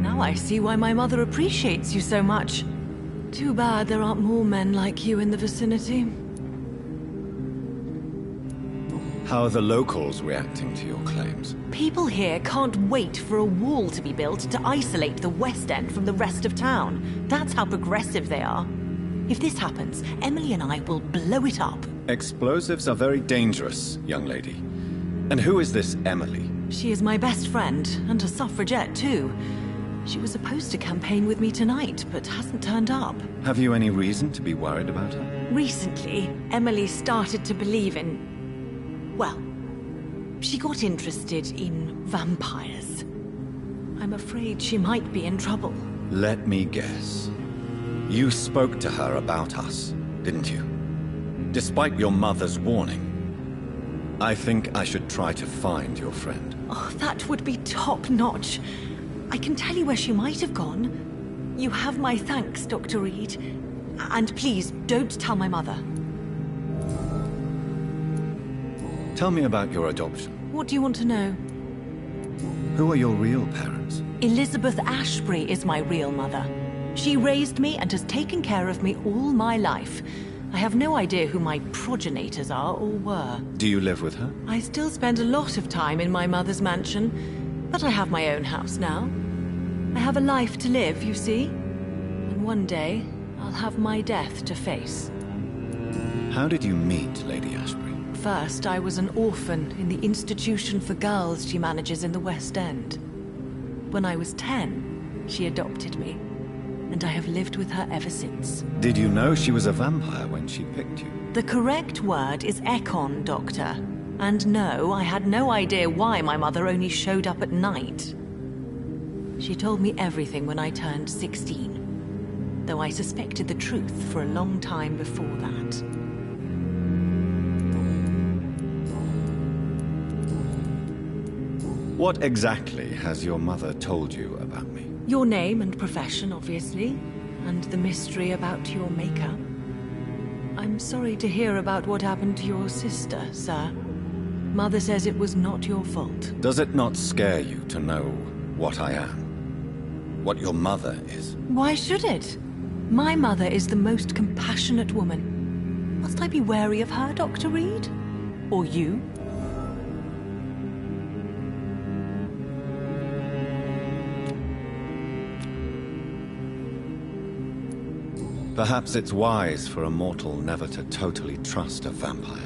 Now I see why my mother appreciates you so much. Too bad there aren't more men like you in the vicinity. How are the locals reacting to your claims? People here can't wait for a wall to be built to isolate the West End from the rest of town. That's how progressive they are. If this happens, Emily and I will blow it up. Explosives are very dangerous, young lady. And who is this Emily? She is my best friend, and a suffragette too. She was supposed to campaign with me tonight, but hasn't turned up. Have you any reason to be worried about her? Recently, Emily started to believe in... well, she got interested in vampires. I'm afraid she might be in trouble. Let me guess. You spoke to her about us, didn't you? Despite your mother's warning. I think I should try to find your friend. Oh, that would be top-notch. I can tell you where she might have gone. You have my thanks, Dr. Reid. And please, don't tell my mother. Tell me about your adoption. What do you want to know? Who are your real parents? Elizabeth Ashbury is my real mother. She raised me and has taken care of me all my life. I have no idea who my progenitors are or were. Do you live with her? I still spend a lot of time in my mother's mansion, but I have my own house now. I have a life to live, you see. And one day, I'll have my death to face. How did you meet Lady Ashbury? First, I was an orphan in the institution for girls she manages in the West End. When I was 10, she adopted me, and I have lived with her ever since. Did you know she was a vampire when she picked you? The correct word is Ekon, Doctor. And no, I had no idea why my mother only showed up at night. She told me everything when I turned 16, though I suspected the truth for a long time before that. What exactly has your mother told you about me? Your name and profession, obviously, and the mystery about your maker. I'm sorry to hear about what happened to your sister, sir. Mother says it was not your fault. Does it not scare you to know what I am? What your mother is? Why should it? My mother is the most compassionate woman. Must I be wary of her, Dr. Reid? Or you? Perhaps it's wise for a mortal never to totally trust a vampire.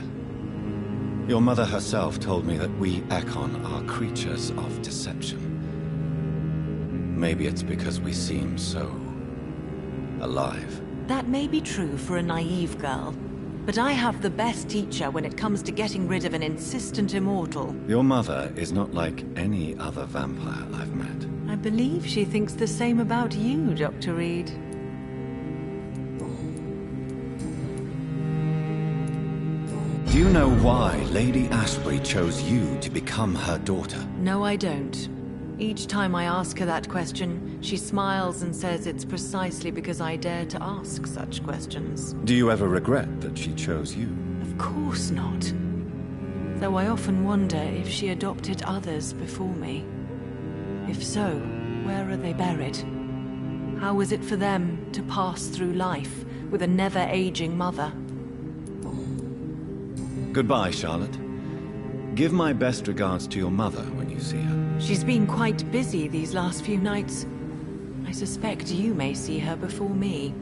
Your mother herself told me that we Ekon are creatures of deception. Maybe it's because we seem so... alive. That may be true for a naive girl, but I have the best teacher when it comes to getting rid of an insistent immortal. Your mother is not like any other vampire I've met. I believe she thinks the same about you, Dr. Reid. Do you know why Lady Ashbury chose you to become her daughter? No, I don't. Each time I ask her that question, she smiles and says it's precisely because I dare to ask such questions. Do you ever regret that she chose you? Of course not. Though I often wonder if she adopted others before me. If so, where are they buried? How was it for them to pass through life with a never-aging mother? Goodbye, Charlotte. Give my best regards to your mother when you see her. She's been quite busy these last few nights. I suspect you may see her before me.